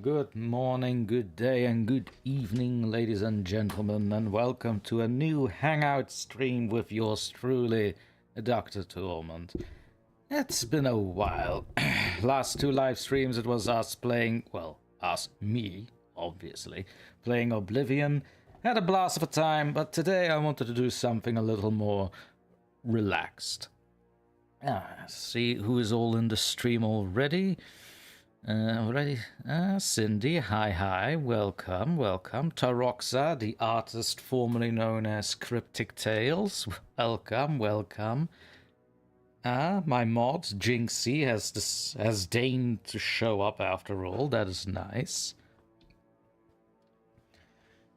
Good morning, good day, and good evening, ladies and gentlemen, and welcome to a new Hangout stream with yours truly, DrTorment. It's been a while. Last two live streams, it was us playing, well, me, obviously, playing Oblivion. Had a blast of a time, but today I wanted to do something a little more relaxed. See who is all in the stream already. Cindy, hi, welcome. Taroxa, the artist formerly known as Cryptic Tales, welcome. My mod, Jinxie, has deigned to show up after all, that is nice.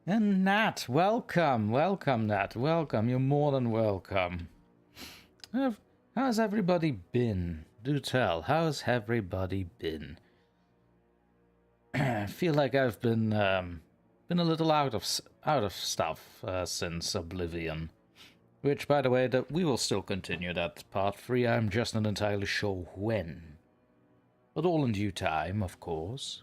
And Nat, welcome, Nat, welcome, you're more than welcome. How's everybody been? Do tell, how's everybody been? I feel like I've been a little out of stuff since Oblivion, which, by the way, that we will still continue that part 3. I'm just not entirely sure when, but all in due time, of course.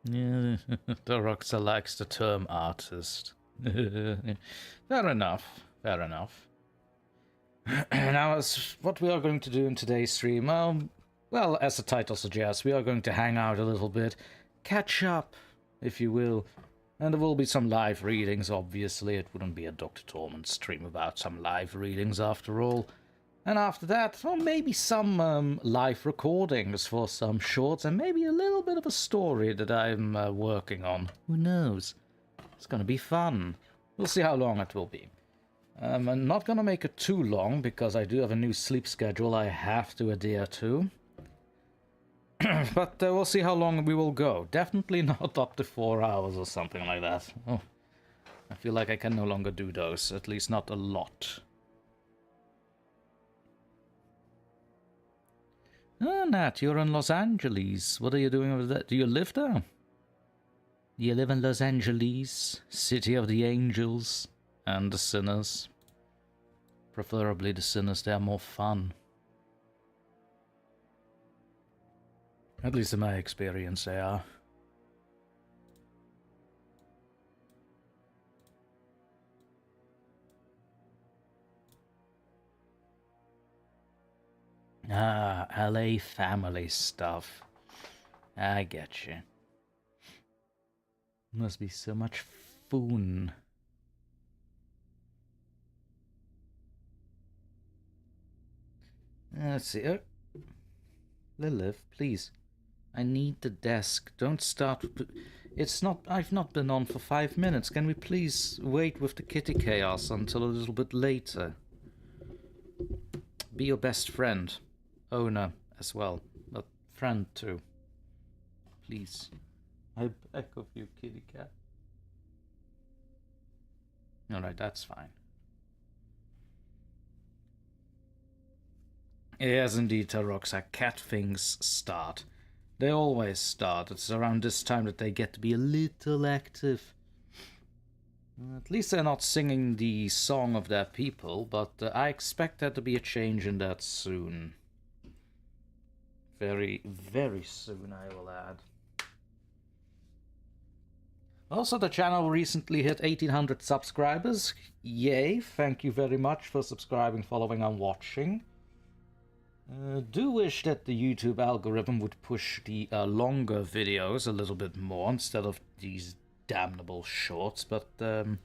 Yeah, Doroxa likes the term artist. Fair enough. Now, as what we are going to do in today's stream, well, as the title suggests, we are going to hang out a little bit, catch up, if you will, and there will be some live readings, obviously. It wouldn't be a DrTorment stream without some live readings, after all. And after that, well, maybe some live recordings for some shorts, and maybe a little bit of a story that I'm working on. Who knows? It's going to be fun. We'll see how long it will be. I'm not going to make it too long, because I do have a new sleep schedule I have to adhere to. But we'll see how long we will go. Definitely not up to 4 hours or something like that. Oh, I feel like I can no longer do those, at least not a lot. Ah, Nat, you're in Los Angeles. What are you doing over there? Do you live there? Do you live in Los Angeles, city of the angels? And the sinners. Preferably the sinners, they're more fun. At least in my experience, they are. Ah, LA family stuff. I get you. Must be so much fun. Let's see. Oh. Lilith, please. I need the desk. Don't start. It's not. I've not been on for 5 minutes. Can we please wait with the kitty chaos until a little bit later? Be your best friend. Owner as well. But friend too. Please. I beg of you, kitty cat. Alright, that's fine. Yes, indeed, Taroxa. Cat things start. They always start. It's around this time that they get to be a little active. At least they're not singing the song of their people, but I expect there to be a change in that soon. Very, very soon, I will add. Also, the channel recently hit 1800 subscribers. Yay, thank you very much for subscribing, following, and watching. Do wish that the YouTube algorithm would push the longer videos a little bit more instead of these damnable shorts, but oh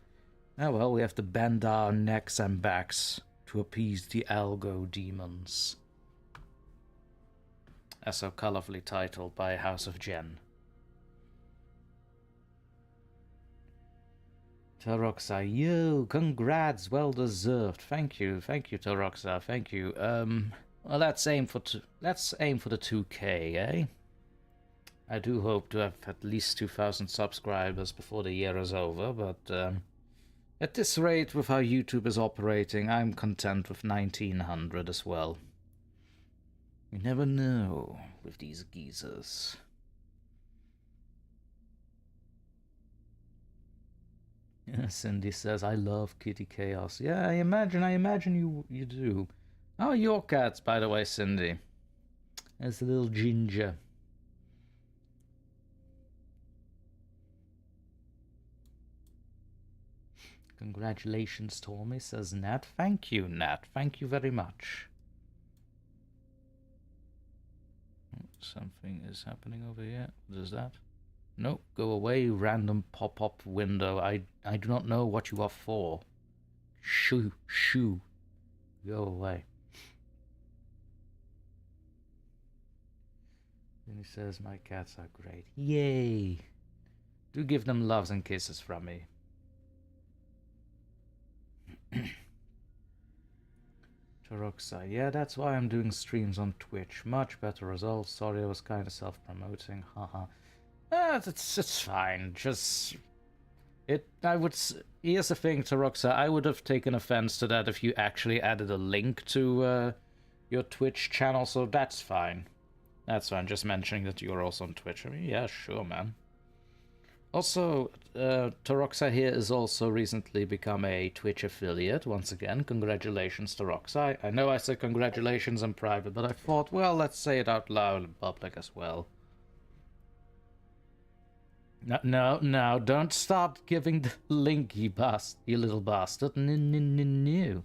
well, we have to bend our necks and backs to appease the AlgoDemons. As so colorfully titled by House of Jen. Taroxa, yo, congrats, well deserved. Thank you, Taroxa, thank you. Well, let's aim for the 2K, eh? I do hope to have at least 2,000 subscribers before the year is over, but at this rate, with how YouTube is operating, I'm content with 1,900 as well. You never know with these geezers. Cindy says, I love kitty chaos. Yeah, I imagine you do. How are your cats, by the way, Cindy? There's a little ginger. Congratulations, Tommy, says Nat. Thank you, Nat. Thank you very much. Something is happening over here. What is that? Nope, go away, random pop-up window. I do not know what you are for. Shoo. Go away. Then he says, my cats are great. Yay! Do give them loves and kisses from me. Toroxa, yeah, that's why I'm doing streams on Twitch. Much better results. Sorry, I was kind of self-promoting. Haha. It's fine. Just here's the thing, Toroxa. I would have taken offense to that if you actually added a link to your Twitch channel. So that's fine. That's fine. Just mentioning that you're also on Twitch. I mean, yeah, sure, man. Also, Toroxa here has also recently become a Twitch affiliate. Once again, congratulations, Toroxa. I know I said congratulations in private, but I thought, well, let's say it out loud in public as well. No, don't start giving the link, you little bastard. No.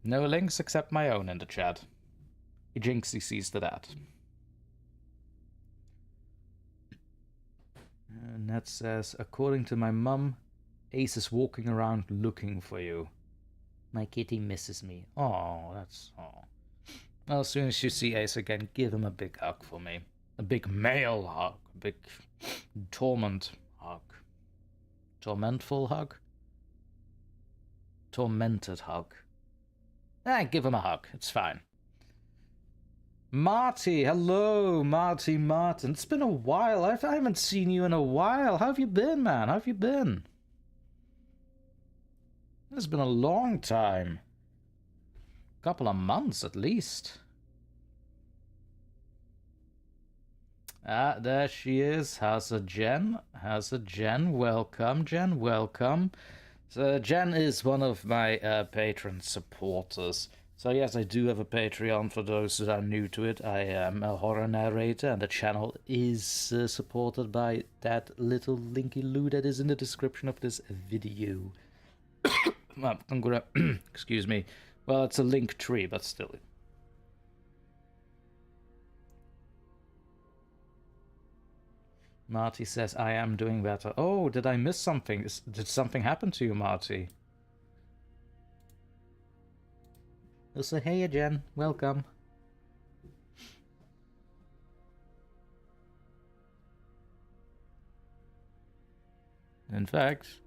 No links except my own in the chat. Jinxie sees to that. Ned says, according to my mum, Ace is walking around looking for you. My kitty misses me. Oh, that's... Oh. Well, as soon as you see Ace again, give him a big hug for me. A big male hug. A big torment hug. Tormentful hug? Tormented hug. Give him a hug. It's fine. Marty, hello, Martin. It's been a while. I haven't seen you in a while. How have you been, man? How have you been? It's been a long time. Couple of months, at least. There she is. How's a Jen? Welcome, Jen. Welcome. So, Jen is one of my patron supporters. So yes, I do have a Patreon for those that are new to it. I am a horror narrator, and the channel is supported by that little linky loo that is in the description of this video. Excuse me. Well, it's a link tree, but still. Marty says, I am doing better. Oh, did I miss something? Did something happen to you, Marty? So, hey, Jen, welcome. In fact,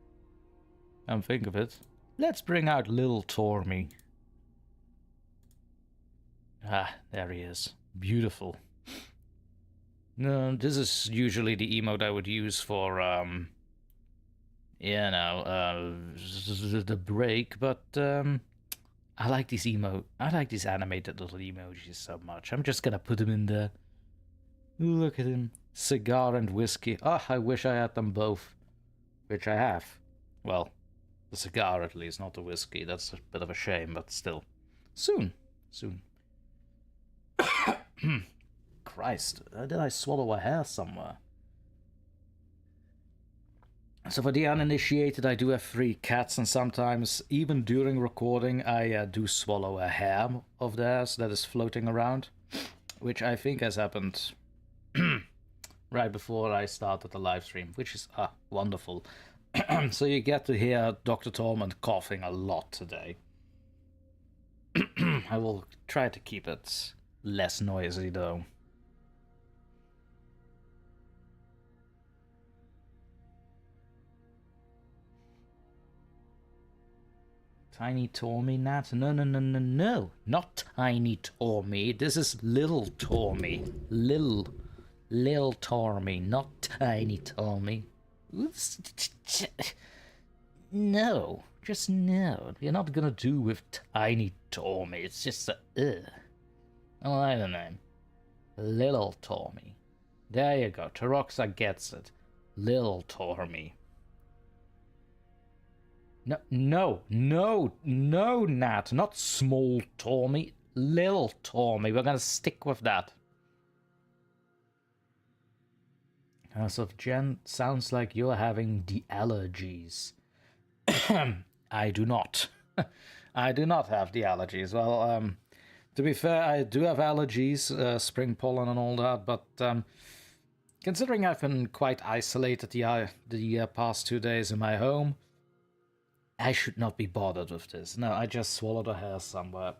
come think of it, let's bring out little Tormy. Ah, there he is. Beautiful. No, this is usually the emote I would use for, you know, the break, but, I like these animated little emojis so much. I'm just gonna put them in there. Look at him. Cigar and whiskey. Oh, I wish I had them both. Which I have. Well, the cigar at least, not the whiskey. That's a bit of a shame, but still. Soon. Christ, did I swallow a hair somewhere? So for the uninitiated, I do have 3 cats, and sometimes, even during recording, I do swallow a hair of theirs that is floating around, which I think has happened right before I started the live stream, which is wonderful. So you get to hear DrTorment coughing a lot today. I will try to keep it less noisy, though. Tiny Tormy, Nat? No. Not Tiny Tormy. This is Little Tormy. Lil Tormy, not Tiny Tormy. No. Just no. You're not gonna do with Tiny Tormy. It's just oh, I don't know. Little Tormy. There you go. Toroxa gets it. Little Tormy. No, no, no, no, Nat. Not small Tormy. Lil Tormy. We're gonna stick with that. House of Jen, sounds like you're having the allergies. I do not. I do not have the allergies. Well, to be fair, I do have allergies, spring pollen and all that, but considering I've been quite isolated the past 2 days in my home, I should not be bothered with this. No, I just swallowed a hair somewhere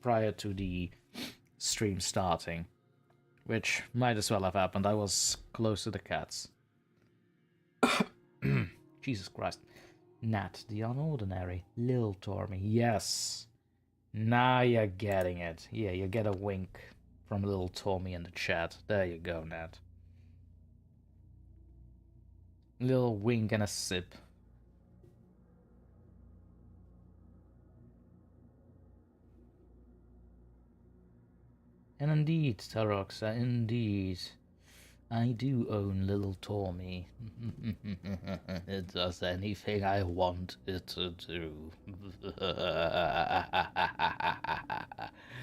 prior to the stream starting, which might as well have happened. I was close to the cats. Jesus Christ. Nat, the unordinary. Lil Tormy. Yes. Now you're getting it. Yeah, you get a wink from Lil Tormy in the chat. There you go, Nat. Little wink and a sip. And indeed, Taroxa, indeed. I do own Little Tormy. It does anything I want it to do.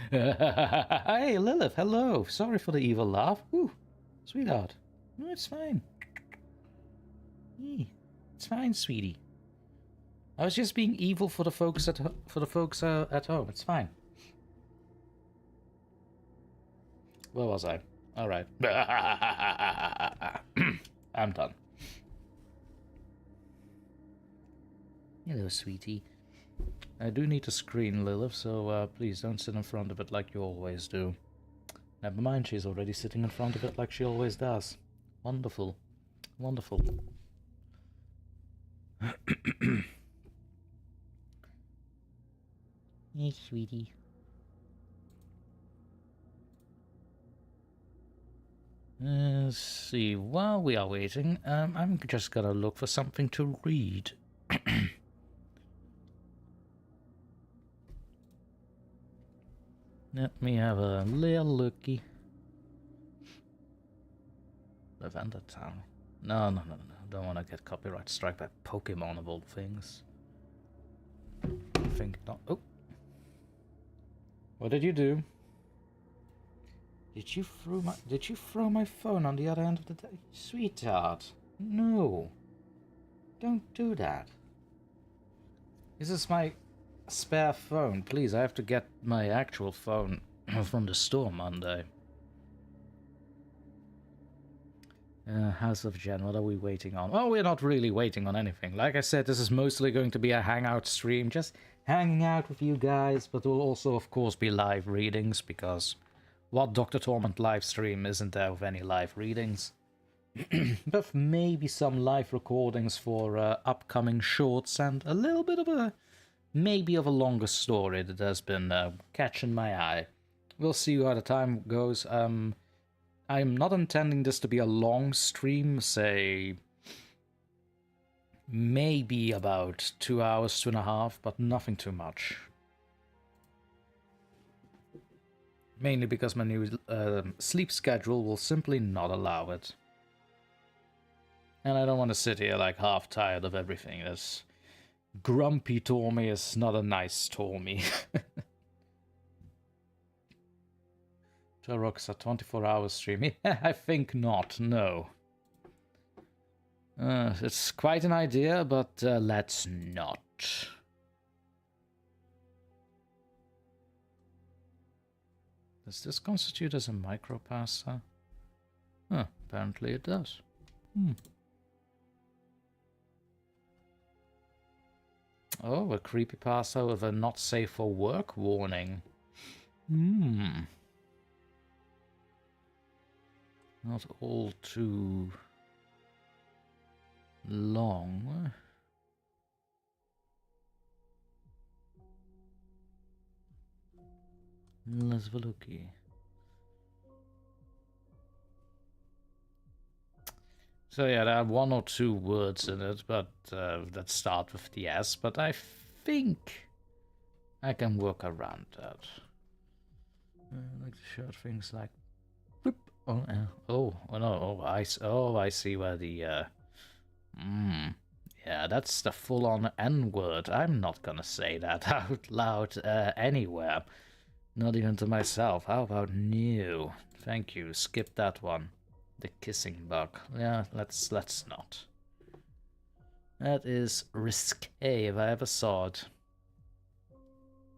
Hey, Lilith, hello. Sorry for the evil laugh. Woo, sweetheart. No, it's fine. It's fine, sweetie. I was just being evil for the folks at home. It's fine. Where was I? All right. I'm done. Hello, sweetie. I do need a screen, Lilith, so please don't sit in front of it like you always do. Never mind, she's already sitting in front of it like she always does. Wonderful. Wonderful. Hey, sweetie. Let's see, while we are waiting, I'm just gonna look for something to read. Let me have a little looky. Lavender Town. No. Don't want to get copyright strike by Pokemon of all things. I think not. Oh. What did you do? Did you throw my phone on the other end of the day? Sweetheart, no. Don't do that. This is my spare phone. Please, I have to get my actual phone from the store Monday. House of Jen, what are we waiting on? Oh, we're not really waiting on anything. Like I said, this is mostly going to be a hangout stream, just hanging out with you guys, but there will also, of course, be live readings, because what DrTorment live stream isn't there with any live readings? But maybe some live recordings for upcoming shorts and a little bit of a, maybe of a longer story that has been catching my eye. We'll see how the time goes. I'm not intending this to be a long stream, say maybe about 2 hours, 2.5, but nothing too much. Mainly because my new sleep schedule will simply not allow it. And I don't want to sit here like half tired of everything. This grumpy Tormy is not a nice Tormy. Rocks a 24-hour stream. I think not, no. It's quite an idea, but let's not. Does this constitute as a micropasta? Huh, apparently it does. Oh, a creepypasta with a not safe for work warning. Not all too long. Let's have a looky. So yeah, there are 1 or 2 words in it, but that start with the S, but I think I can work around that. I like to show things like whoop. Oh no! I see where the yeah, yeah, that's the full-on N-word. I'm not gonna say that out loud anywhere. Not even to myself. How about new? Thank you. Skip that one. The kissing bug. Yeah, let's not. That is risque if I ever saw it.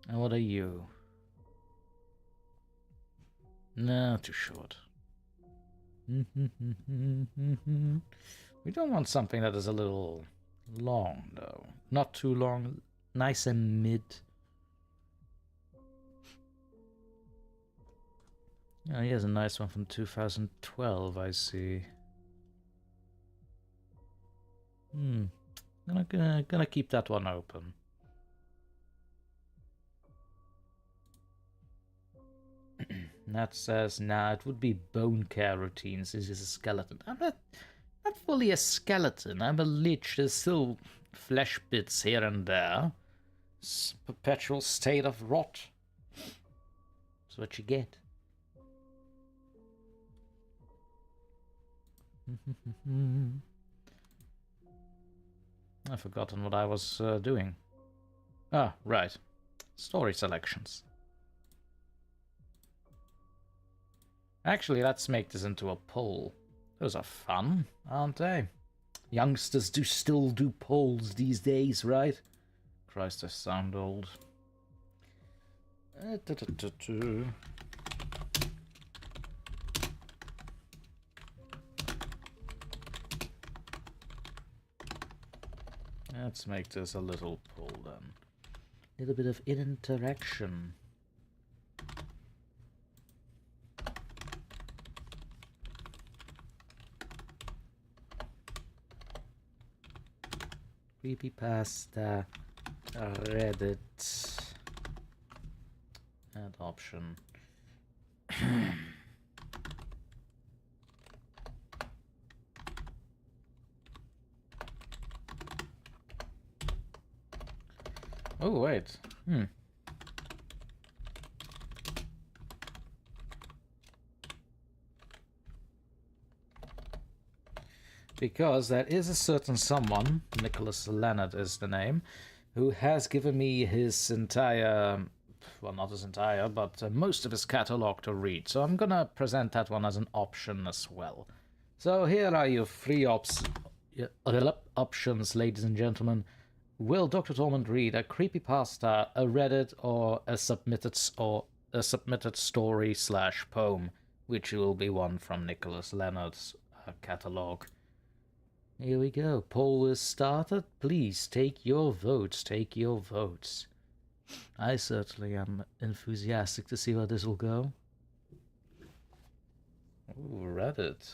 And what are you? No, too short. We don't want something that is a little long, though. Not too long. Nice and mid. Oh, here's a nice one from 2012, I see. Gonna keep that one open. That says, nah, it would be bone care routines. This is a skeleton. I'm not fully a skeleton. I'm a lich. There's still flesh bits here and there. It's a perpetual state of rot. That's what you get. I've forgotten what I was doing. Ah, right. Story selections. Actually, let's make this into a poll. Those are fun, aren't they? Youngsters still do polls these days, right? Christ, I sound old. Let's make this a little poll then. A little bit of interaction. Creepypasta, Reddit, add option. Oh, wait. Because there is a certain someone, Nicholas Leonard is the name, who has given me his entire, well, not his entire, but most of his catalog to read. So I'm gonna present that one as an option as well. So here are your three options, ladies and gentlemen. Will DrTorment read a creepypasta, a Reddit, or a submitted story / poem, which will be one from Nicholas Leonard's catalog? Here we go. Poll is started. Please take your votes. Take your votes. I certainly am enthusiastic to see where this will go. Ooh, Reddit.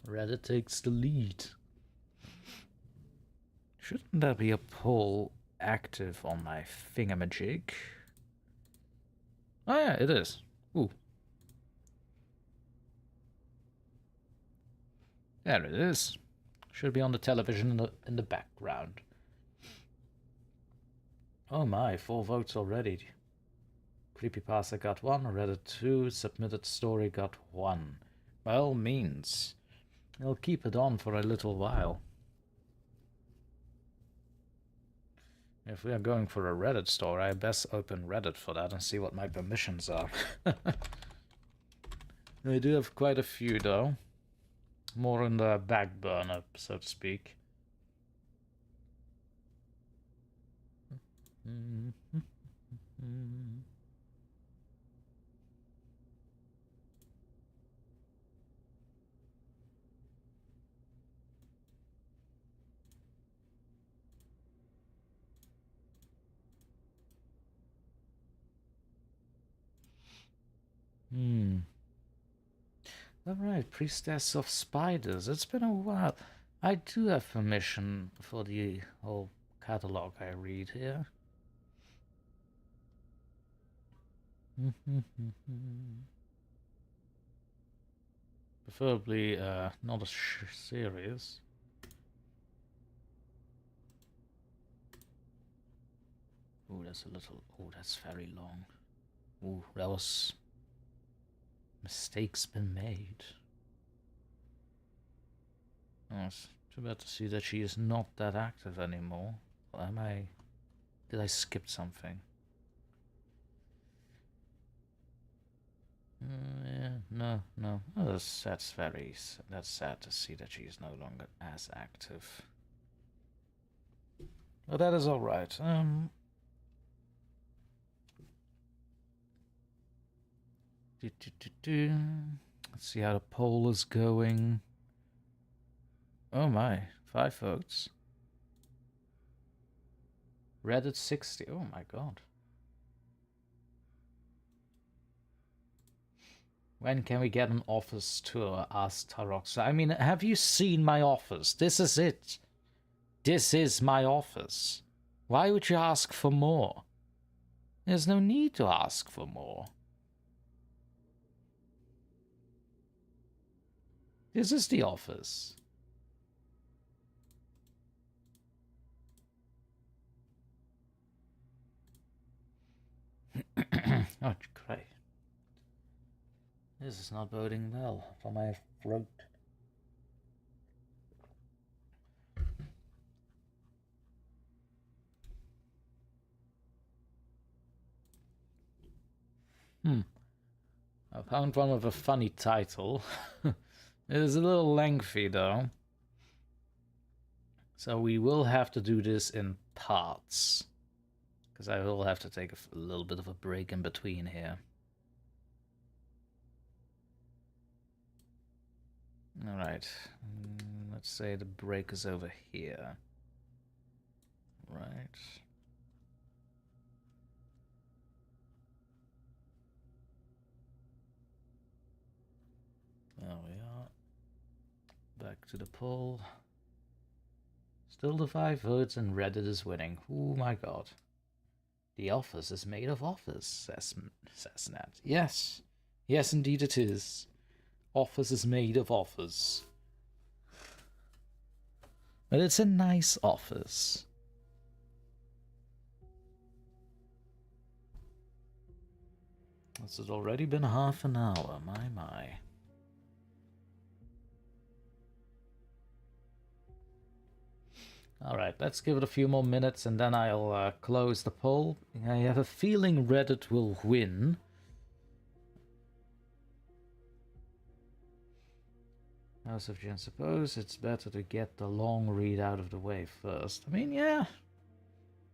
Reddit takes the lead. Shouldn't there be a poll active on my thingamajig? Oh yeah, it is. Ooh. There it is. Should be on the television in the background. Oh my, 4 votes already. Creepypasta got 1, Reddit 2, submitted story got 1. By all means, I'll keep it on for a little while. If we are going for a Reddit story, I best open Reddit for that and see what my permissions are. I do have quite a few though. More in the back burner, so to speak. Alright, Priestess of Spiders. It's been a while. I do have permission for the whole catalog I read here. Preferably not a series. Ooh, that's a little... Oh, that's very long. Ooh, that was... Mistakes been made. Oh, Too bad to see that she is not that active anymore. Am I... Did I skip something? Yeah, no. Oh, that's sad to see that she is no longer as active. But that is alright. Let's see how the poll is going. Oh my, 5 votes. Reddit 60. Oh my god. When can we get an office tour? Asked Taroxa. I mean, have you seen my office? This is it. This is my office. Why would you ask for more? There's no need to ask for more. This is the office. Oh, great. This is not boding well for my throat. I found one with a funny title. It is a little lengthy though. So we will have to do this in parts. Because I will have to take a little bit of a break in between here. Alright. Let's say the break is over here. Right. There we are. Back to the poll. Still the 5 votes and Reddit is winning. Oh my god. The office is made of office, says Nat. Yes. Yes, indeed it is. Office is made of office. But it's a nice office. This has already been half an hour, my. Alright, let's give it a few more minutes and then I'll close the poll. I have a feeling Reddit will win. House of Jen, suppose it's better to get the long read out of the way first. I mean, yeah,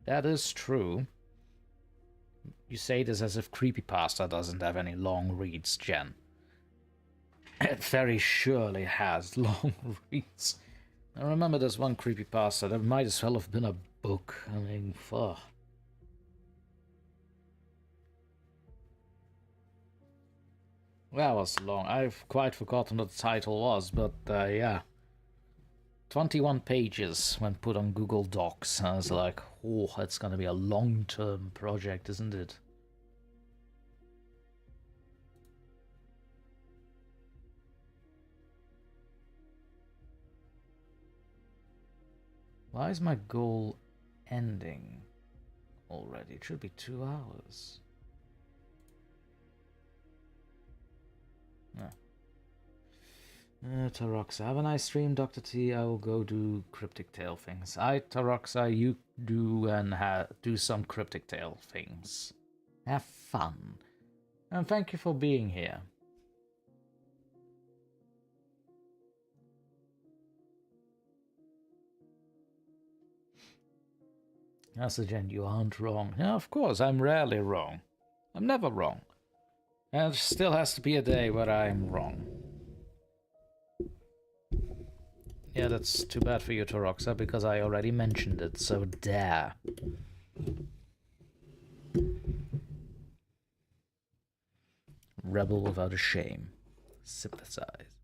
that is true. You say this as if Creepypasta doesn't have any long reads, Jen. It very surely has long reads. I remember there's one creepypasta that might as well have been a book. I mean, fuck. That was long. I've quite forgotten what the title was, but yeah. 21 pages when put on Google Docs. I was like, oh, it's gonna be a long-term project, isn't it? Why is my goal ending already? It should be 2 hours. No. Taroxa, have a nice stream, Dr. T. I will go do Cryptic Tale things. Taroxa, you do and do some Cryptic Tale things. Have fun. And thank you for being here. That's the Jen, you aren't wrong. Yeah, of course, I'm rarely wrong. I'm never wrong. And there still has to be a day where I'm wrong. Yeah, that's too bad for you, Taroxa, because I already mentioned it, so there. Rebel without a shame. Sympathize.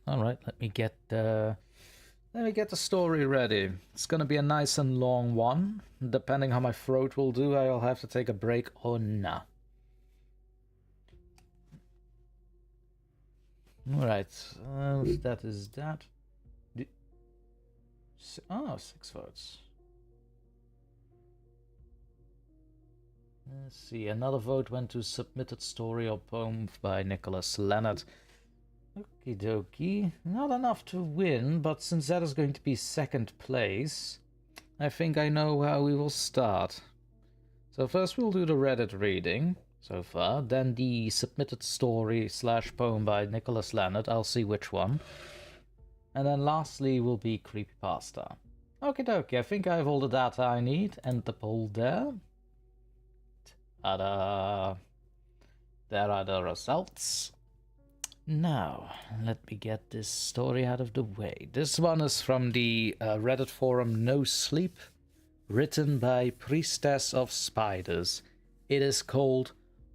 Alright, let me get the story ready. It's gonna be a nice and long one. Depending how my throat will do, I'll have to take a break or not. Alright, that is that. Oh, 6 votes. Let's see, another vote went to Submitted Story or Poem by Nicholas Leonard. Okie dokie. Not enough to win, but since that is going to be second place, I think I know how we will start. So first we'll do the Reddit reading so far, then the Submitted Story / Poem by Nicholas Leonard, I'll see which one. And then lastly will be Creepypasta. Okie dokie, I think I have all the data I need, and the poll there. Ta-da! There are the results. Now, let me get this story out of the way. This one is from the Reddit forum No Sleep, written by PriestessOfSpiders. It is called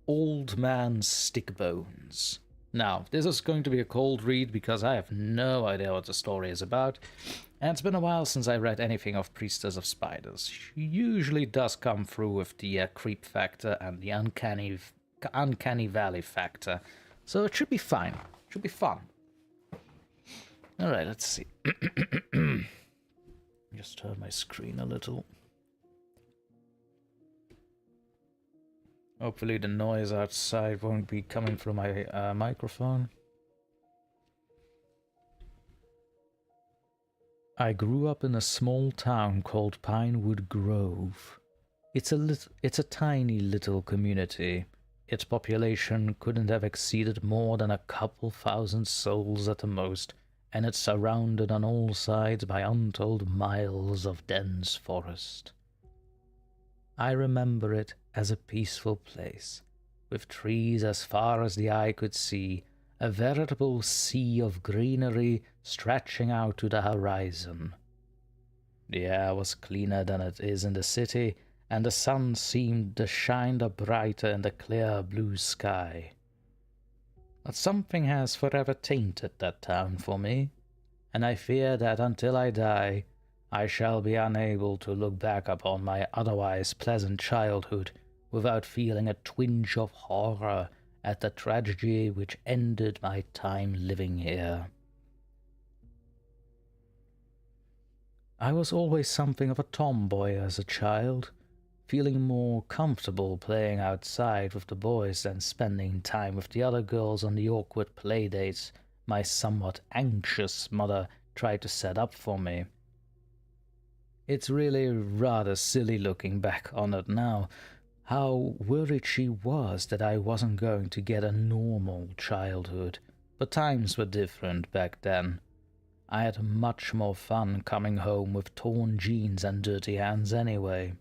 Old Man Stickbones. Now, this is going to be a cold read because I have no idea what the story is about, and it's been a while since I read anything of PriestessOfSpiders. She usually does come through with the creep factor and the uncanny valley factor, so it should be fine. It should be fun. Alright, let's see. Just turn my screen a little. Hopefully the noise outside won't be coming from my microphone. I grew up in a small town called Pinewood Grove. It's a tiny little community. Its population couldn't have exceeded more than a couple thousand souls at the most, and it's surrounded on all sides by untold miles of dense forest. I remember it as a peaceful place, with trees as far as the eye could see, a veritable sea of greenery stretching out to the horizon. The air was cleaner than it is in the city, and the sun seemed to shine the brighter in the clear blue sky. But something has forever tainted that town for me, and I fear that until I die, I shall be unable to look back upon my otherwise pleasant childhood without feeling a twinge of horror at the tragedy which ended my time living here. I was always something of a tomboy as a child, feeling more comfortable playing outside with the boys than spending time with the other girls on the awkward playdates my somewhat anxious mother tried to set up for me. It's really rather silly looking back on it now, how worried she was that I wasn't going to get a normal childhood, but times were different back then. I had much more fun coming home with torn jeans and dirty hands anyway.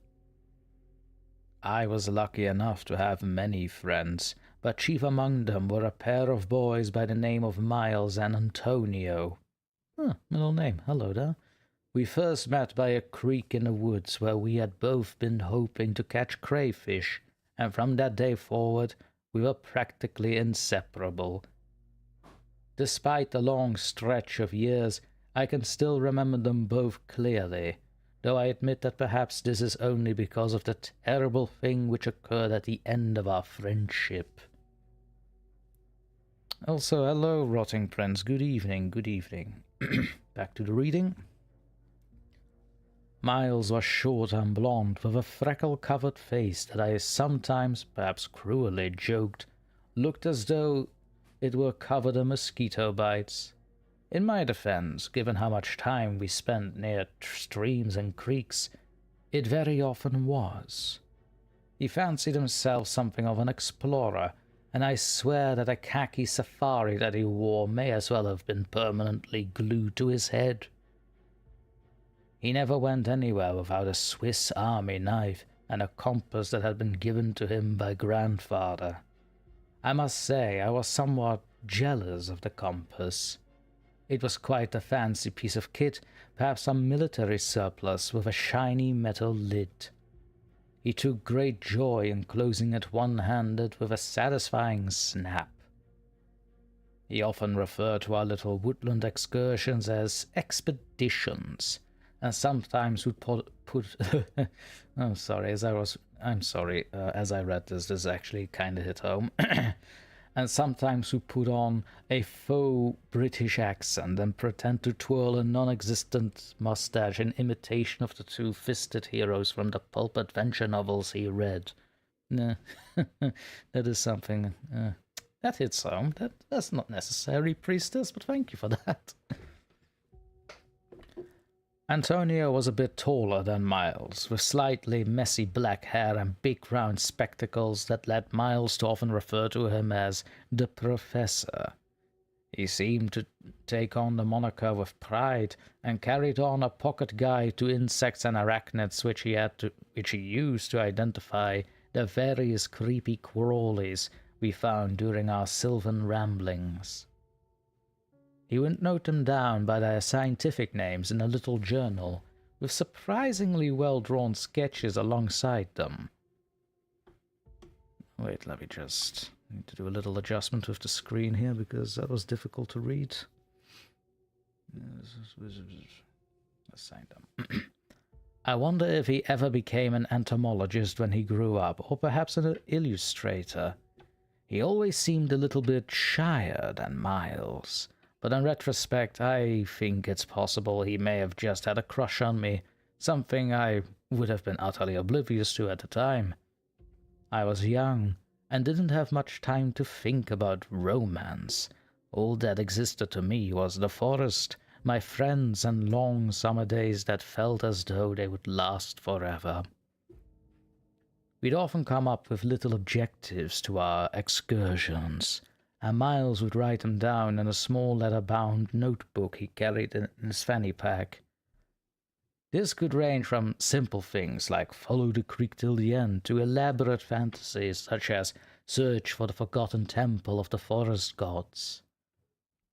I was lucky enough to have many friends, but chief among them were a pair of boys by the name of Miles and Antonio. Middle name, hello there. We first met by a creek in the woods where we had both been hoping to catch crayfish, and from that day forward we were practically inseparable. Despite the long stretch of years, I can still remember them both clearly, though I admit that perhaps this is only because of the terrible thing which occurred at the end of our friendship. Also, hello, Rotting Prince. Good evening, good evening. Back to the reading. Miles was short and blond, with a freckle-covered face that I sometimes, perhaps cruelly, joked, looked as though it were covered in mosquito bites. In my defense, given how much time we spent near streams and creeks, it very often was. He fancied himself something of an explorer, and I swear that a khaki safari that he wore may as well have been permanently glued to his head. He never went anywhere without a Swiss Army knife and a compass that had been given to him by grandfather. I must say I was somewhat jealous of the compass. It was quite a fancy piece of kit, perhaps some military surplus with a shiny metal lid. He took great joy in closing it one-handed with a satisfying snap. He often referred to our little woodland excursions as expeditions, and sometimes would put I'm sorry, as I read this actually kind of hit home. And sometimes would put on a faux British accent and pretend to twirl a non-existent mustache in imitation of the two-fisted heroes from the pulp adventure novels he read. Nah. That is something. That hits home. That's not necessary, priestess, but thank you for that. Antonio was a bit taller than Miles, with slightly messy black hair and big round spectacles that led Miles to often refer to him as the Professor. He seemed to take on the moniker with pride and carried on a pocket guide to insects and arachnids which he used to identify the various creepy crawlies we found during our sylvan ramblings. He would note them down by their scientific names in a little journal, with surprisingly well-drawn sketches alongside them. Wait, let me just need to do a little adjustment with the screen here, because that was difficult to read. Assign them. I wonder if he ever became an entomologist when he grew up, or perhaps an illustrator. He always seemed a little bit shyer than Miles, but in retrospect, I think it's possible he may have just had a crush on me, something I would have been utterly oblivious to at the time. I was young, and didn't have much time to think about romance. All that existed to me was the forest, my friends, and long summer days that felt as though they would last forever. We'd often come up with little objectives to our excursions, and Miles would write them down in a small leather-bound notebook he carried in his fanny pack. This could range from simple things like follow the creek till the end to elaborate fantasies such as search for the forgotten temple of the forest gods.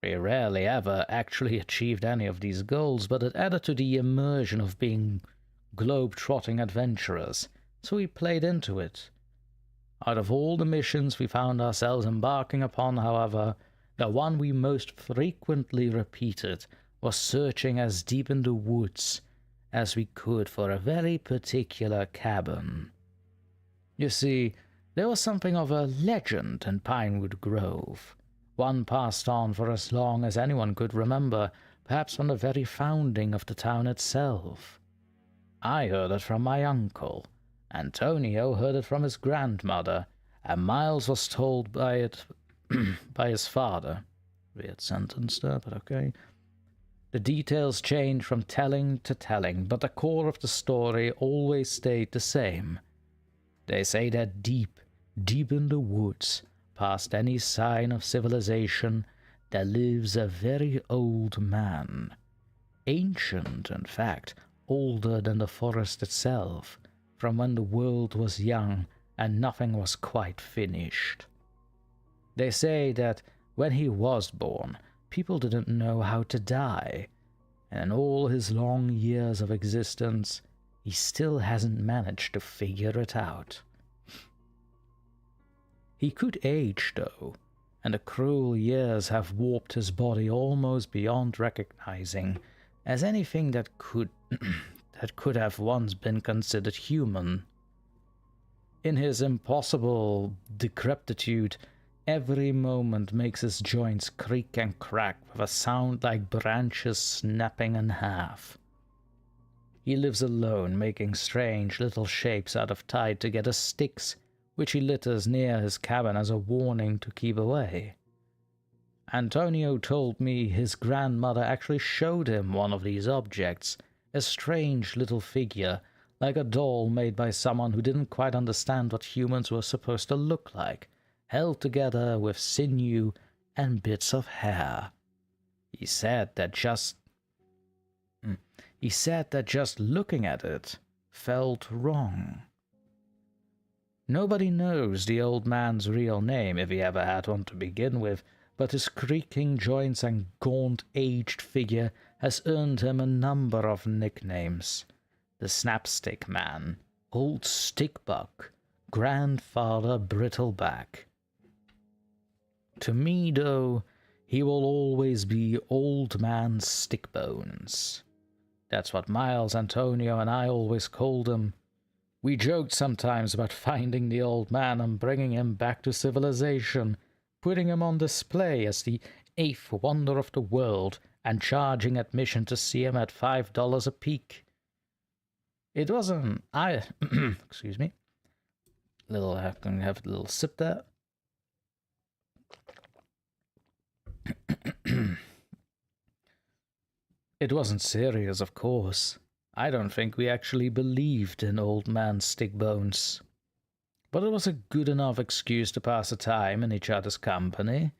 We rarely ever actually achieved any of these goals, but it added to the immersion of being globe-trotting adventurers, so we played into it. Out of all the missions we found ourselves embarking upon, however, the one we most frequently repeated was searching as deep in the woods as we could for a very particular cabin. You see, there was something of a legend in Pinewood Grove, one passed on for as long as anyone could remember, perhaps from the very founding of the town itself. I heard it from my uncle, Antonio heard it from his grandmother, and Miles was told by it by his father. Weird sentence there, but okay. The details changed from telling to telling, but the core of the story always stayed the same. They say that deep, deep in the woods, past any sign of civilization, there lives a very old man. Ancient, in fact, older than the forest itself, from when the world was young and nothing was quite finished. They say that when he was born, people didn't know how to die, and in all his long years of existence, he still hasn't managed to figure it out. He could age, though, and the cruel years have warped his body almost beyond recognizing as anything that could have once been considered human. In his impossible decrepitude, every moment makes his joints creak and crack with a sound like branches snapping in half. He lives alone, making strange little shapes out of tied together sticks, which he litters near his cabin as a warning to keep away. Antonio told me his grandmother actually showed him one of these objects, a strange little figure, like a doll made by someone who didn't quite understand what humans were supposed to look like, held together with sinew and bits of hair. He said that just looking at it felt wrong. Nobody knows the old man's real name, if he ever had one to begin with, but his creaking joints and gaunt, aged figure has earned him a number of nicknames. The Snapstick Man, Old Stickbuck, Grandfather Brittleback. To me, though, he will always be Old Man Stickbones. That's what Miles, Antonio, and I always called him. We joked sometimes about finding the old man and bringing him back to civilization, putting him on display as the 8th wonder of the world, and charging admission to see him at $5 a peek. It wasn't excuse me. Gonna have a little sip there. It wasn't serious, of course. I don't think we actually believed in old Man Stickbones. But it was a good enough excuse to pass the time in each other's company,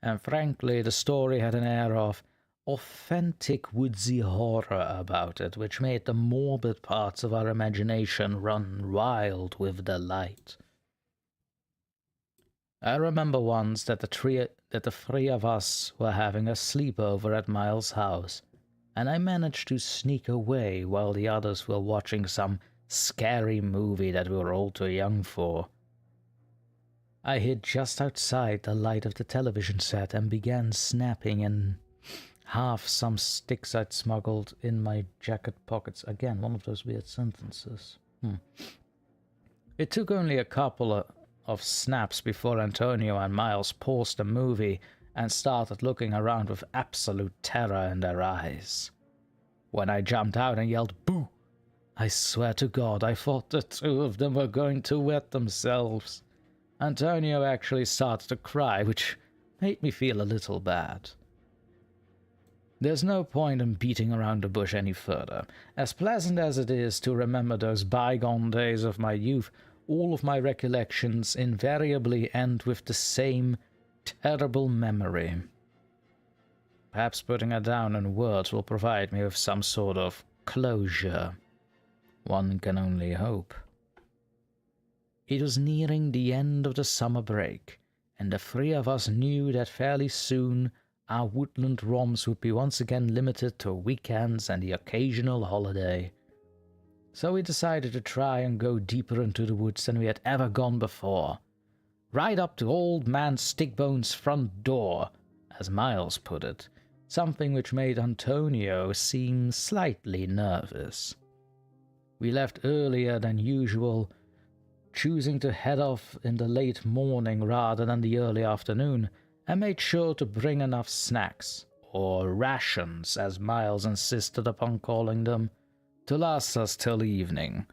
and frankly the story had an air of authentic woodsy horror about it, which made the morbid parts of our imagination run wild with delight. I remember once that the three of us were having a sleepover at Miles' house, and I managed to sneak away while the others were watching some scary movie that we were all too young for. I hid just outside the light of the television set and began snapping in half some sticks I'd smuggled in my jacket pockets. Again, one of those weird sentences. It took only a couple of snaps before Antonio and Miles paused the movie and started looking around with absolute terror in their eyes. When I jumped out and yelled, "Boo!" I swear to God, I thought the two of them were going to wet themselves. Antonio actually started to cry, which made me feel a little bad. There's no point in beating around the bush any further. As pleasant as it is to remember those bygone days of my youth, all of my recollections invariably end with the same terrible memory. Perhaps putting it down in words will provide me with some sort of closure. One can only hope. It was nearing the end of the summer break, and the three of us knew that fairly soon our woodland romps would be once again limited to weekends and the occasional holiday. So we decided to try and go deeper into the woods than we had ever gone before. Right up to old Man Stickbones' front door, as Miles put it, something which made Antonio seem slightly nervous. We left earlier than usual, choosing to head off in the late morning rather than the early afternoon, and made sure to bring enough snacks, or rations as Miles insisted upon calling them, to last us till evening.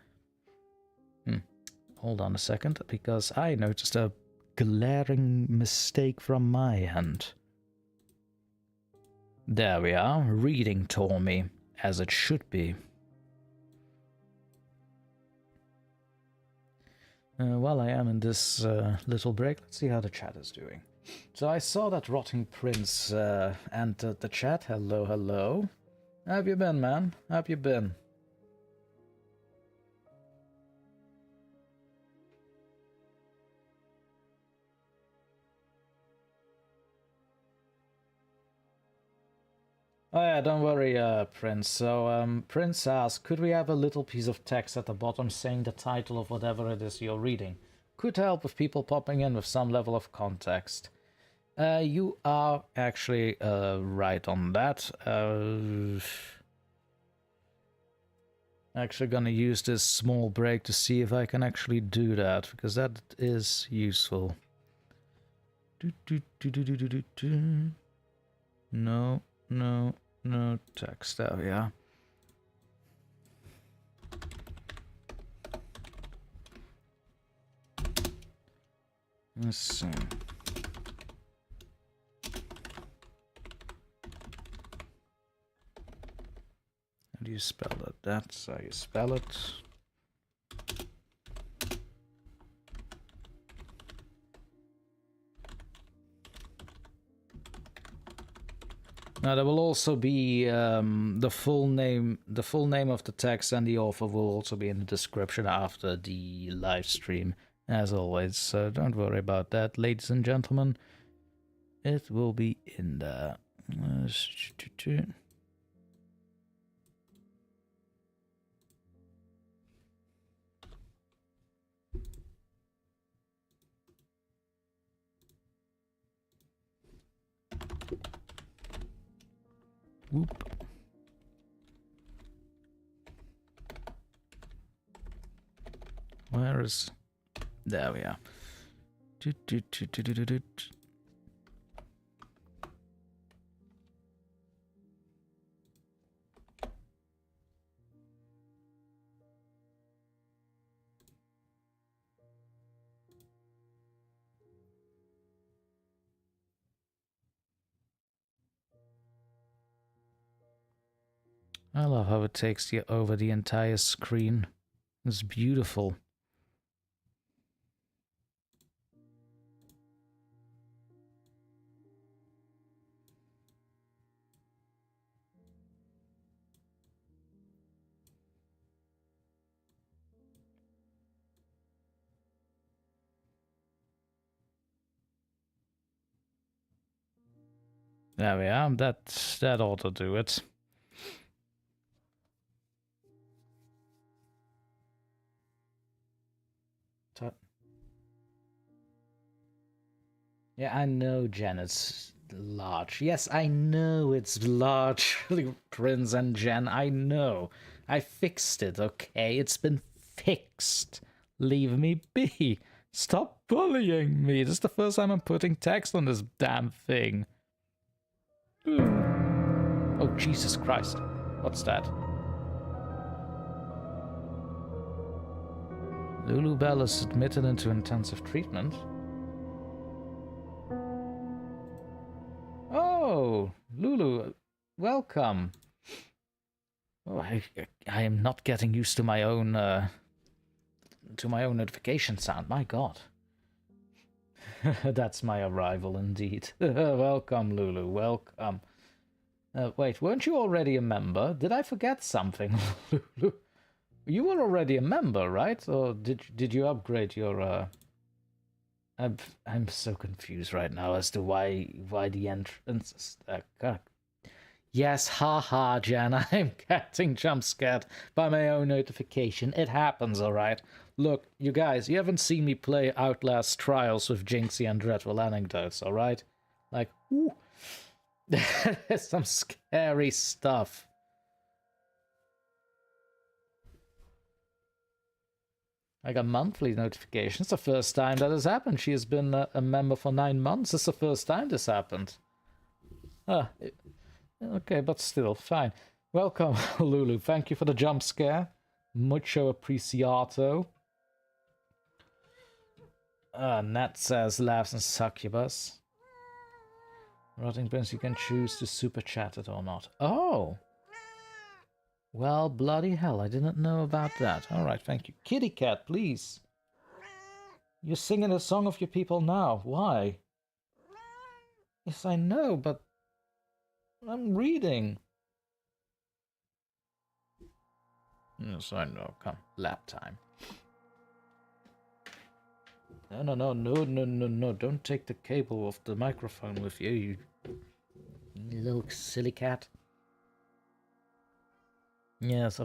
Hold on a second, because I noticed a glaring mistake from my end. There we are, reading Tormy, as it should be. While I am in this little break, let's see how the chat is doing. So I saw that Rotting Prince entered the chat. Hello, hello. How have you been, man? How have you been? Oh yeah, don't worry, Prince. So, Prince asked, could we have a little piece of text at the bottom saying the title of whatever it is you're reading? Could help with people popping in with some level of context. You are actually right on that. Actually gonna use this small break to see if I can actually do that, because that is useful. No, no, no text. There we are. Let's see. How do you spell that? That's how you spell it. Now there will also be the full name of the text, and the author will also be in the description after the live stream, as always. So don't worry about that, ladies and gentlemen. It will be in there. Whoop. Where is... There we are. I love how it takes you over the entire screen. It's beautiful. There we are. That ought to do it. Yeah, I know, Jen, it's large. Yes, I know it's large, Prince and Jen, I know. I fixed it, okay? It's been fixed. Leave me be. Stop bullying me. This is the first time I'm putting text on this damn thing. Oh, Jesus Christ. What's that? Lulu Bell is admitted into intensive treatment. Oh, Lulu, welcome. Oh, I am not getting used to my own notification sound. My God. That's my arrival indeed. Welcome, Lulu. Welcome. Wait, weren't you already a member? Did I forget something, Lulu? You were already a member, right? Or did you upgrade your I'm so confused right now as to why the entrance. Yes, haha, Jen. I'm getting jump scared by my own notification. It happens, all right. Look, you guys, you haven't seen me play Outlast Trials with Jinxie and Dreadful Anecdotes, all right? Like, ooh, there's some scary stuff. I got monthly notifications. It's the first time that has happened. She has been a member for 9 months. It's the first time this happened. Okay, but still, fine. Welcome, Lulu. Thank you for the jump scare. Mucho apreciato. Nat says, laughs and succubus. Rotting Prince, you can choose to super chat it or not. Oh! Well, bloody hell, I didn't know about that. Alright, thank you. Kitty cat, please. You're singing a song of your people now. Why? Yes, I know, but I'm reading. Yes, I know. Come, lap time. No. Don't take the cable off the microphone with you, you little silly cat. Yes.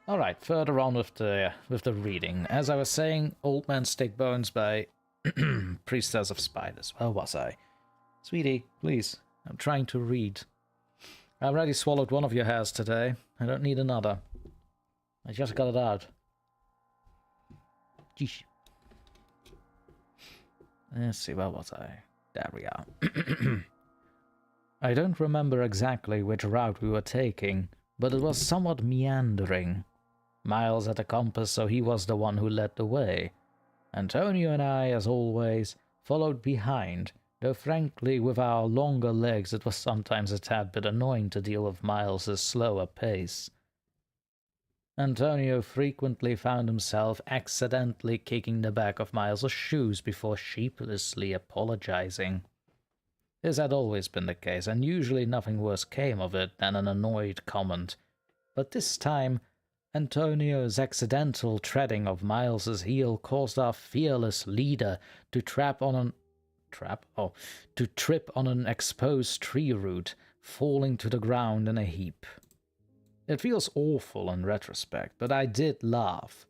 Alright, further on with the reading. As I was saying, Old Man Stickbones by PriestessOfSpiders. Where was I? Sweetie, please. I'm trying to read. I already swallowed one of your hairs today. I don't need another. I just got it out. Geesh. Let's see, where was I? There we are. I don't remember exactly which route we were taking, but it was somewhat meandering. Miles had a compass, so he was the one who led the way. Antonio and I, as always, followed behind, though frankly with our longer legs it was sometimes a tad bit annoying to deal with Miles's slower pace. Antonio frequently found himself accidentally kicking the back of Miles's shoes before sheepishly apologizing. This had always been the case, and usually nothing worse came of it than an annoyed comment. But this time, Antonio's accidental treading of Miles's heel caused our fearless leader to trip on an exposed tree root, falling to the ground in a heap. It feels awful in retrospect, but I did laugh.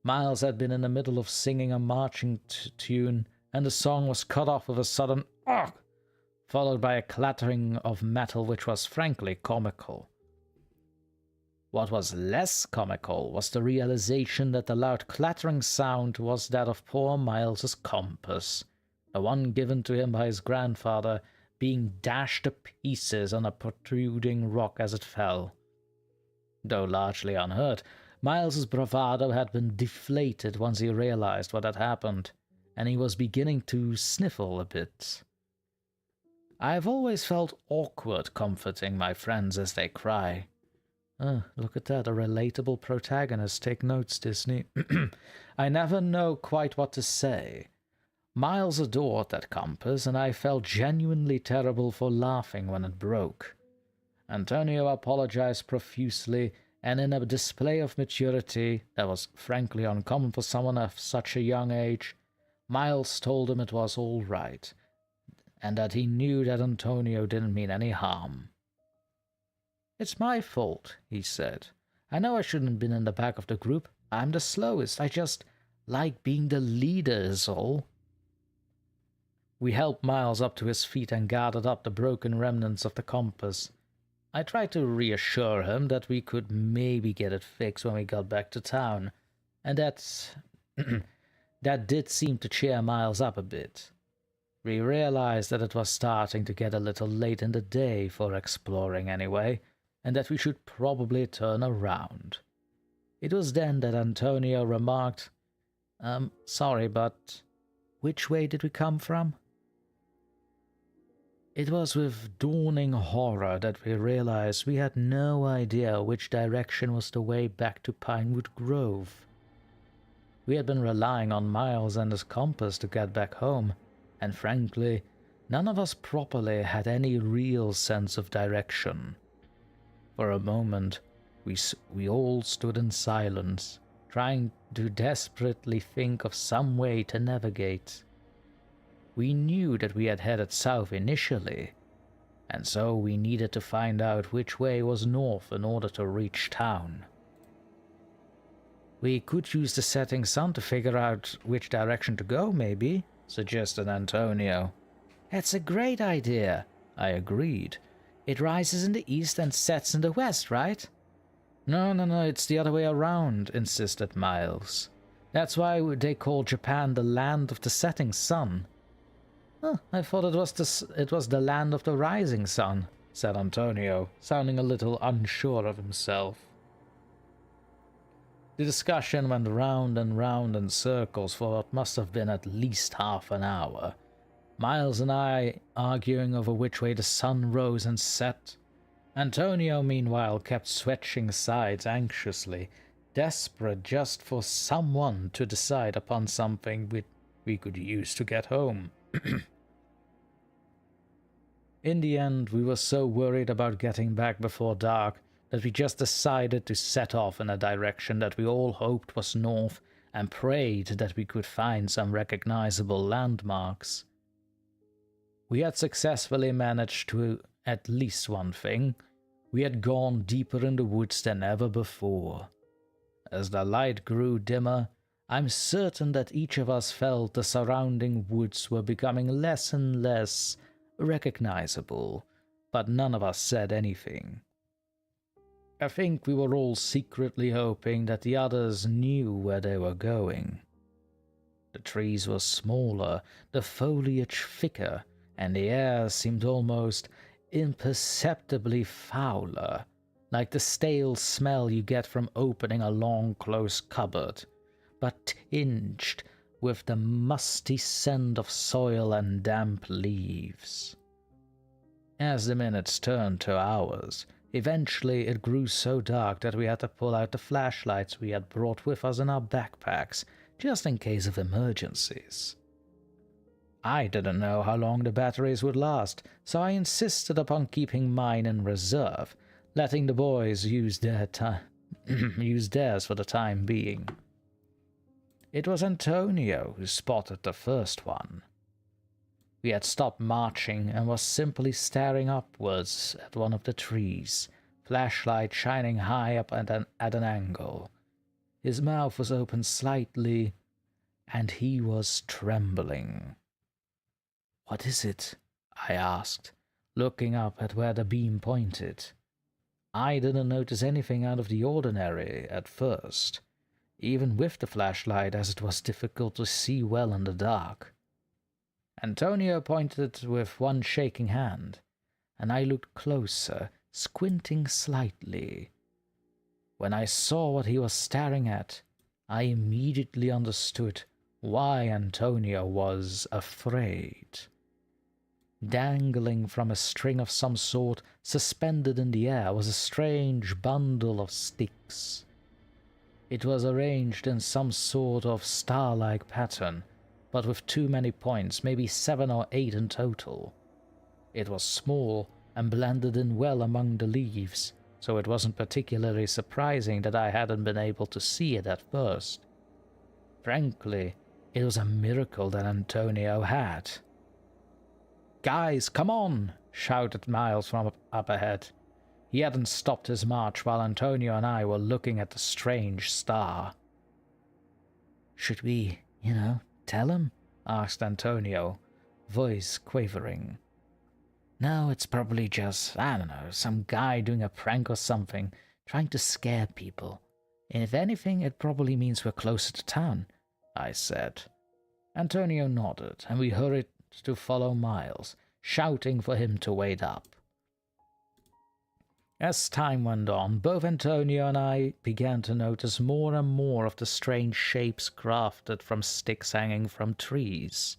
Miles had been in the middle of singing a marching tune, and the song was cut off with a sudden "Ugh!" followed by a clattering of metal which was frankly comical. What was less comical was the realization that the loud clattering sound was that of poor Miles's compass, the one given to him by his grandfather, being dashed to pieces on a protruding rock as it fell. Though largely unhurt, Miles's bravado had been deflated once he realized what had happened, and he was beginning to sniffle a bit. I've always felt awkward comforting my friends as they cry. Look at that, a relatable protagonist. Take notes, Disney. I never know quite what to say. Miles adored that compass, and I felt genuinely terrible for laughing when it broke. Antonio apologized profusely, and in a display of maturity that was frankly uncommon for someone of such a young age, Miles told him it was all right, and that he knew that Antonio didn't mean any harm. "It's my fault," he said. "I know I shouldn't have been in the back of the group. I'm the slowest. I just like being the leader is all." We helped Miles up to his feet and gathered up the broken remnants of the compass. I tried to reassure him that we could maybe get it fixed when we got back to town, and that did seem to cheer Miles up a bit. We realized that it was starting to get a little late in the day for exploring anyway, and that we should probably turn around. It was then that Antonio remarked, "Sorry, but which way did we come from?" It was with dawning horror that we realized we had no idea which direction was the way back to Pinewood Grove. We had been relying on Miles and his compass to get back home, and frankly, none of us properly had any real sense of direction. For a moment, we all stood in silence, trying to desperately think of some way to navigate. We knew that we had headed south initially, and so we needed to find out which way was north in order to reach town. "We could use the setting sun to figure out which direction to go, maybe," suggested Antonio. "That's a great idea," I agreed. "It rises in the east and sets in the west, right?" No, it's the other way around," insisted Miles. "That's why they call Japan the land of the setting sun." I thought it was the land of the rising sun," said Antonio, sounding a little unsure of himself. The discussion went round and round in circles for what must have been at least half an hour. Miles and I arguing over which way the sun rose and set. Antonio, meanwhile, kept switching sides anxiously, desperate just for someone to decide upon something we could use to get home. In the end, we were so worried about getting back before dark that we just decided to set off in a direction that we all hoped was north and prayed that we could find some recognizable landmarks. We had successfully managed to at least one thing. We had gone deeper in the woods than ever before. As the light grew dimmer, I'm certain that each of us felt the surrounding woods were becoming less and less recognizable, but none of us said anything. I think we were all secretly hoping that the others knew where they were going. The trees were smaller, the foliage thicker, and the air seemed almost imperceptibly fouler, like the stale smell you get from opening a long closed cupboard, but tinged with the musty scent of soil and damp leaves. As the minutes turned to hours, eventually it grew so dark that we had to pull out the flashlights we had brought with us in our backpacks, just in case of emergencies. I didn't know how long the batteries would last, so I insisted upon keeping mine in reserve, letting the boys use theirs for the time being. It was Antonio who spotted the first one. We had stopped marching and was simply staring upwards at one of the trees, flashlight shining high up at an angle. His mouth was open slightly, and he was trembling. "What is it?" I asked, looking up at where the beam pointed. I didn't notice anything out of the ordinary at first, even with the flashlight, as it was difficult to see well in the dark. Antonio pointed with one shaking hand, and I looked closer, squinting slightly. When I saw what he was staring at, I immediately understood why Antonio was afraid. Dangling from a string of some sort, suspended in the air, was a strange bundle of sticks. It was arranged in some sort of star-like pattern, but with too many points, maybe 7 or 8 in total. It was small and blended in well among the leaves, so it wasn't particularly surprising that I hadn't been able to see it at first. Frankly, it was a miracle that Antonio had. "Guys, come on!" shouted Miles from up ahead. He hadn't stopped his march while Antonio and I were looking at the strange star. "Should we, tell him?" asked Antonio, voice quavering. "No, it's probably just, I don't know, some guy doing a prank or something, trying to scare people. And if anything, it probably means we're closer to town," I said. Antonio nodded, and we hurried to follow Miles, shouting for him to wait up. As time went on, both Antonio and I began to notice more and more of the strange shapes crafted from sticks hanging from trees.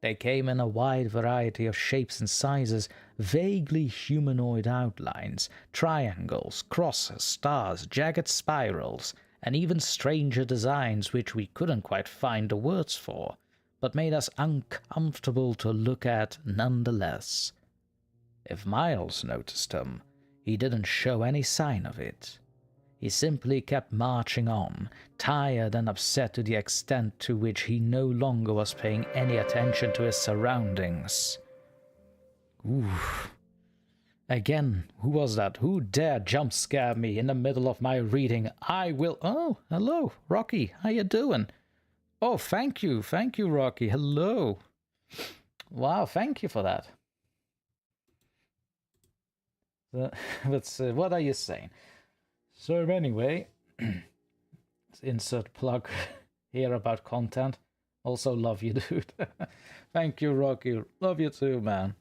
They came in a wide variety of shapes and sizes, vaguely humanoid outlines, triangles, crosses, stars, jagged spirals, and even stranger designs which we couldn't quite find the words for, but made us uncomfortable to look at nonetheless. If Miles noticed them, he didn't show any sign of it. He simply kept marching on, tired and upset to the extent to which he no longer was paying any attention to his surroundings. Ooh. Again, who was that? Who dared jump scare me in the middle of my reading? I will... Oh, hello, Rocky. How you doing? Oh, thank you, Rocky. Hello. Wow, thank you for that. But what are you saying? So anyway, insert plug here about content. Also love you, dude. Thank you, Rocky. Love you too, man.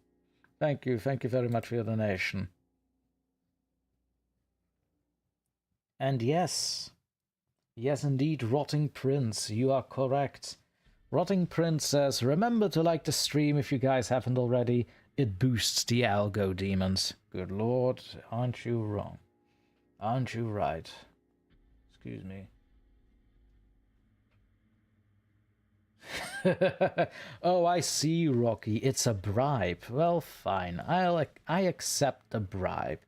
Thank you very much for your donation. And yes indeed, Rotting Prince, you are correct. Rotting Prince says, remember to like the stream if you guys haven't already. It boosts the AlgoDemons. Good lord, aren't you wrong? Aren't you right? Excuse me. Oh, I see, Rocky. It's a bribe. Well, fine. I accept the bribe.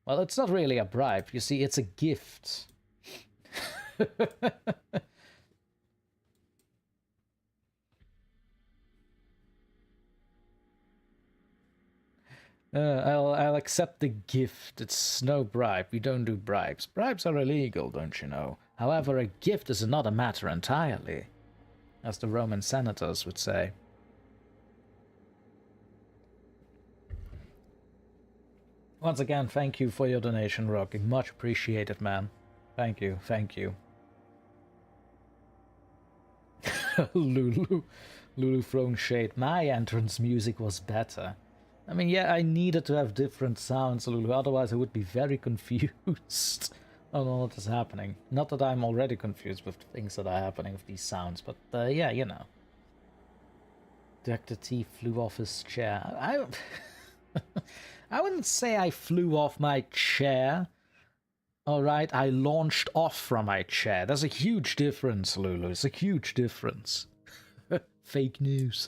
Well, it's not really a bribe. You see, it's a gift. I'll accept the gift. It's no bribe. We don't do bribes. Bribes are illegal, don't you know? However, a gift is another matter entirely, as the Roman senators would say. Once again, thank you for your donation, Rocky. Much appreciated, man. Thank you. Lulu throwing shade. My entrance music was better. I mean, yeah, I needed to have different sounds, Lulu, otherwise I would be very confused on all that is happening. Not that I'm already confused with the things that are happening with these sounds, but yeah, you know. Dr. T flew off his chair. I wouldn't say I flew off my chair. Alright, I launched off from my chair. There's a huge difference, Lulu. It's a huge difference. Fake news.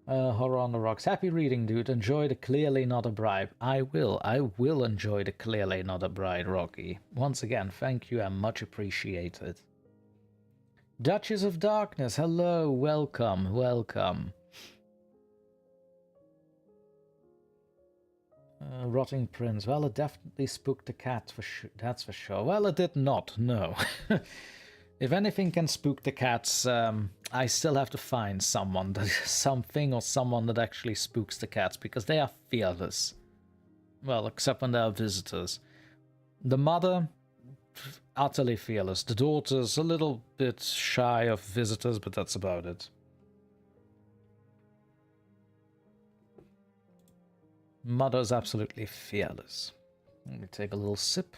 Horror on the Rocks. Happy reading, dude. Enjoy the clearly not a bribe. I will enjoy the clearly not a bribe, Rocky. Once again, thank you and much appreciated. Duchess of Darkness, hello, welcome. Rotting Prince. Well, it definitely spooked the cat, that's for sure. Well, it did not, no. If anything can spook the cats, I still have to find something or someone that actually spooks the cats, because they are fearless. Well, except when they are visitors. The mother, utterly fearless. The daughter's a little bit shy of visitors, but that's about it. Mother's absolutely fearless. Let me take a little sip.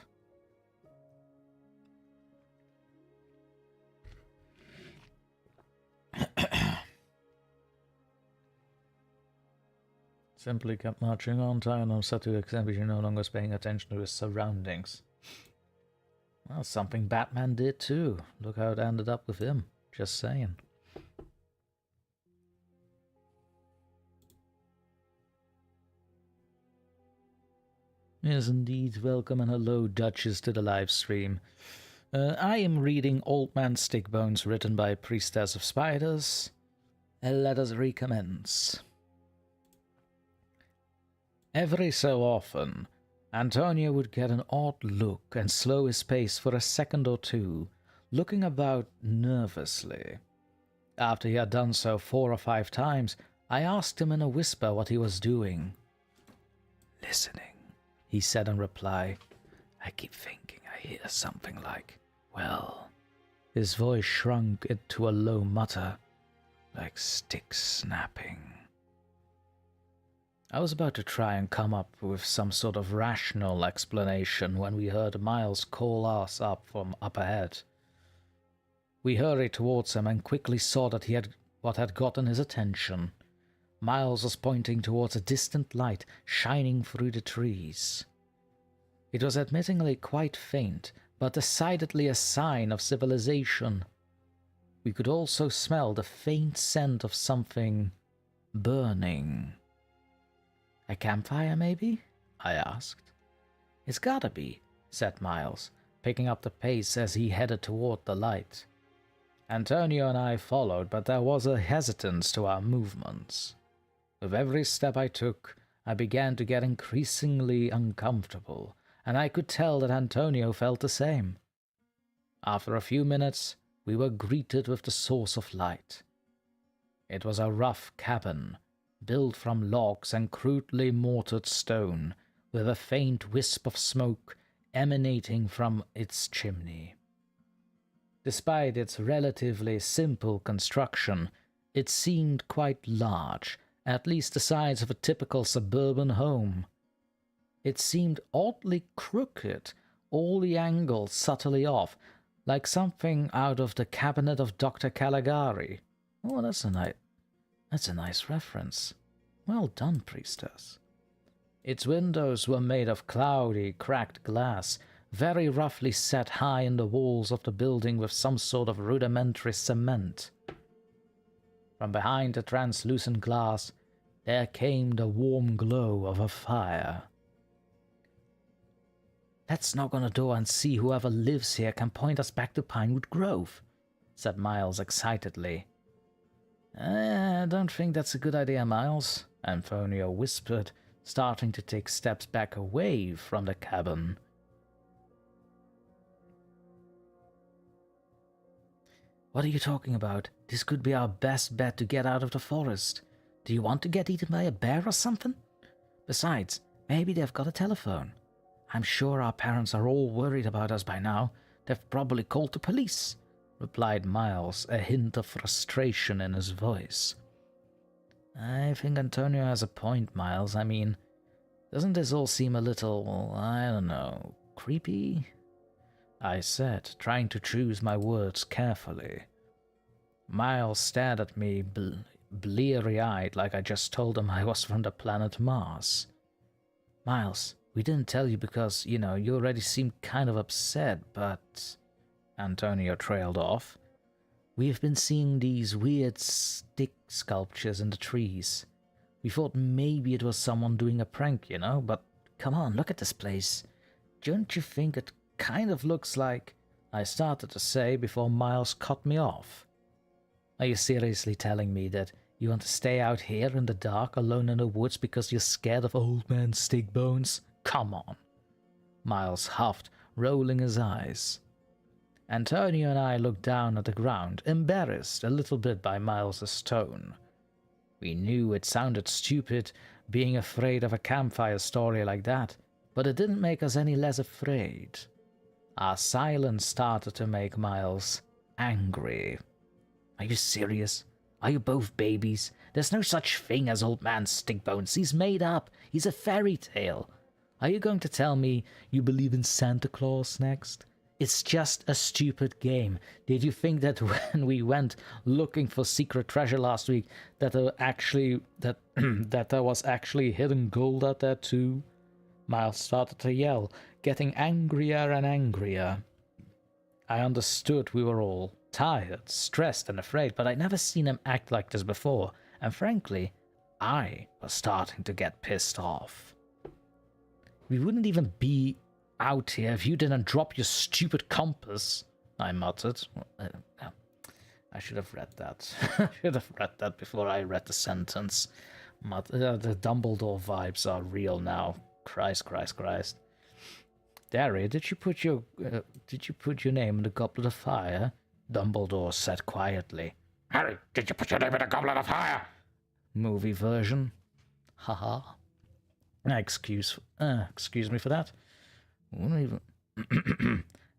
Simply kept marching on, Tyron said to examine no longer paying attention to his surroundings. Well, something Batman did too. Look how it ended up with him. Just saying. Yes, indeed. Welcome and hello, Duchess, to the live stream. I am reading Old Man Stickbones, written by PriestessOfSpiders. Let us recommence. Every so often, Antonio would get an odd look and slow his pace for a second or two, looking about nervously. After he had done so 4 or 5 times, I asked him in a whisper what he was doing. "Listening," he said in reply. "I keep thinking I hear something like, well..." His voice shrunk into a low mutter, like sticks snapping. I was about to try and come up with some sort of rational explanation when we heard Miles call us up from up ahead. We hurried towards him and quickly saw that what had gotten his attention. Miles was pointing towards a distant light shining through the trees. It was admittingly quite faint, but decidedly a sign of civilization. We could also smell the faint scent of something burning. "A campfire, maybe?" I asked. "It's gotta be," said Miles, picking up the pace as he headed toward the light. Antonio and I followed, but there was a hesitance to our movements. With every step I took, I began to get increasingly uncomfortable, and I could tell that Antonio felt the same. After a few minutes, we were greeted with the source of light. It was a rough cabin, built from logs and crudely mortared stone, with a faint wisp of smoke emanating from its chimney. Despite its relatively simple construction, it seemed quite large, at least the size of a typical suburban home. It seemed oddly crooked, all the angles subtly off, like something out of the cabinet of Dr. Caligari. Oh, that's a nice reference. Well done, Priestess. Its windows were made of cloudy, cracked glass, very roughly set high in the walls of the building with some sort of rudimentary cement. From behind the translucent glass, there came the warm glow of a fire. "Let's knock on the door and see whoever lives here can point us back to Pinewood Grove," said Miles excitedly. "I don't think that's a good idea, Miles," Antonio whispered, starting to take steps back away from the cabin. "What are you talking about? This could be our best bet to get out of the forest. Do you want to get eaten by a bear or something? Besides, maybe they've got a telephone. I'm sure our parents are all worried about us by now. They've probably called the police," replied Miles, a hint of frustration in his voice. "I think Antonio has a point, Miles. I mean, doesn't this all seem a little, I don't know, creepy?" I said, trying to choose my words carefully. Miles stared at me bleary-eyed like I just told him I was from the planet Mars. "Miles, we didn't tell you because, you already seemed kind of upset, but..." Antonio trailed off. "We've been seeing these weird stick sculptures in the trees. We thought maybe it was someone doing a prank, but come on, look at this place. Don't you think it kind of looks like..." I started to say before Miles cut me off. "Are you seriously telling me that you want to stay out here in the dark alone in the woods because you're scared of Old Man Stickbones? Come on," Miles huffed, rolling his eyes. Antonio and I looked down at the ground, embarrassed a little bit by Miles's tone. We knew it sounded stupid, being afraid of a campfire story like that, but it didn't make us any less afraid. Our silence started to make Miles angry. "Are you serious? Are you both babies? There's no such thing as Old Man Stickbones. He's made up. He's a fairy tale. Are you going to tell me you believe in Santa Claus next? It's just a stupid game. Did you think that when we went looking for secret treasure last week that that there was actually hidden gold out there too? Miles started to yell, getting angrier and angrier. I understood we were all tired, stressed, and afraid, but I'd never seen him act like this before, and frankly, I was starting to get pissed off. We wouldn't even be out here if you didn't drop your stupid compass, I muttered. I should have read that. I should have read that before I read the sentence. The Dumbledore vibes are real now. Christ. Harry, did you put your name in the goblet of fire? Dumbledore said quietly. Harry, did you put your name in the goblet of fire? Movie version. Haha. Excuse me for that. We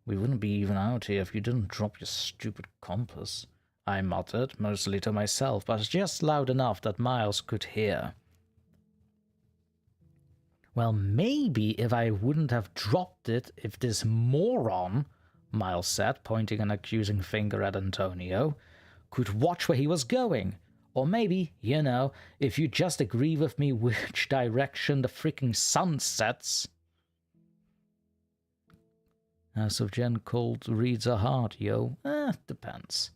wouldn't be even out here if you didn't drop your stupid compass, I muttered, mostly to myself, but just loud enough that Miles could hear. Well, maybe if I wouldn't have dropped it if this moron, Miles said, pointing an accusing finger at Antonio, could watch where he was going. Or maybe, if you just agree with me which direction the freaking sun sets. As of Jen Cold reads a heart, yo. Depends.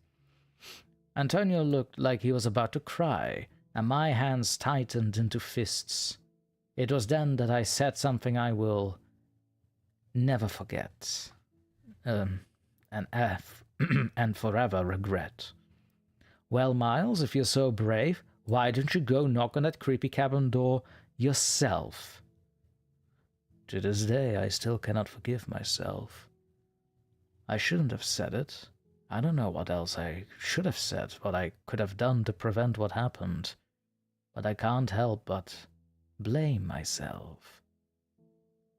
Antonio looked like he was about to cry, and my hands tightened into fists. It was then that I said something I will never forget, and forever regret. Well, Miles, if you're so brave, why don't you go knock on that creepy cabin door yourself? To this day, I still cannot forgive myself. I shouldn't have said it. I don't know what else I should have said, what I could have done to prevent what happened. But I can't help but blame myself.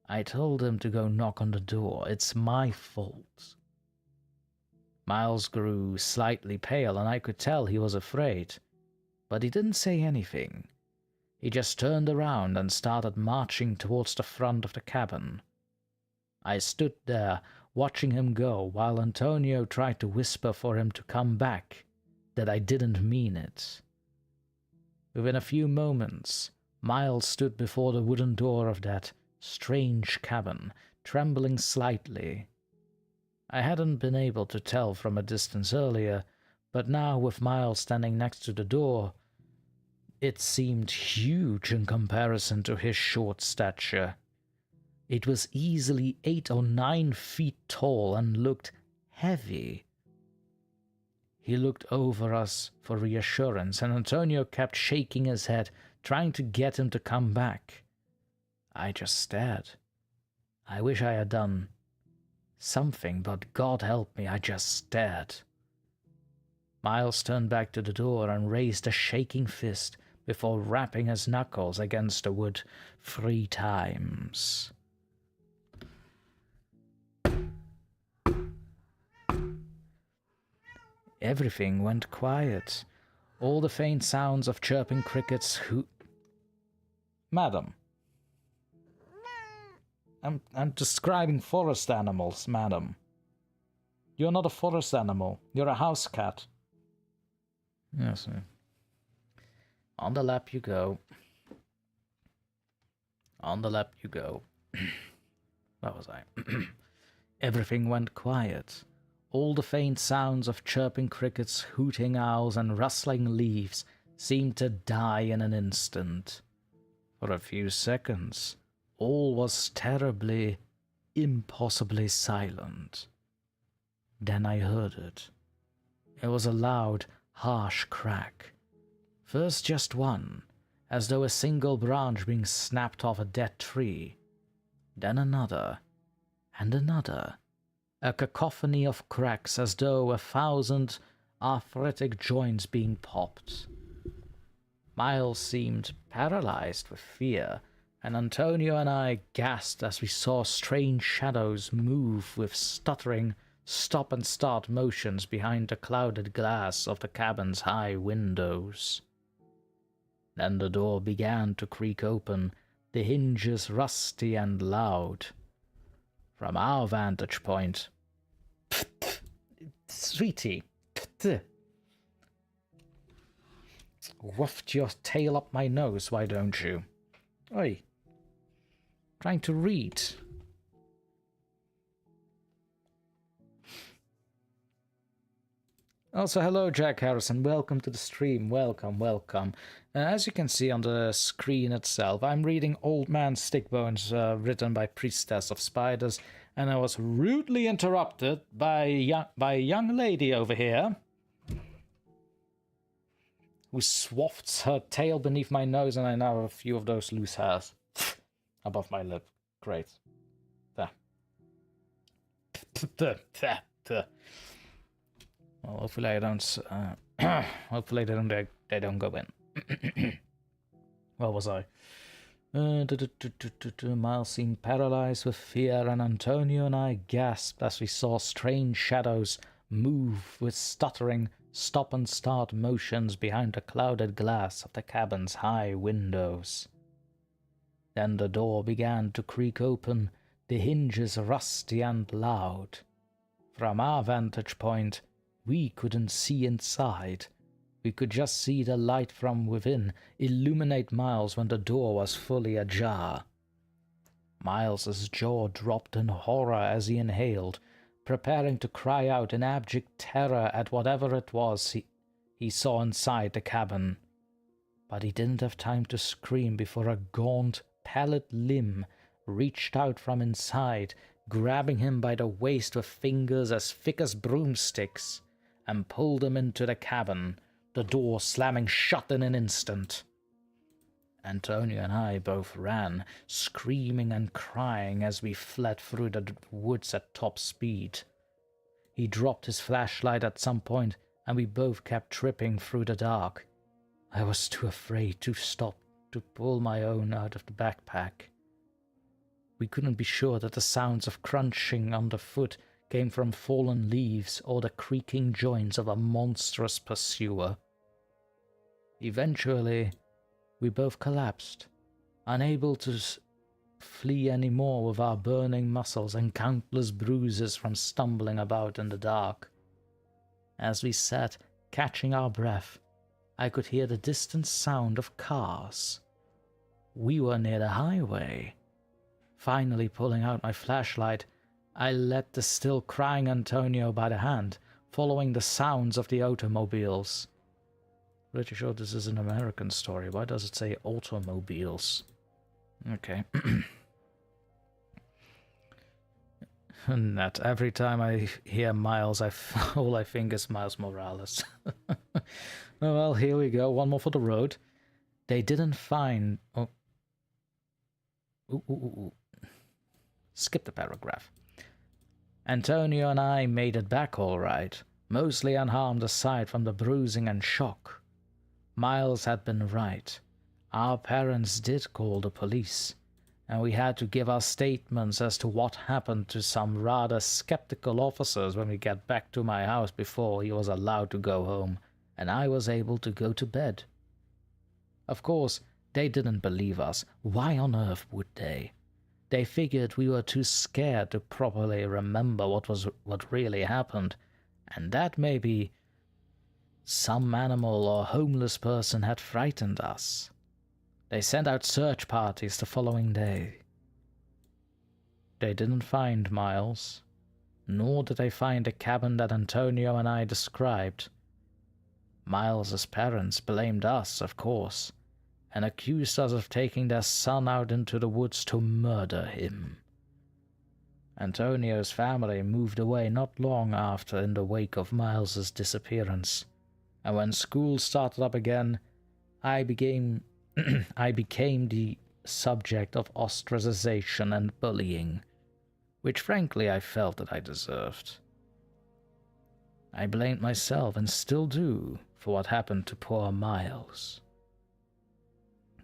I told him to go knock on the door. It's my fault. Miles grew slightly pale, and I could tell he was afraid. But he didn't say anything. He just turned around and started marching towards the front of the cabin. I stood there, watching him go, while Antonio tried to whisper for him to come back, that I didn't mean it. Within a few moments, Miles stood before the wooden door of that strange cabin, trembling slightly. I hadn't been able to tell from a distance earlier, but now with Miles standing next to the door, it seemed huge in comparison to his short stature. It was easily 8 or 9 feet tall and looked heavy. He looked over us for reassurance, and Antonio kept shaking his head, trying to get him to come back. I just stared. I wish I had done something, but God help me, I just stared. Miles turned back to the door and raised a shaking fist before rapping his knuckles against the wood 3 times. Everything went quiet. All the faint sounds of chirping crickets Madam. I'm describing forest animals, madam. You're not a forest animal. You're a house cat. Yes, sir. On the lap you go. On the lap you go. Where was I? Everything went quiet. All the faint sounds of chirping crickets, hooting owls, and rustling leaves seemed to die in an instant. For a few seconds, all was terribly, impossibly silent. Then I heard it. It was a loud, harsh crack. First just one, as though a single branch being snapped off a dead tree. Then another, and another. A cacophony of cracks as though 1,000 arthritic joints being popped. Miles seemed paralyzed with fear, and Antonio and I gasped as we saw strange shadows move with stuttering stop-and-start motions behind the clouded glass of the cabin's high windows. Then the door began to creak open, the hinges rusty and loud. From our vantage point, Sweetie. Waft your tail up my nose, why don't you? Oi. Trying to read. Also, hello, Jack Harrison. Welcome to the stream. Welcome, welcome. As you can see on the screen itself, I'm reading Old Man Stickbones, written by PriestessOfSpiders, and I was rudely interrupted by a young lady over here who swafts her tail beneath my nose, and I now have a few of those loose hairs above my lip. Great. There. Well, hopefully I don't. Hopefully they don't go in. Where was I? Miles seemed paralyzed with fear, and Antonio and I gasped as we saw strange shadows move with stuttering stop-and-start motions behind the clouded glass of the cabin's high windows. Then the door began to creak open, the hinges rusty and loud. From our vantage point, we couldn't see inside. We could just see the light from within illuminate Miles when the door was fully ajar. Miles's jaw dropped in horror as he inhaled, preparing to cry out in abject terror at whatever it was he saw inside the cabin. But he didn't have time to scream before a gaunt, pallid limb reached out from inside, grabbing him by the waist with fingers as thick as broomsticks, and pulled him into the cabin, the door slamming shut in an instant. Antonio and I both ran, screaming and crying as we fled through the woods at top speed. He dropped his flashlight at some point, and we both kept tripping through the dark. I was too afraid to stop to pull my own out of the backpack. We couldn't be sure that the sounds of crunching underfoot came from fallen leaves or the creaking joints of a monstrous pursuer. Eventually, we both collapsed, unable to flee any more with our burning muscles and countless bruises from stumbling about in the dark. As we sat, catching our breath, I could hear the distant sound of cars. We were near the highway. Finally pulling out my flashlight, I led the still crying Antonio by the hand, following the sounds of the automobiles. Pretty sure this is an American story. Why does it say automobiles? Okay. And that every time I hear Miles, all I think is Miles Morales. Oh, well, here we go. One more for the road. They didn't find... Oh. Ooh. Skip the paragraph. Antonio and I made it back all right, mostly unharmed aside from the bruising and shock. Miles had been right. Our parents did call the police, and we had to give our statements as to what happened to some rather skeptical officers when we got back to my house before he was allowed to go home, and I was able to go to bed. Of course, they didn't believe us. Why on earth would they? They figured we were too scared to properly remember what really happened, and that maybe some animal or homeless person had frightened us. They sent out search parties the following day. They didn't find Miles, nor did they find the cabin that Antonio and I described. Miles's parents blamed us, of course, and accused us of taking their son out into the woods to murder him. Antonio's family moved away not long after in the wake of Miles's disappearance, and when school started up again, I became the subject of ostracization and bullying, which frankly I felt that I deserved. I blamed myself, and still do, for what happened to poor Miles.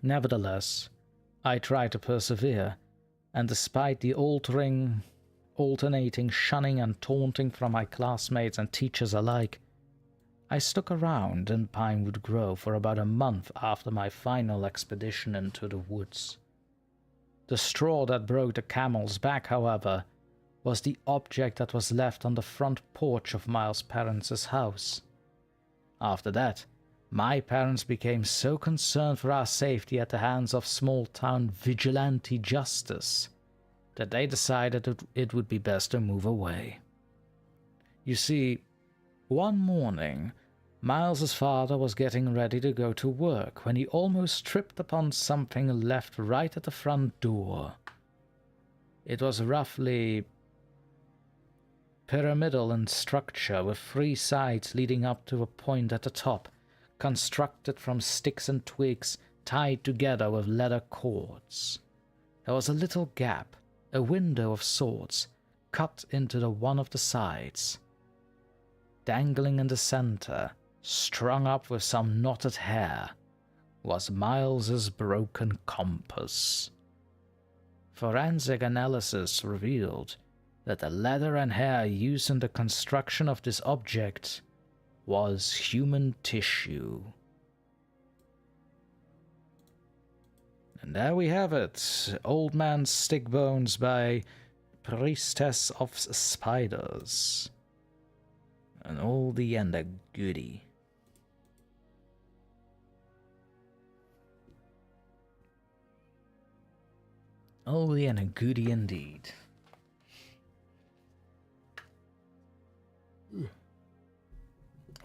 Nevertheless, I tried to persevere, and despite the alternating shunning and taunting from my classmates and teachers alike, I stuck around in Pinewood Grove for about a month after my final expedition into the woods. The straw that broke the camel's back, however, was the object that was left on the front porch of Miles' parents' house. After that, my parents became so concerned for our safety at the hands of small-town vigilante justice that they decided it would be best to move away. You see, one morning, Miles's father was getting ready to go to work when he almost tripped upon something left right at the front door. It was roughly pyramidal in structure, with 3 sides leading up to a point at the top, constructed from sticks and twigs tied together with leather cords. There was a little gap, a window of sorts, cut into the one of the sides. Dangling in the center, strung up with some knotted hair, was Miles's broken compass. Forensic analysis revealed that the leather and hair used in the construction of this object was human tissue. And there we have it, Old Man Stickbones by PriestessOfSpiders. An oldie and a goodie. Oldie and a goodie indeed.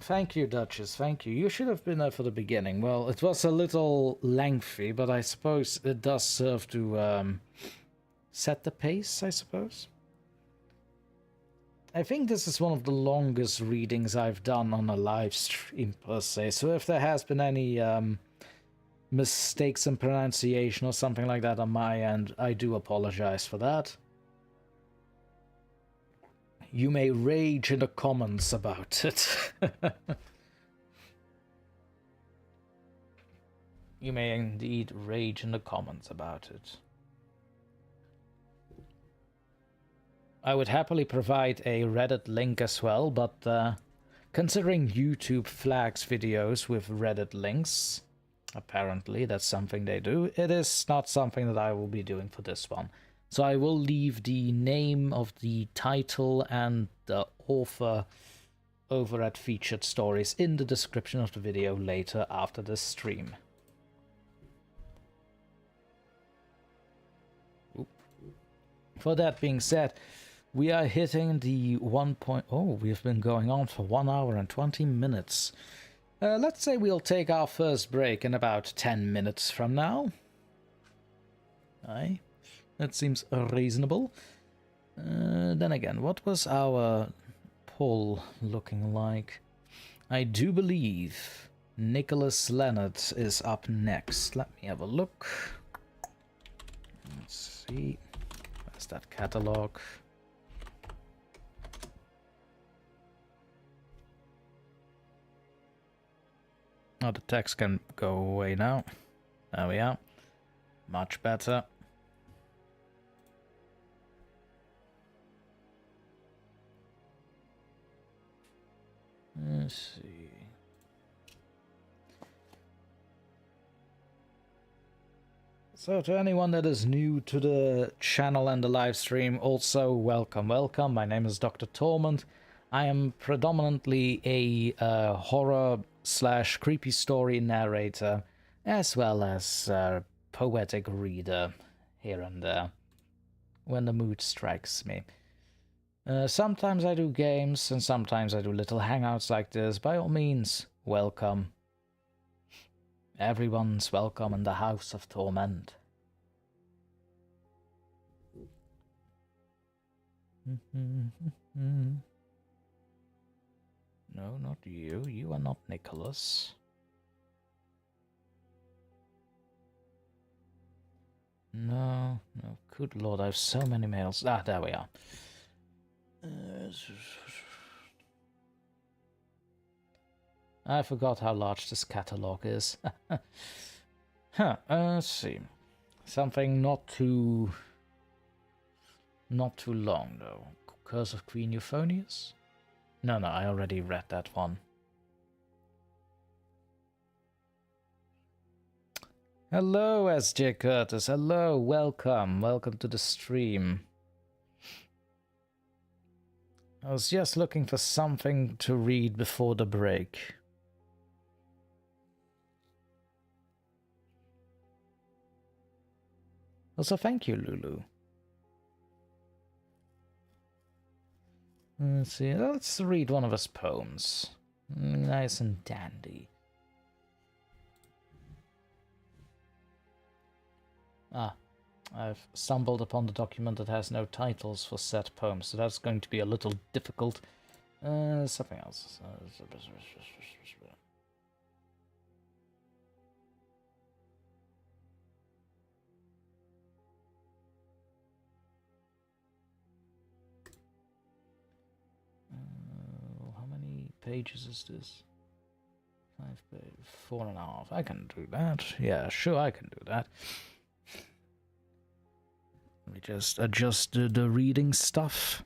Thank you, Duchess, thank you. You should have been there for the beginning. Well, it was a little lengthy, but I suppose it does serve to set the pace, I suppose. I think this is one of the longest readings I've done on a live stream per se, so if there has been any mistakes in pronunciation or something like that on my end, I do apologize for that. You may rage in the comments about it. You may indeed rage in the comments about it. I would happily provide a Reddit link as well, but considering YouTube flags videos with Reddit links, apparently that's something they do, it is not something that I will be doing for this one. So I will leave the name of the title and the author over at Featured Stories in the description of the video later after the stream. For that being said, we are hitting the 1 point... Oh, we've been going on for 1 hour and 20 minutes. Let's say we'll take our first break in about 10 minutes from now. Aye, that seems reasonable. Then again, what was our poll looking like? I do believe Nicholas Leonard is up next. Let me have a look. Let's see. Where's that catalog? Oh, the text can go away now. There we are. Much better. Let's see. So to anyone that is new to the channel and the live stream, also welcome, welcome. My name is DrTorment. I am predominantly a horror / creepy story narrator, as well as poetic reader here and there, when the mood strikes me. Sometimes I do games, and sometimes I do little hangouts like this. By all means, welcome. Everyone's welcome in the House of Torment. No, not you. You are not Nicholas. No, no. Good lord, I have so many mails. Ah, there we are. I forgot how large this catalog is. Huh, let's see. Something not too long, though. Curse of Queen Euphonius? No, I already read that one. Hello, SJ Curtis. Hello, welcome. Welcome to the stream. I was just looking for something to read before the break. Also, thank you, Lulu. Let's see, let's read one of his poems. Nice and dandy. Ah, I've stumbled upon the document that has no titles for said poems, so that's going to be a little difficult. Something else. How many pages is this? 5 pages, 4.5. I can do that. Yeah, sure, I can do that. Let me just adjust the reading stuff.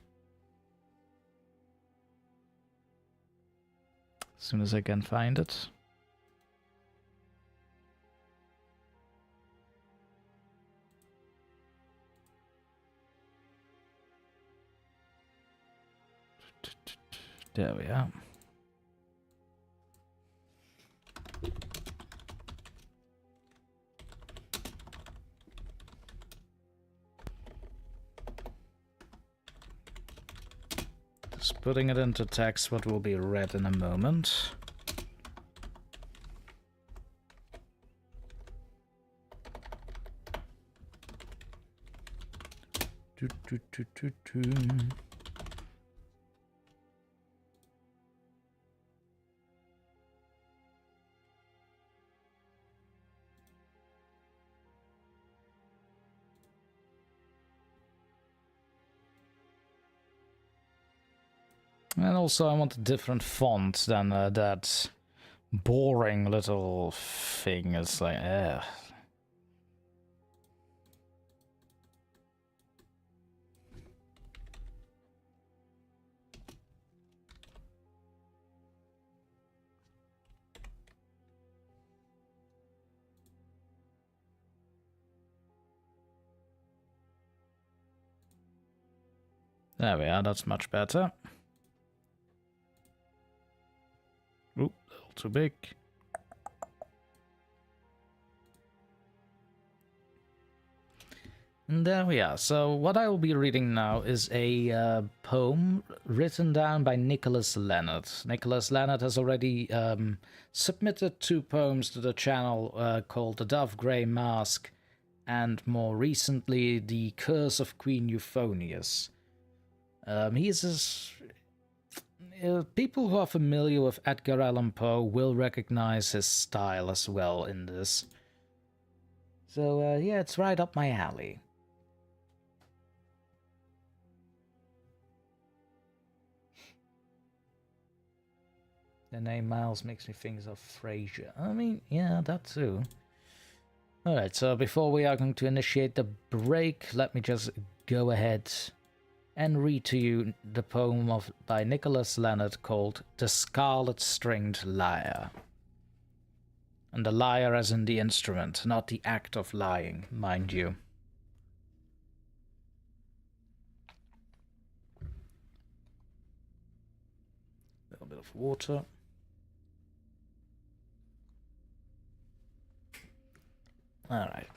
As soon as I can find it. There we are. Just putting it into text, what will be read in a moment. And also I want a different font than that boring little thing. It's like, There we are, that's much better. Oop, a little too big. And there we are. So what I will be reading now is a poem written down by Nicholas Leonard. Nicholas Leonard has already submitted 2 poems to the channel called The Dove Grey Mask and more recently The Curse of Queen Euphonius. People who are familiar with Edgar Allan Poe will recognize his style as well in this. So, yeah, it's right up my alley. The name Miles makes me think of Frasier. I mean, yeah, that too. Alright, so before we are going to initiate the break, let me just go ahead and read to you the poem by Nicholas Leonard called The Scarlet Stringed Lyre. And the lyre as in the instrument, not the act of lying, mind you. A little bit of water. Alright.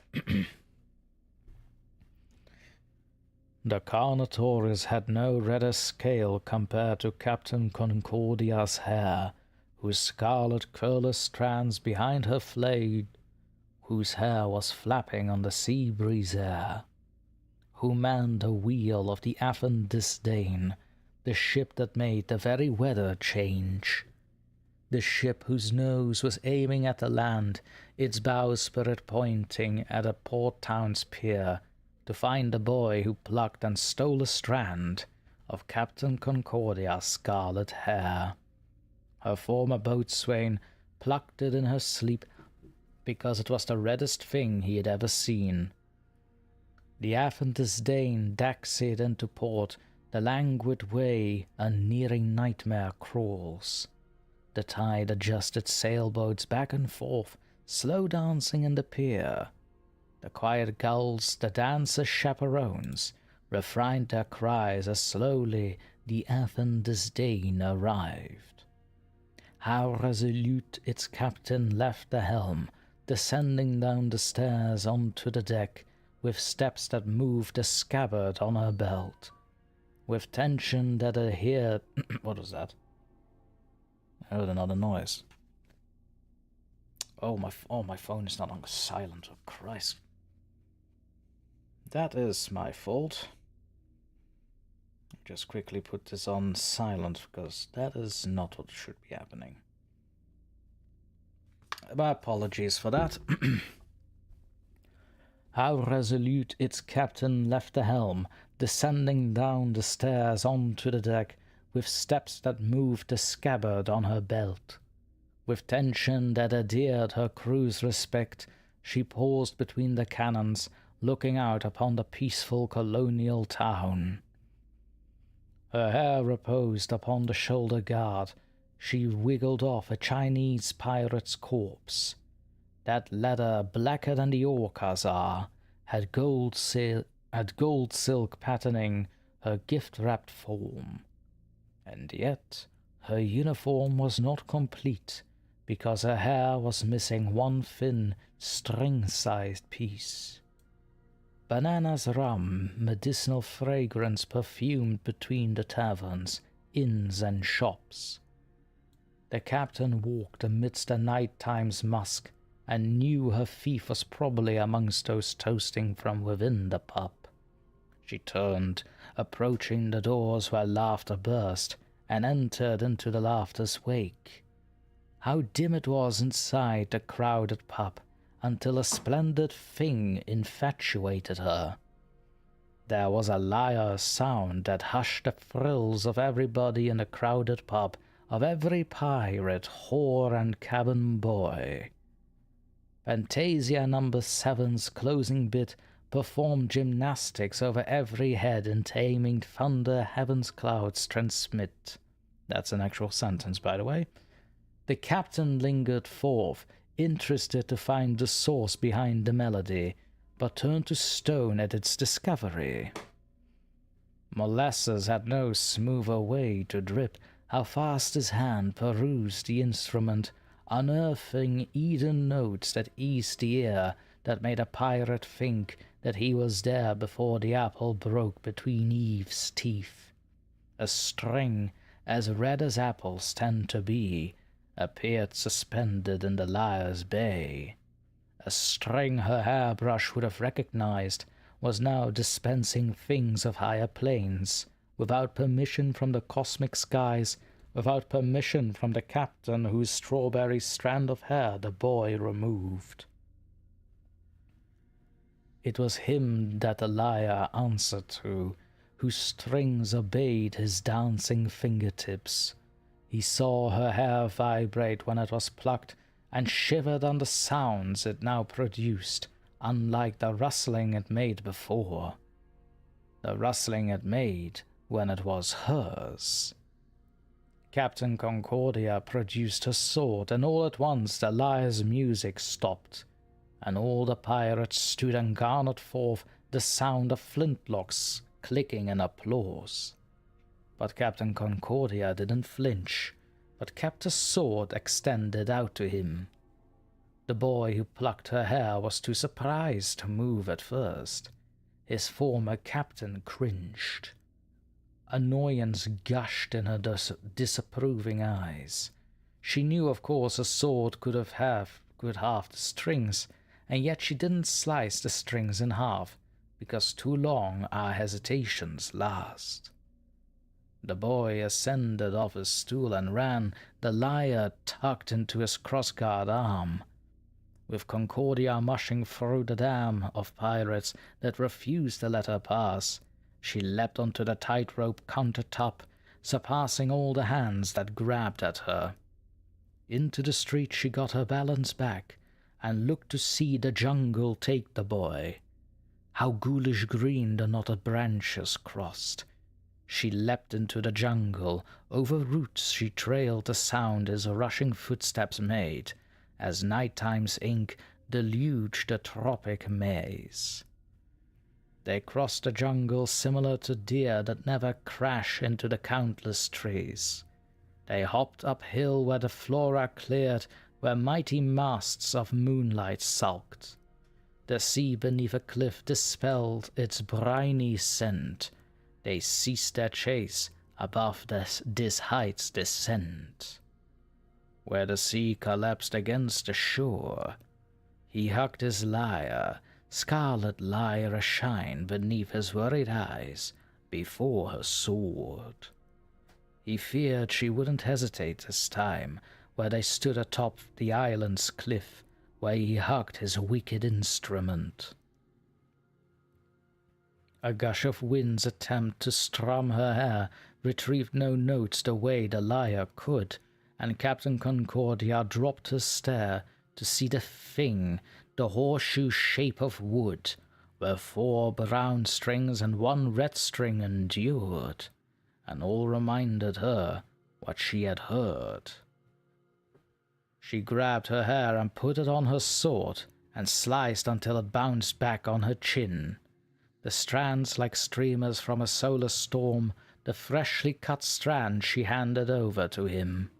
The Carnotaurus had no redder scale compared to Captain Concordia's hair, whose scarlet curlers strands behind her flayed, whose hair was flapping on the sea breeze air, who manned the wheel of the Athon Disdain, the ship that made the very weather change, the ship whose nose was aiming at the land, its bowsprit pointing at a port town's pier, to find the boy who plucked and stole a strand of Captain Concordia's scarlet hair. Her former boatswain plucked it in her sleep because it was the reddest thing he had ever seen. The Athon Disdain decks it into port, the languid way a nearing nightmare crawls. The tide adjusted sailboats back and forth, slow dancing in the pier. The quiet gulls, the dancer chaperones, refrained their cries as slowly the Athen disdain arrived. How resolute its captain left the helm, descending down the stairs onto the deck, with steps that moved the scabbard on her belt, with tension that adhered... What was that? I heard another noise. Oh, my phone is not on silent. Oh, Christ. That is my fault. Just quickly put this on silent, because that is not what should be happening. My apologies for that. How resolute its captain left the helm, descending down the stairs onto the deck, with steps that moved the scabbard on her belt. With tension that adhered her crew's respect, she paused between the cannons, looking out upon the peaceful colonial town. Her hair reposed upon the shoulder guard. She wiggled off a Chinese pirate's corpse. That leather, blacker than the orcas are, had gold silk patterning her gift-wrapped form. And yet her uniform was not complete, because her hair was missing one thin, string-sized piece. Bananas rum, medicinal fragrance perfumed between the taverns, inns, and shops. The captain walked amidst the night-time's musk, and knew her thief was probably amongst those toasting from within the pub. She turned, approaching the doors where laughter burst, and entered into the laughter's wake. How dim it was inside the crowded pub, until a splendid thing infatuated her. There was a lyre sound that hushed the thrills of everybody in the crowded pub, of every pirate, whore, and cabin boy. Fantasia No. 7's closing bit performed gymnastics over every head in taming thunder heaven's clouds transmit. That's an actual sentence, by the way. The captain lingered forth, interested to find the source behind the melody, but turned to stone at its discovery. Molasses had no smoother way to drip how fast his hand perused the instrument, unearthing Eden notes that eased the ear, that made a pirate think that he was there before the apple broke between Eve's teeth. A string, as red as apples tend to be, appeared suspended in the lyre's bay. A string her hairbrush would have recognized was now dispensing things of higher planes, without permission from the cosmic skies, without permission from the captain whose strawberry strand of hair the boy removed. It was him that the lyre answered to, whose strings obeyed his dancing fingertips. He saw her hair vibrate when it was plucked, and shivered on the sounds it now produced, unlike the rustling it made before. The rustling it made when it was hers. Captain Concordia produced her sword, and all at once the lyre's music stopped, and all the pirates stood and garnered forth the sound of flintlocks clicking in applause. But Captain Concordia didn't flinch, but kept his sword extended out to him. The boy who plucked her hair was too surprised to move at first. His former captain cringed. Annoyance gushed in her disapproving eyes. She knew, of course, a sword could halve the strings, and yet she didn't slice the strings in half, because too long our hesitations last. The boy ascended off his stool and ran, the lyre tucked into his cross-guard arm. With Concordia mushing through the dam of pirates that refused to let her pass, she leapt onto the tightrope countertop, surpassing all the hands that grabbed at her. Into the street she got her balance back, and looked to see the jungle take the boy. How ghoulish green the knotted branches crossed. She leapt into the jungle, over roots she trailed the sound his rushing footsteps made, as nighttime's ink deluged the tropic maze. They crossed a jungle similar to deer that never crash into the countless trees. They hopped uphill where the flora cleared, where mighty masts of moonlight sulked. The sea beneath a cliff dispelled its briny scent. They ceased their chase above this height's descent. Where the sea collapsed against the shore, he hugged his lyre, scarlet lyre ashine beneath his worried eyes, before her sword. He feared she wouldn't hesitate this time, where they stood atop the island's cliff, where he hugged his wicked instrument. A gush of wind's attempt to strum her hair retrieved no notes the way the lyre could, and Captain Concordia dropped her stare to see the thing, the horseshoe shape of wood, where 4 brown strings and 1 red string endured, and all reminded her what she had heard. She grabbed her hair and put it on her sword, and sliced until it bounced back on her chin. The strands like streamers from a solar storm, the freshly cut strand she handed over to him.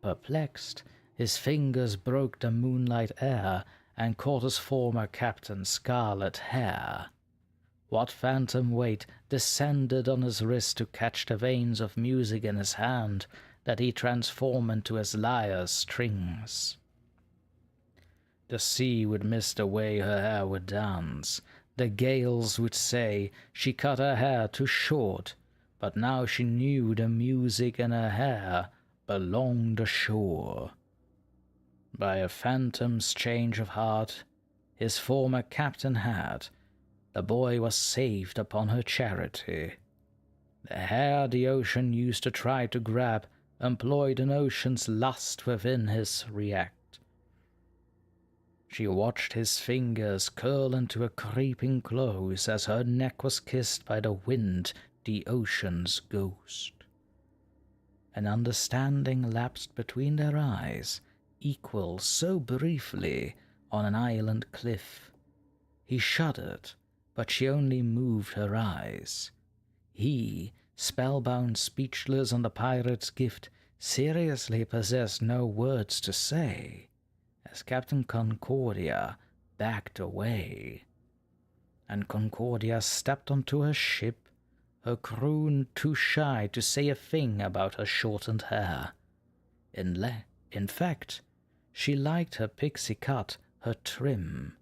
Perplexed, his fingers broke the moonlight air and caught his former captain's scarlet hair. What phantom weight descended on his wrist to catch the veins of music in his hand that he transformed into his lyre's strings? The sea would miss the way her hair would dance. The gales would say she cut her hair too short, but now she knew the music in her hair belonged ashore. By a phantom's change of heart his former captain had, the boy was saved upon her charity. The hair the ocean used to try to grab employed an ocean's lust within his react. She watched his fingers curl into a creeping close as her neck was kissed by the wind, the ocean's ghost. An understanding lapsed between their eyes, equal so briefly on an island cliff. He shuddered, but she only moved her eyes. He, spellbound, speechless on the pirate's gift, seriously possessed no words to say, as Captain Concordia backed away. And Concordia stepped onto her ship, her crew too shy to say a thing about her shortened hair. In fact, she liked her pixie cut, her trim.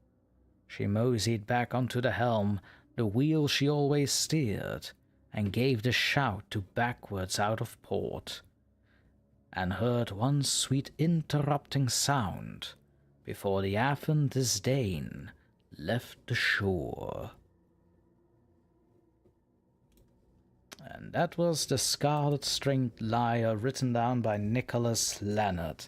She moseyed back onto the helm, the wheel she always steered, and gave the shout to backwards out of port, and heard one sweet interrupting sound before the Athon disdain left the shore. And that was the Scarlet-Stringed Lyre, written down by Nicholas Leonard,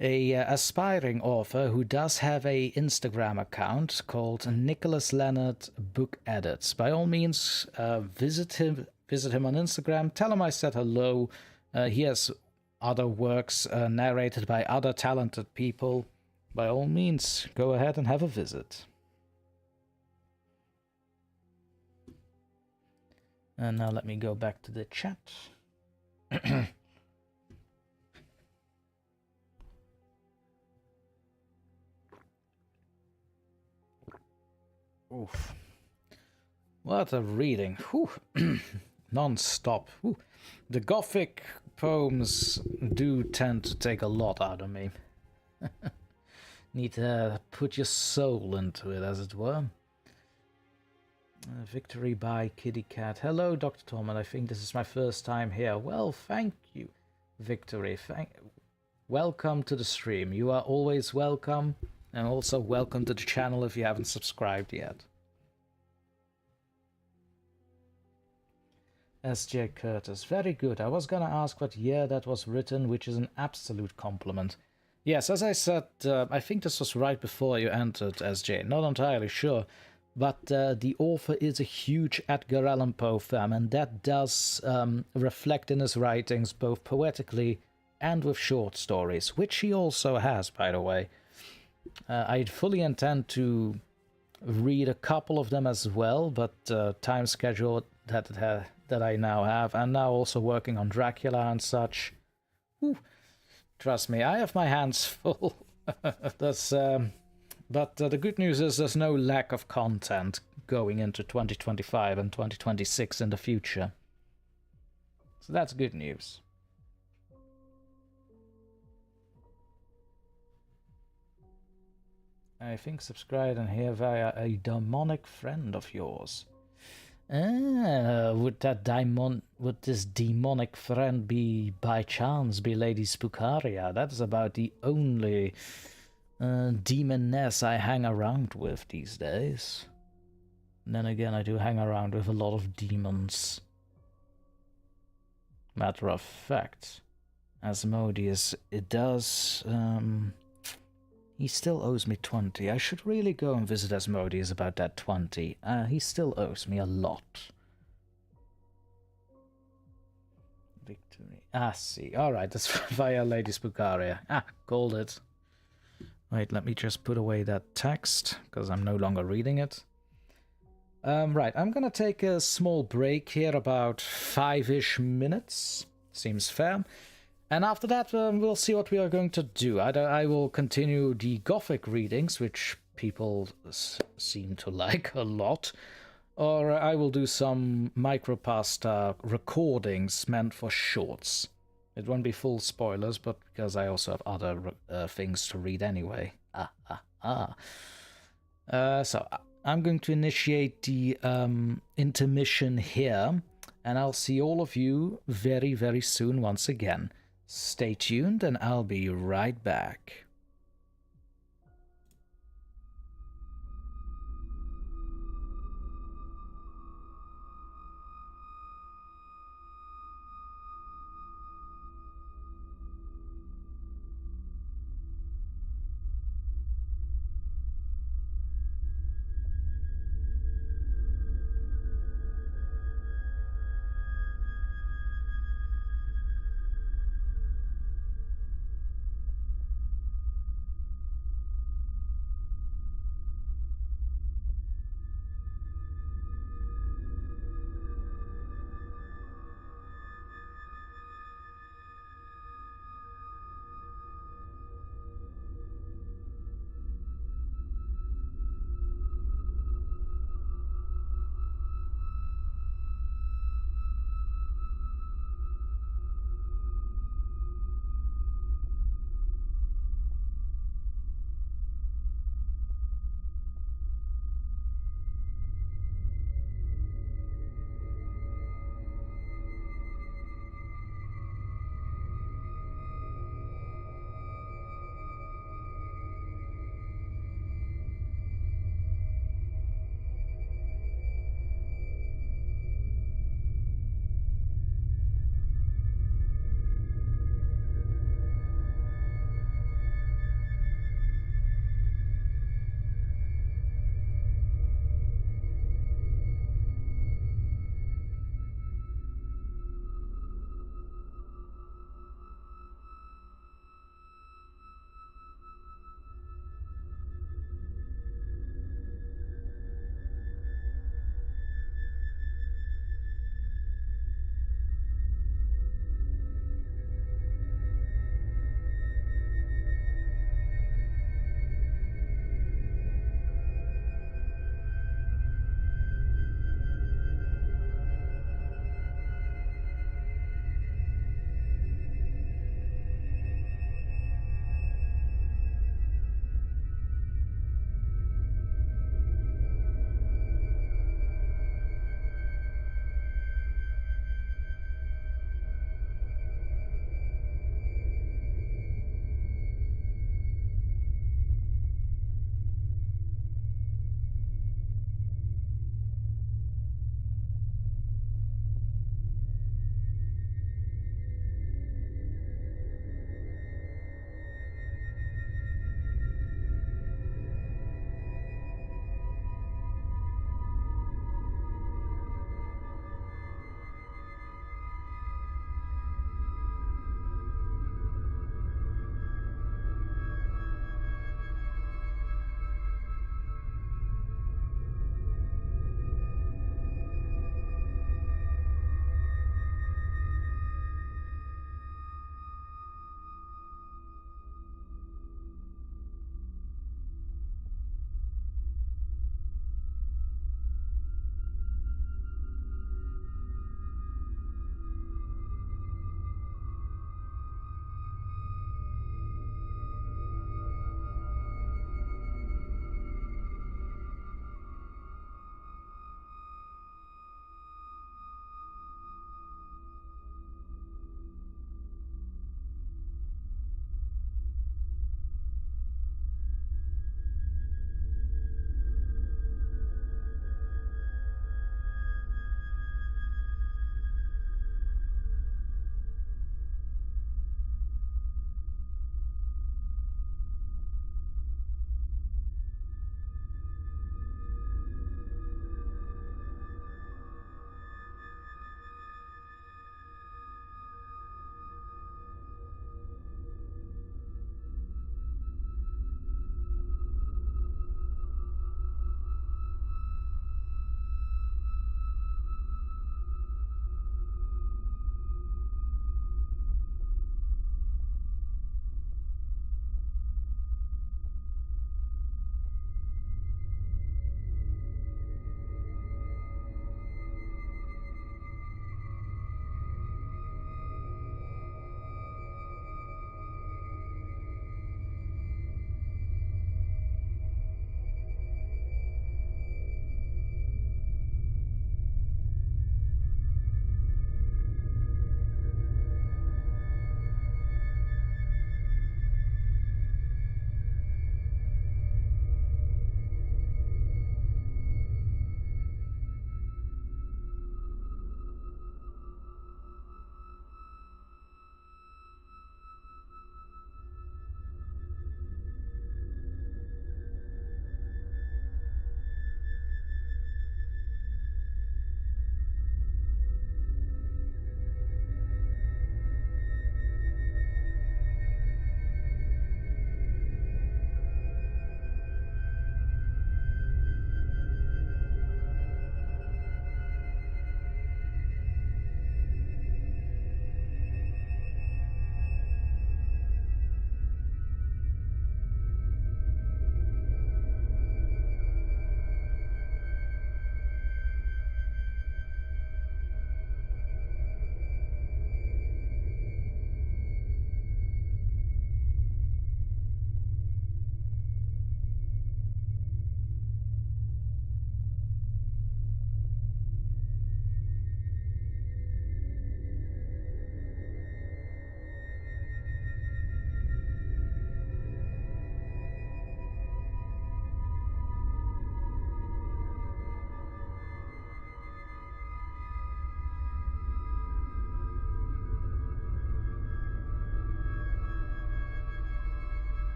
a aspiring author who does have a Instagram account called Nicholas Leonard Book Edits. By all means, visit him on Instagram. Tell him I said hello. He has other works narrated by other talented people. By all means, go ahead and have a visit. And now let me go back to the chat. Oof. What a reading. Non-stop. The Gothic poems do tend to take a lot out of me. Need to put your soul into it, as it were. Victory by Kitty Cat. Hello, DrTorment. I think this is my first time here. Well, thank you, Victory. Welcome to the stream. You are always welcome. And also welcome to the channel if you haven't subscribed yet. S.J. Curtis. Very good. I was gonna ask what year that was written, which is an absolute compliment. Yes, as I said, I think this was right before you entered, S.J. Not entirely sure. But the author is a huge Edgar Allan Poe fan, and that does reflect in his writings, both poetically and with short stories, which he also has, by the way. I fully intend to read a couple of them as well, but time schedule that I now have, and now also working on Dracula and such. Whew. Trust me, I have my hands full. But the good news is there's no lack of content going into 2025 and 2026 in the future. So that's good news. I think subscribe and hear via a demonic friend of yours. Would this demonic friend be by chance be Lady Spookaria? That is about the only demoness I hang around with these days. And then again, I do hang around with a lot of demons. Matter of fact, Asmodeus, it does, he still owes me 20. I should really go and visit Asmodeus about that 20. He still owes me a lot. Victory. See. Alright, that's via Lady Spookaria. Called it. Wait, let me just put away that text, because I'm no longer reading it. Right, I'm gonna take a small break here, about 5-ish minutes. Seems fair. And after that, we'll see what we are going to do. I will continue the Gothic readings, which people seem to like a lot. Or I will do some micropasta recordings meant for shorts. It won't be full spoilers, but because I also have other things to read anyway. So I'm going to initiate the intermission here, and I'll see all of you very, very soon once again. Stay tuned, and I'll be right back.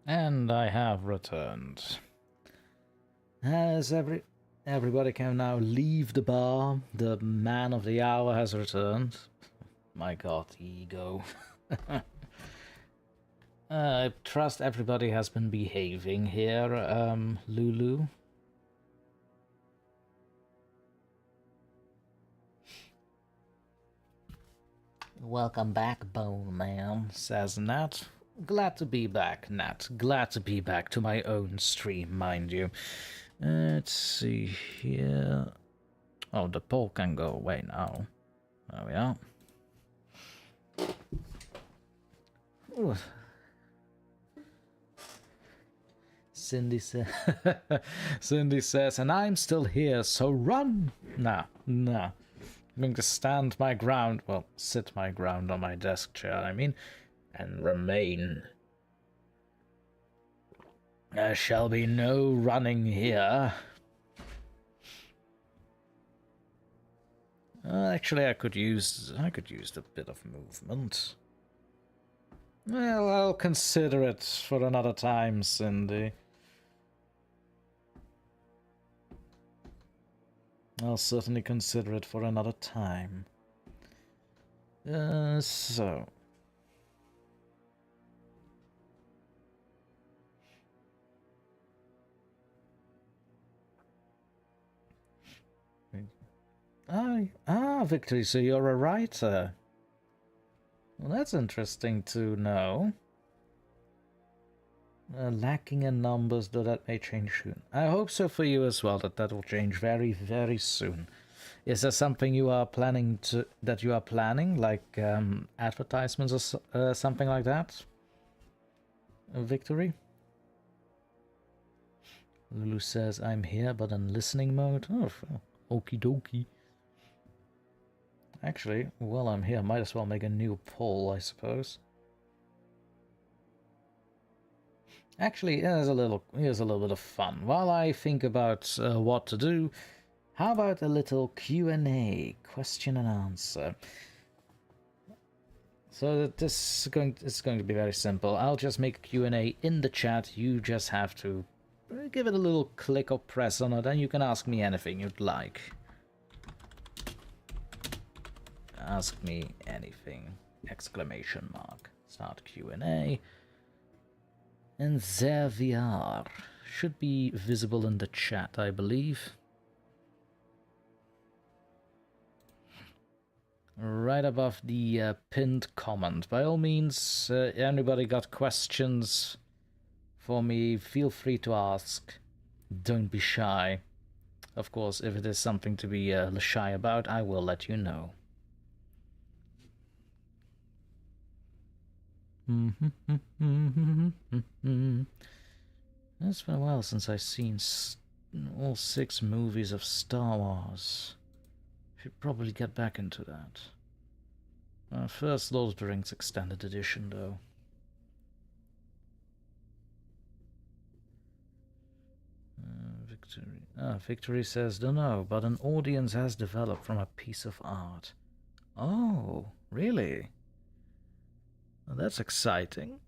And I have returned. As everybody can now leave the bar, the man of the hour has returned. My god, ego. I trust everybody has been behaving here, Lulu. Welcome back, Bone Man, says Nat. Glad to be back, Nat. Glad to be back to my own stream, mind you. Let's see here. Oh, the poll can go away now. There we are. Ooh. Cindy says, and I'm still here, so run! Nah. I'm going to stand my ground, well, sit my ground on my desk chair, I mean, and remain. There shall be no running here. Actually, I could use a bit of movement. Well, I'll consider it for another time, Cindy. I'll certainly consider it for another time. So... Victory, so you're a writer. Well, that's interesting to know. Lacking in numbers, though that may change soon. I hope so for you as well, that will change very, very soon. Is there something you are planning like advertisements or something like that? Victory? Lulu says, I'm here, but in listening mode. Oh, okie dokie. Actually, while I'm here, might as well make a new poll, I suppose. Actually, here's a little bit of fun. While I think about what to do, how about a little Q&A, question and answer? So this is going to be very simple. I'll just make a Q&A in the chat. You just have to give it a little click or press on it, and you can ask me anything you'd like. Ask me anything! Exclamation mark. Start Q&A. And there we are. Should be visible in the chat, I believe. Right above the pinned comment. By all means, anybody got questions for me, feel free to ask. Don't be shy. Of course, if it is something to be shy about, I will let you know. It's been a while since I've seen all 6 movies of Star Wars. Should probably get back into that. First Lord of the Rings Extended Edition, though. Victory says, don't know, but an audience has developed from a piece of art. Oh, really? Well, that's exciting.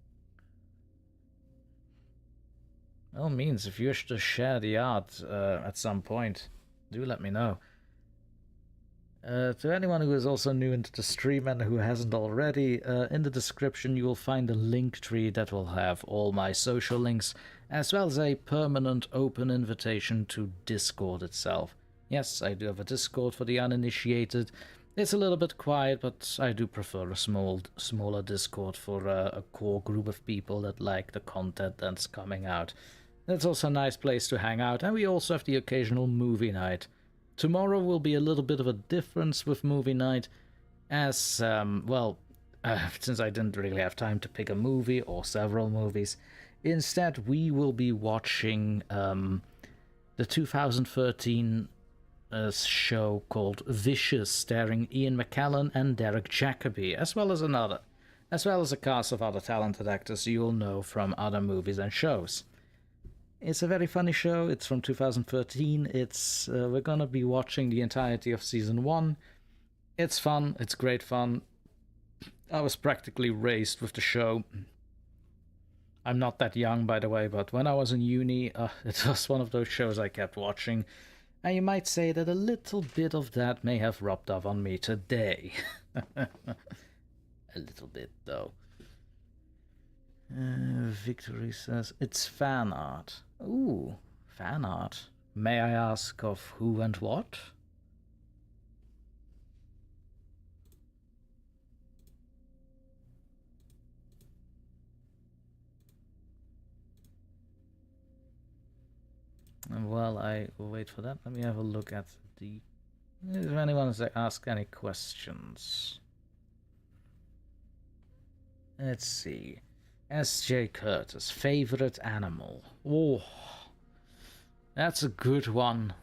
Well, means if you wish to share the art at some point, do let me know. To anyone who is also new into the stream and who hasn't already, in the description you will find a link tree that will have all my social links, as well as a permanent open invitation to Discord itself. Yes, I do have a Discord for the uninitiated. It's a little bit quiet, but I do prefer a smaller Discord for a core group of people that like the content that's coming out. It's also a nice place to hang out, and we also have the occasional movie night. Tomorrow will be a little bit of a difference with movie night, as, since I didn't really have time to pick a movie or several movies, instead we will be watching the 2013 show called Vicious, starring Ian McKellen and Derek Jacobi, as well as a cast of other talented actors you'll know from other movies and shows. It's a very funny show. It's from 2013. We're gonna be watching the entirety of season 1. It's fun. It's great fun. I was practically raised with the show. I'm not that young, by the way, but when I was in uni, it was one of those shows I kept watching. And you might say that a little bit of that may have rubbed off on me today. A little bit, though. Victory says, it's fan art. Ooh, fan art. May I ask of who and what? And while I wait for that, let me have a look at the... If anyone wants to ask any questions. Let's see. S.J. Curtis, favorite animal. Oh, that's a good one.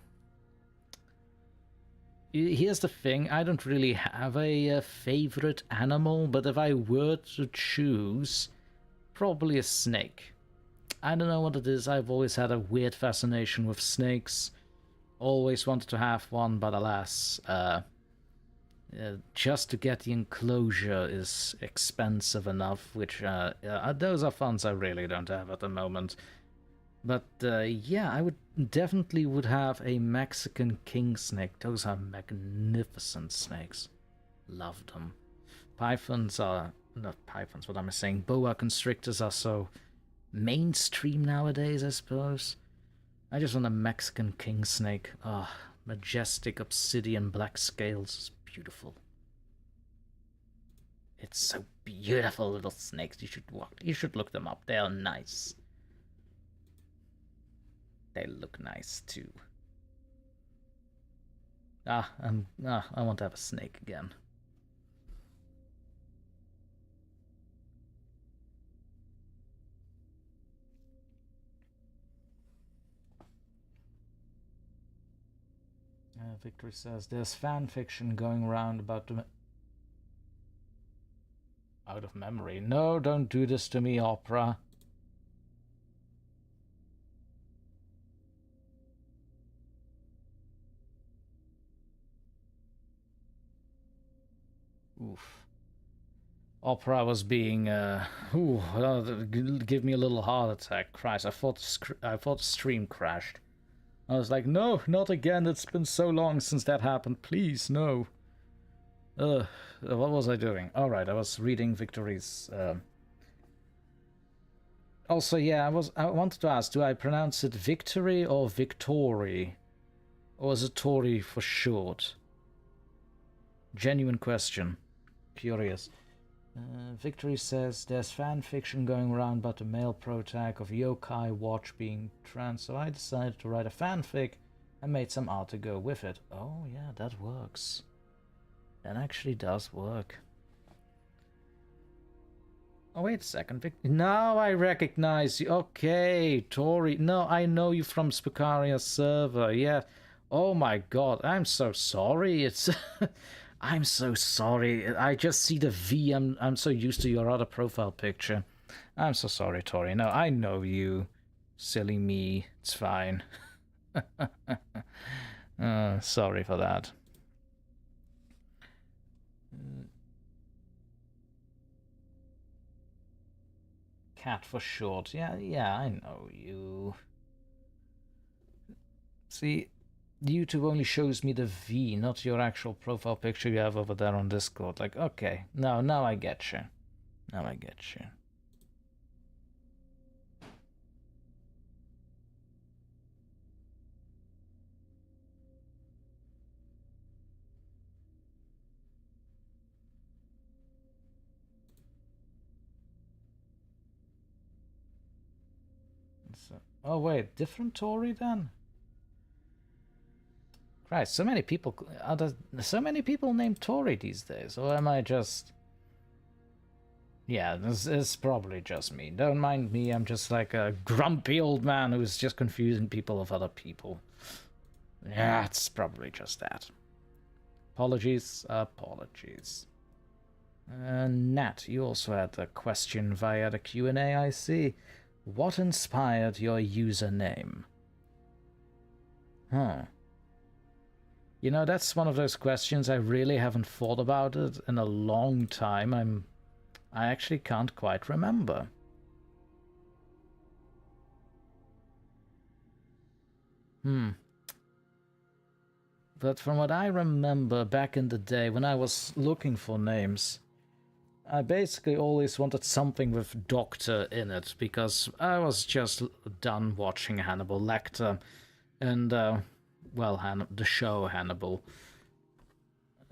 Here's the thing, I don't really have a favorite animal, but if I were to choose, probably a snake. I don't know what it is, I've always had a weird fascination with snakes. Always wanted to have one, but alas, just to get the enclosure is expensive enough, which those are funds I really don't have at the moment. But yeah, I definitely would have a Mexican king snake. Those are magnificent snakes. Love them. Pythons are not pythons. What am I saying? Boa constrictors are so mainstream nowadays, I suppose. I just want a Mexican king snake. Ah, majestic obsidian black scales is beautiful. It's so beautiful, little snakes. You should look them up. They are nice. They look nice too. I want to have a snake again. Victory says there's fan fiction going around about the... Out of memory. No, don't do this to me, Opera. Oof. Opera was being, give me a little heart attack. Christ, I thought the stream crashed. I was like, no, not again. It's been so long since that happened. Please, no. What was I doing? Alright, I was reading Victory's... Also, yeah, I wanted to ask, do I pronounce it Victory or Victory? Or is it Tory for short? Genuine question. Curious. Victory says there's fan fiction going around about the male protag of Yokai Watch being trans, so I decided to write a fanfic and made some art to go with it. Oh yeah, that works. That actually does work. Oh wait a second, now I recognize you. Okay, Tori. No, I know you from Spokaria's server. Yeah. Oh my god, I'm so sorry. It's... I'm so sorry. I just see the V. I'm so used to your other profile picture. I'm so sorry, Tori. No, I know you. Silly me. It's fine. Sorry for that. Cat for short. Yeah, I know you. See... YouTube only shows me the V, not your actual profile picture you have over there on Discord. Like, okay, now I get you. Now I get you. So, oh wait, different Tory then? Christ, so many people... Are there so many people named Tori these days? Or am I just... Yeah, this is probably just me. Don't mind me, I'm just like a grumpy old man who's just confusing people with other people. Yeah, it's probably just that. Apologies. Nat, you also had a question via the Q&A, I see. What inspired your username? Huh. You know, that's one of those questions I really haven't thought about it in a long time. I actually can't quite remember. But from what I remember back in the day when I was looking for names, I basically always wanted something with Doctor in it, because I was just done watching Hannibal Lecter and, well, the show Hannibal.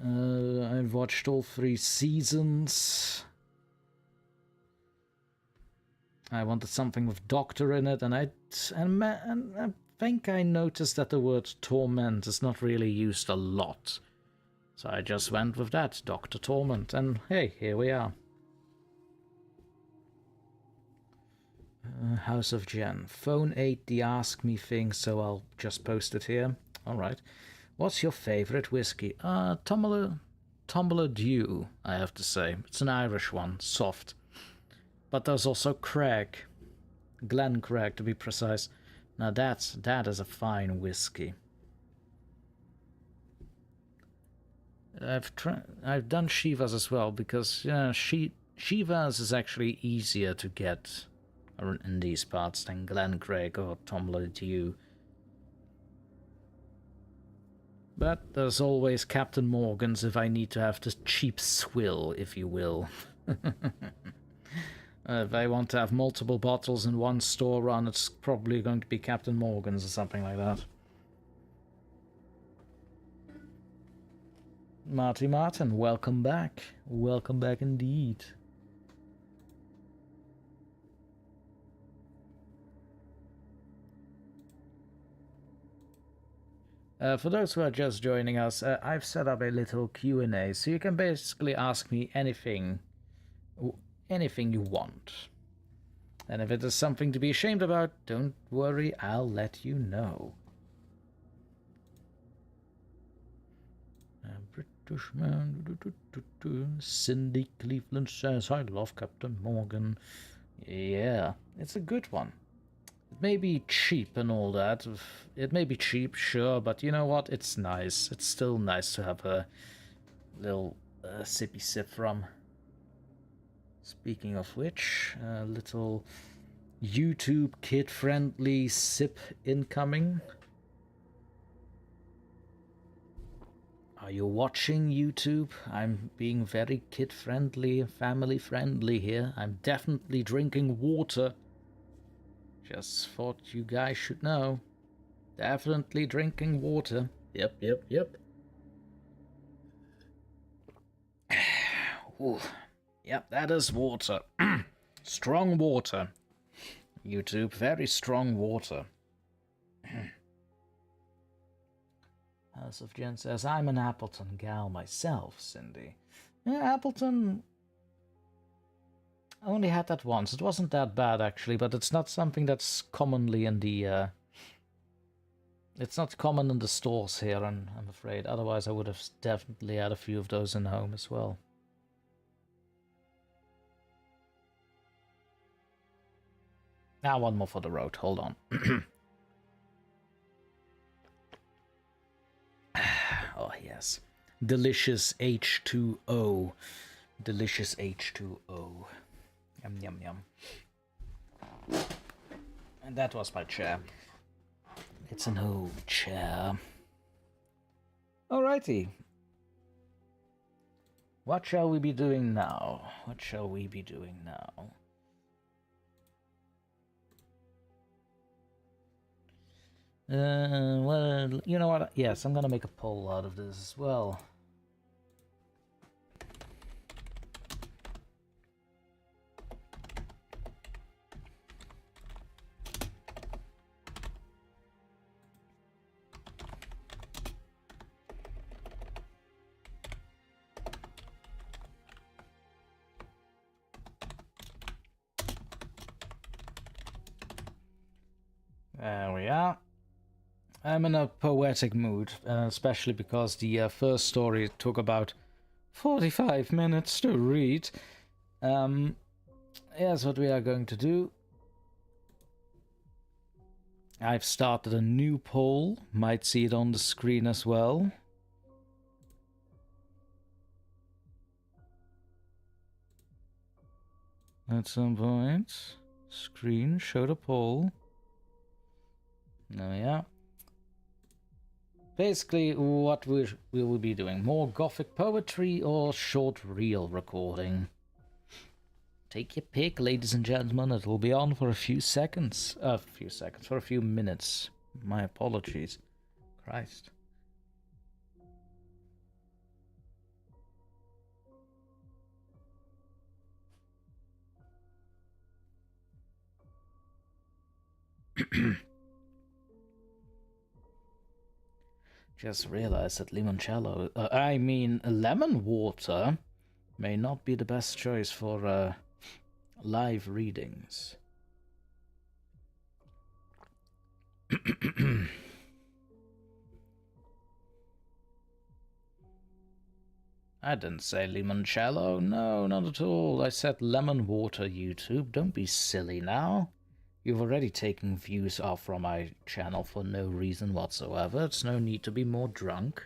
I've watched all 3 seasons. I wanted something with Doctor in it, and I think I noticed that the word Torment is not really used a lot. So I just went with that, Dr. Torment, and hey, here we are. House of Jen. Phone ate the Ask Me thing, so I'll just post it here. Alright. What's your favourite whiskey? Tumbler Dew, I have to say. It's an Irish one, soft. But there's also Craig. Glen Craig, to be precise. Now that is a fine whiskey. I've done Shivas as well, because Shivas is actually easier to get in these parts than Glen Craig or Tumbler Dew. But there's always Captain Morgan's if I need to have the cheap swill, if you will. If I want to have multiple bottles in one store run, it's probably going to be Captain Morgan's or something like that. Marty Martin, welcome back. Welcome back indeed. For those who are just joining us, I've set up a little Q&A, so you can basically ask me anything you want. And if it is something to be ashamed about, don't worry, I'll let you know. British man, Cindy Cleveland says, I love Captain Morgan. Yeah, it's a good one. It may be cheap and all that. It may be cheap, sure, but you know what? It's nice. It's still nice to have a little sippy sip from. Speaking of which, a little YouTube kid-friendly sip incoming. Are you watching YouTube? I'm being very kid-friendly, family-friendly here. I'm definitely drinking water. Just thought you guys should know. Definitely drinking water. Yep. Ooh. Yep, that is water. Strong water. YouTube, very strong water. House of Jen says, I'm an Appleton gal myself, Cindy. Yeah, Appleton... I only had that once. It wasn't that bad, actually, but it's not something that's commonly in the... It's not common in the stores here, I'm afraid. Otherwise, I would have definitely had a few of those in home as well. Now one more for the road. Hold on. Oh, yes. Delicious H2O. Delicious H2O. Yum, yum, yum. And that was my chair. It's an old chair. Alrighty. What shall we be doing now? What shall we be doing now? Well, you know what? Yes, I'm gonna make a poll out of this as well. There we are. I'm in a poetic mood, especially because the first story took about 45 minutes to read. Here's what we are going to do. I've started a new poll, might see it on the screen as well. At some point, screen, show the poll. There we are. basically what we will be doing. More gothic poetry or short reel recording. Take your pick, ladies and gentlemen. It will be on for a few seconds. For a few minutes. My apologies. Christ. Just realized that lemon water may not be the best choice for live readings. I didn't say limoncello. No, not at all. I said lemon water, YouTube. Don't be silly now. You've already taken views off from my channel for no reason whatsoever. It's no need to be more drunk.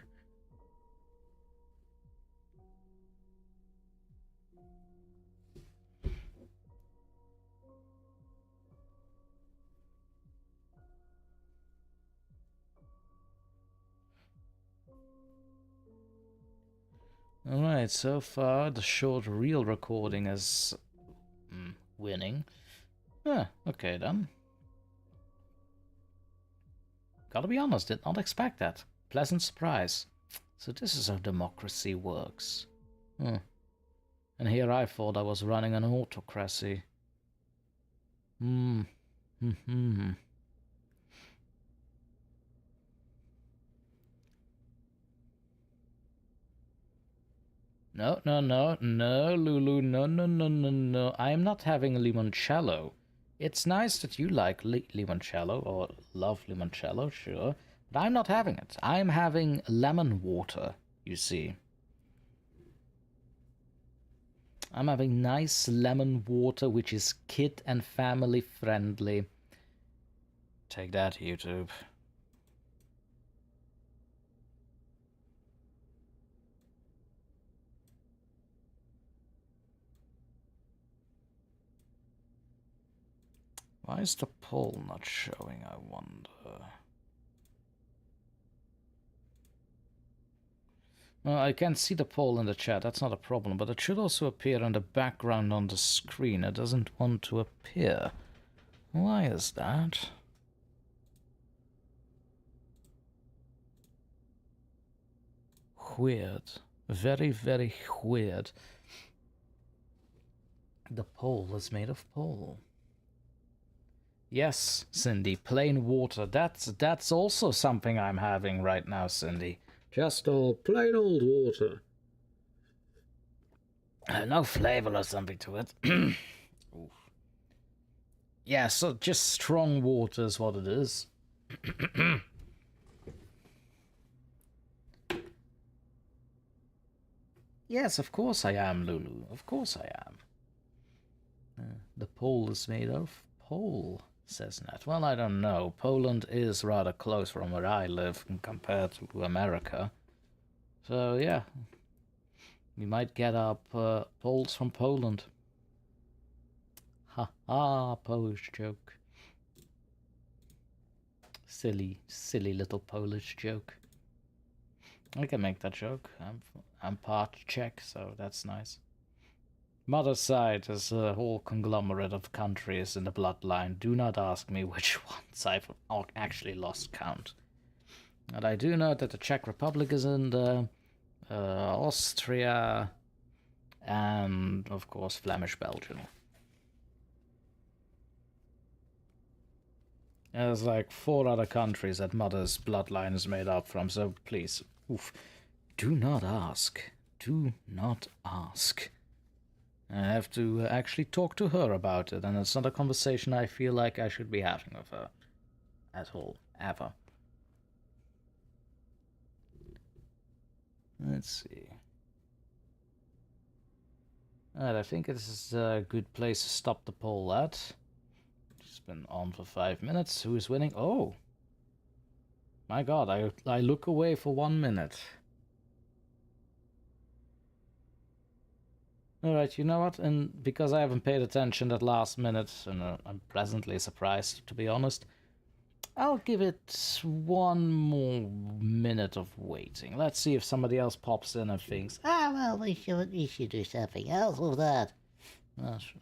Alright, so far the short reel recording is winning. Okay then. Gotta be honest, did not expect that. Pleasant surprise. So this is how democracy works. And here I thought I was running an autocracy. No, Lulu, no. I am not having a limoncello. It's nice that you like limoncello, or love limoncello, sure, but I'm not having it. I'm having lemon water, you see. I'm having nice lemon water, which is kid and family friendly. Take that, YouTube. Why is the poll not showing, I wonder? Well, I can't see the poll in the chat, that's not a problem, but it should also appear in the background on the screen. It doesn't want to appear. Why is that? Weird. Very, very weird. The poll is made of poll. Yes, Cindy, plain water. That's also something I'm having right now, Cindy. Just all plain old water. No flavor or something to it. Yeah, so just strong water is what it is. Yes, of course I am, Lulu. Of course I am. The pole is made of pole, says Nat. Well, I don't know. Poland is rather close from where I live compared to America. So, yeah. We might get up poles from Poland. Ha ha, Polish joke. Silly little Polish joke. I can make that joke. I'm part Czech, so that's nice. Mother's side is a whole conglomerate of countries in the bloodline. Do not ask me which ones. I've actually lost count. And I do know that the Czech Republic is in the Austria, and of course Flemish Belgium. There's like 4 other countries that Mother's bloodline is made up from, so please, do not ask. Do not ask. I have to actually talk to her about it, and it's not a conversation I feel like I should be having with her. At all. Ever. Let's see. Alright, I think this is a good place to stop the poll at. It's been on for 5 minutes. Who is winning? Oh! My god, I look away for 1 minute. Alright, you know what? And because I haven't paid attention that last minute, and I'm pleasantly surprised, to be honest, I'll give it one more minute of waiting. Let's see if somebody else pops in and thinks, well, we should do something else with that.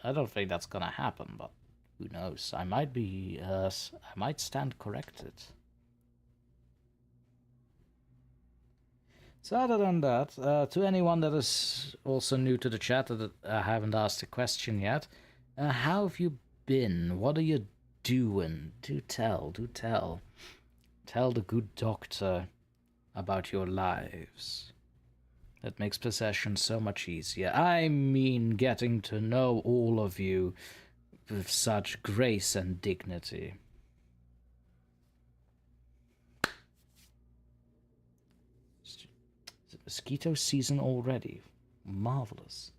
I don't think that's gonna happen, but who knows? I might stand corrected. So other than that, to anyone that is also new to the chat that I haven't asked a question yet, how have you been? What are you doing? Do tell. Tell the good doctor about your lives. That makes possession so much easier. I mean getting to know all of you with such grace and dignity. Mosquito season already. Marvelous.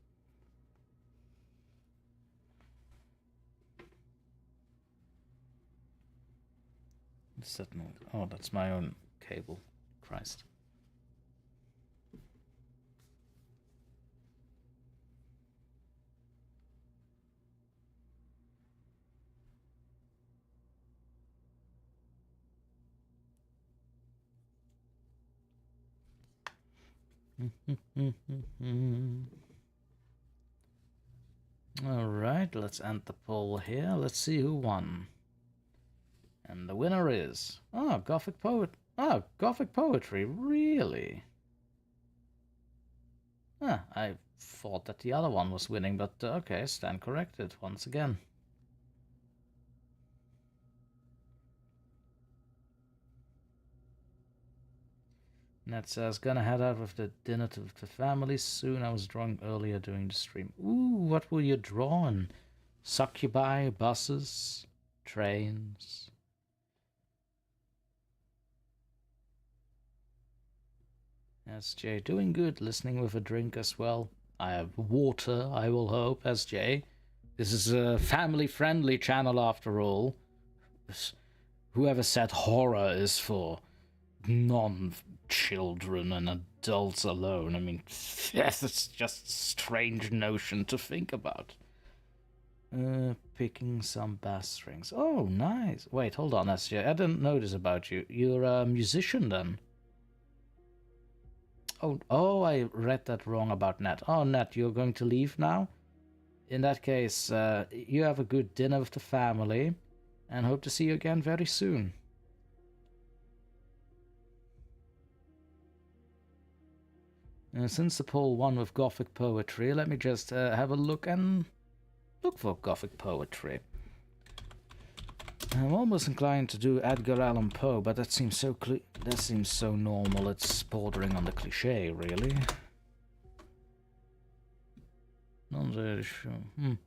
What's that noise? Oh, that's my own cable. Christ. Alright, let's end the poll here. Let's see who won. And the winner is... Gothic poetry, really? I thought that the other one was winning, but okay, stand corrected once again. Ned says, gonna head out with the dinner to the family soon. I was drawing earlier during the stream. Ooh, what were you drawing? Succubi, buses, trains. SJ, doing good, listening with a drink as well. I have water, I will hope, SJ. This is a family-friendly channel after all. Whoever said horror is for non-children and adults alone. I mean, yes, it's just a strange notion to think about. Picking some bass strings. Oh, nice. Wait, hold on, SJ. I didn't notice about you. You're a musician then? Oh, I read that wrong about Nat. Oh, Nat, you're going to leave now? In that case, you have a good dinner with the family, and hope to see you again very soon. Since the poll won with Gothic poetry, let me just have a look for Gothic poetry. I'm almost inclined to do Edgar Allan Poe, but that seems so normal. It's bordering on the cliché, really. Not really sure.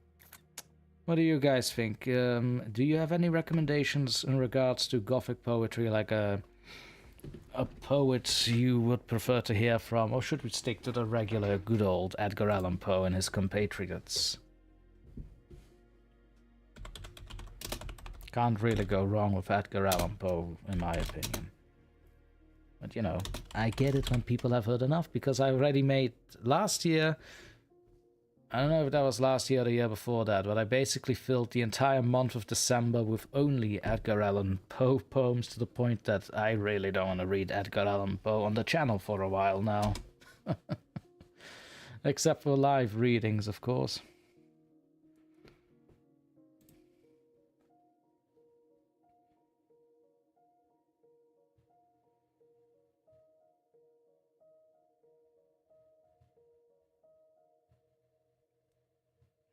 What do you guys think? Do you have any recommendations in regards to Gothic poetry, like a poet you would prefer to hear from, or should we stick to the regular good old Edgar Allan Poe and his compatriots? Can't really go wrong with Edgar Allan Poe, in my opinion. But you know, I get it when people have heard enough, because I already made last year, I don't know if that was last year or the year before that, but I basically filled the entire month of December with only Edgar Allan Poe poems, to the point that I really don't want to read Edgar Allan Poe on the channel for a while now. Except for live readings, of course.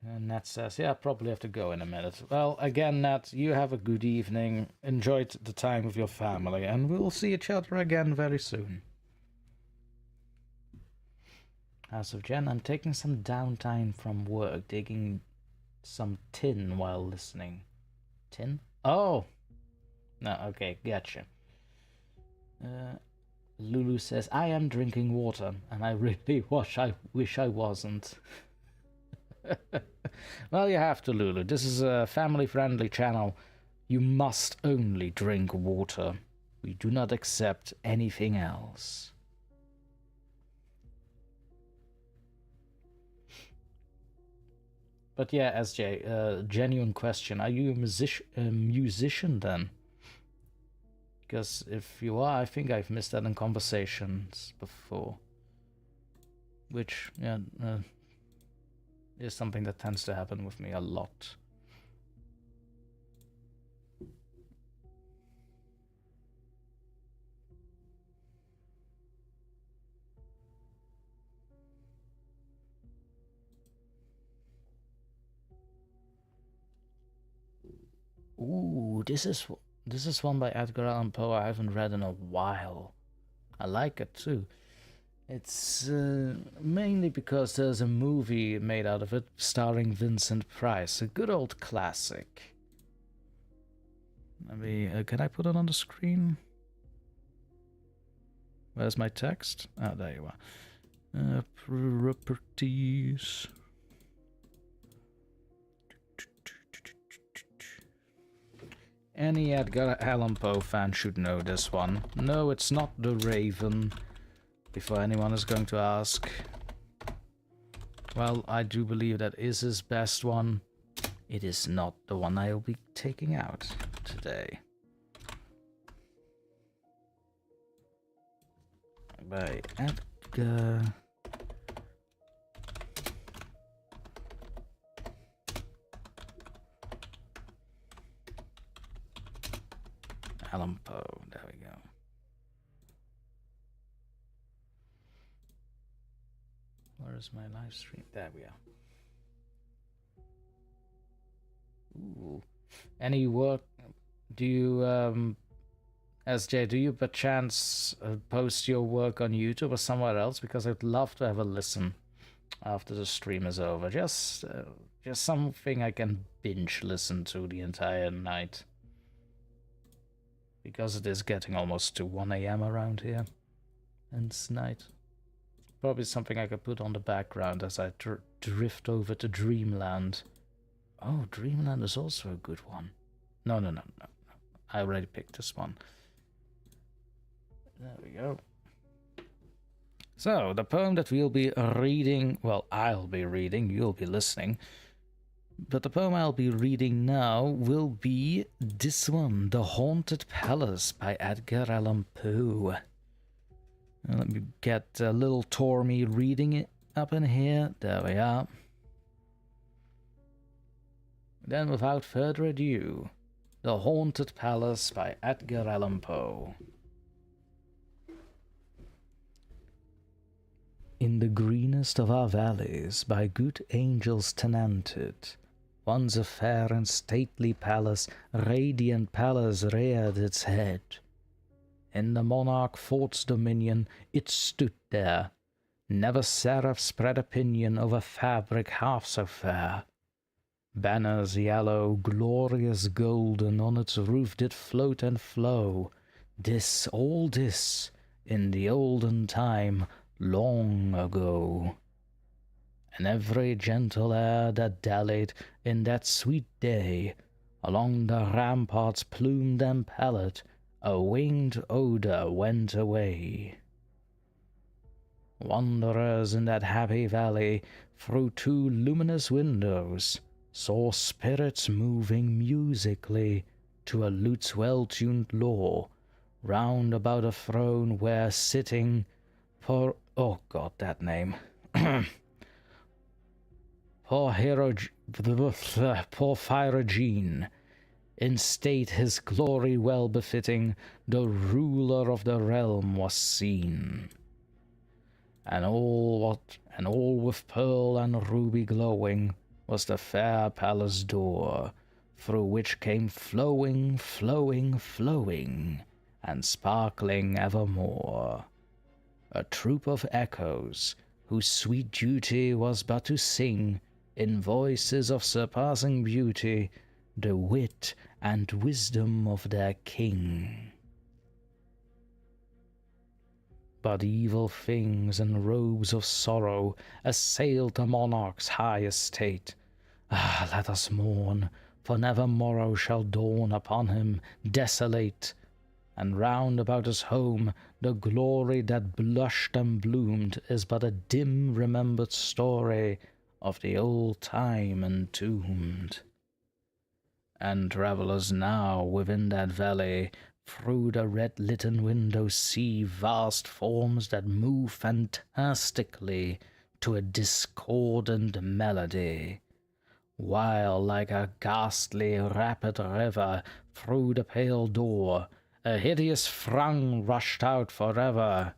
And Nat says, yeah, probably have to go in a minute. Well, again, Nat, you have a good evening. Enjoy the time with your family, and we'll see each other again very soon. House of Jen, I'm taking some downtime from work, digging some tin while listening. Tin? Oh! No, okay, gotcha. Lulu says, I am drinking water, and I really wish I wasn't. Well, you have to, Lulu. This is a family-friendly channel. You must only drink water. We do not accept anything else. But yeah, SJ, genuine question. Are you a musician then? Because if you are, I think I've missed that in conversations before. Which, yeah, is something that tends to happen with me a lot. Ooh, this is one by Edgar Allan Poe I haven't read in a while. I like it too. It's mainly because there's a movie made out of it starring Vincent Price, a good old classic. Maybe can I put it on the screen? Where's my text? Ah, there you are. Properties. Any Edgar Allan Poe fan should know this one. No, it's not The Raven, before anyone is going to ask. Well, I do believe that is his best one. It is not the one I'll be taking out today. By Edgar Allan Poe, there we go. Where is my live stream? There we are. Ooh. Any work? Do you, SJ, do you perchance post your work on YouTube or somewhere else? Because I'd love to have a listen after the stream is over. Just something I can binge listen to the entire night. Because it is getting almost to 1 AM around here. And it's night. Probably something I could put on the background as I drift over to Dreamland. Oh, Dreamland is also a good one. No. I already picked this one. There we go. So, the poem that we'll be reading... Well, I'll be reading, you'll be listening. But the poem I'll be reading now will be this one, The Haunted Palace by Edgar Allan Poe. Let me get a little Tormy reading it up in here. There we are. Then, without further ado, The Haunted Palace by Edgar Allan Poe. In the greenest of our valleys, by good angels tenanted, once a fair and stately palace, radiant palace reared its head. In the monarch fort's dominion it stood there, never seraph spread a pinion over fabric half so fair. Banners yellow, glorious golden, on its roof did float and flow. This, all this, in the olden time, long ago. And every gentle air that dallied in that sweet day, along the ramparts plumed and pallid, a winged odor went away. Wanderers in that happy valley, through two luminous windows, saw spirits moving musically to a lute's well-tuned law, round about a throne where sitting for... oh god, that name. Porphyrogene, in state his glory well befitting, the ruler of the realm was seen. And all with pearl and ruby glowing was the fair palace door, through which came flowing, and sparkling evermore a troop of echoes, whose sweet duty was but to sing, in voices of surpassing beauty, the wit and wisdom of their king. But evil things in robes of sorrow assailed the monarch's high estate. Ah, let us mourn, for never morrow shall dawn upon him desolate. And round about his home the glory that blushed and bloomed is but a dim remembered story of the old time entombed. And travellers now within that valley Through the red-litten windows see vast forms that move fantastically to a discordant melody, while like a ghastly rapid river through the pale door, a hideous throng rushed out forever,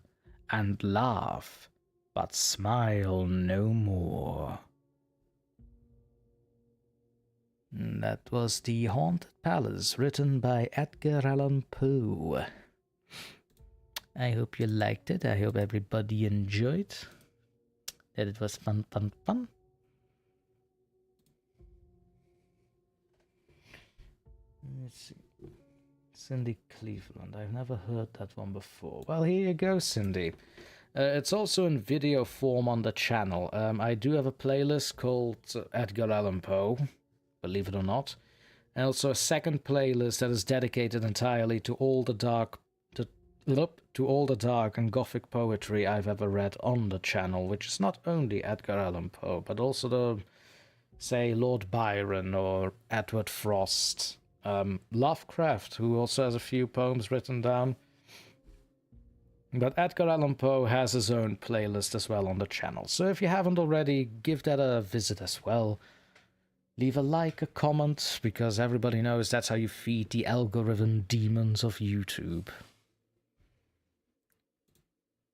and laugh, but smile no more. That was The Haunted Palace, written by Edgar Allan Poe. I hope you liked it. I hope everybody enjoyed. That it was fun. Let's see. Cindy Cleveland. I've never heard that one before. Well, here you go, Cindy. It's also in video form on the channel. I do have a playlist called Edgar Allan Poe, believe it or not, and also a second playlist that is dedicated entirely to all the dark and gothic poetry I've ever read on the channel, which is not only Edgar Allan Poe, but also the, say, Lord Byron or Edward Frost, Lovecraft, who also has a few poems written down. But Edgar Allan Poe has his own playlist as well on the channel, so if you haven't already, give that a visit as well. Leave a like, a comment, because everybody knows that's how you feed the algorithm demons of YouTube.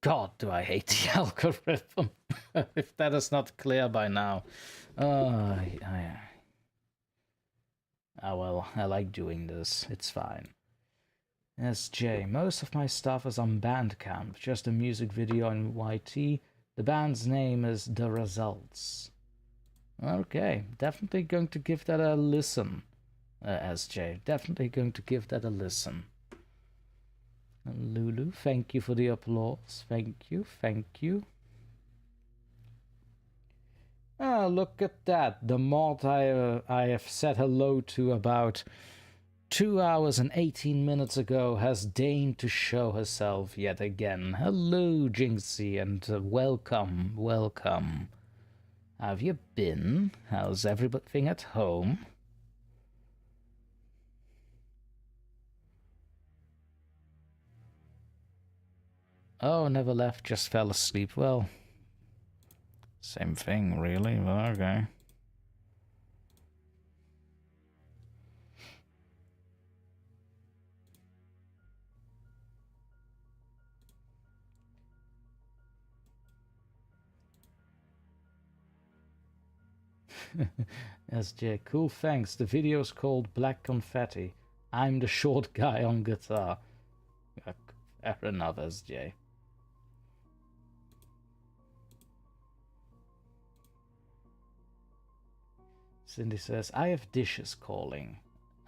God, do I hate the algorithm, if that is not clear by now. Oh, well, I like doing this, it's fine. SJ, most of my stuff is on Bandcamp, just a music video on YT. The band's name is The Results. Okay, definitely going to give that a listen, SJ. Definitely going to give that a listen. And Lulu, thank you for the applause. Thank you. Ah, look at that. The mod I have said hello to about 2 hours and 18 minutes ago has deigned to show herself yet again. Hello, Jinxie, and welcome. Have you been? How's everything at home? Oh, never left, just fell asleep. Well, same thing, really, but okay. SJ, cool, thanks. The video's called Black Confetti. I'm the short guy on guitar. Fair enough, SJ. Cindy says, I have dishes calling.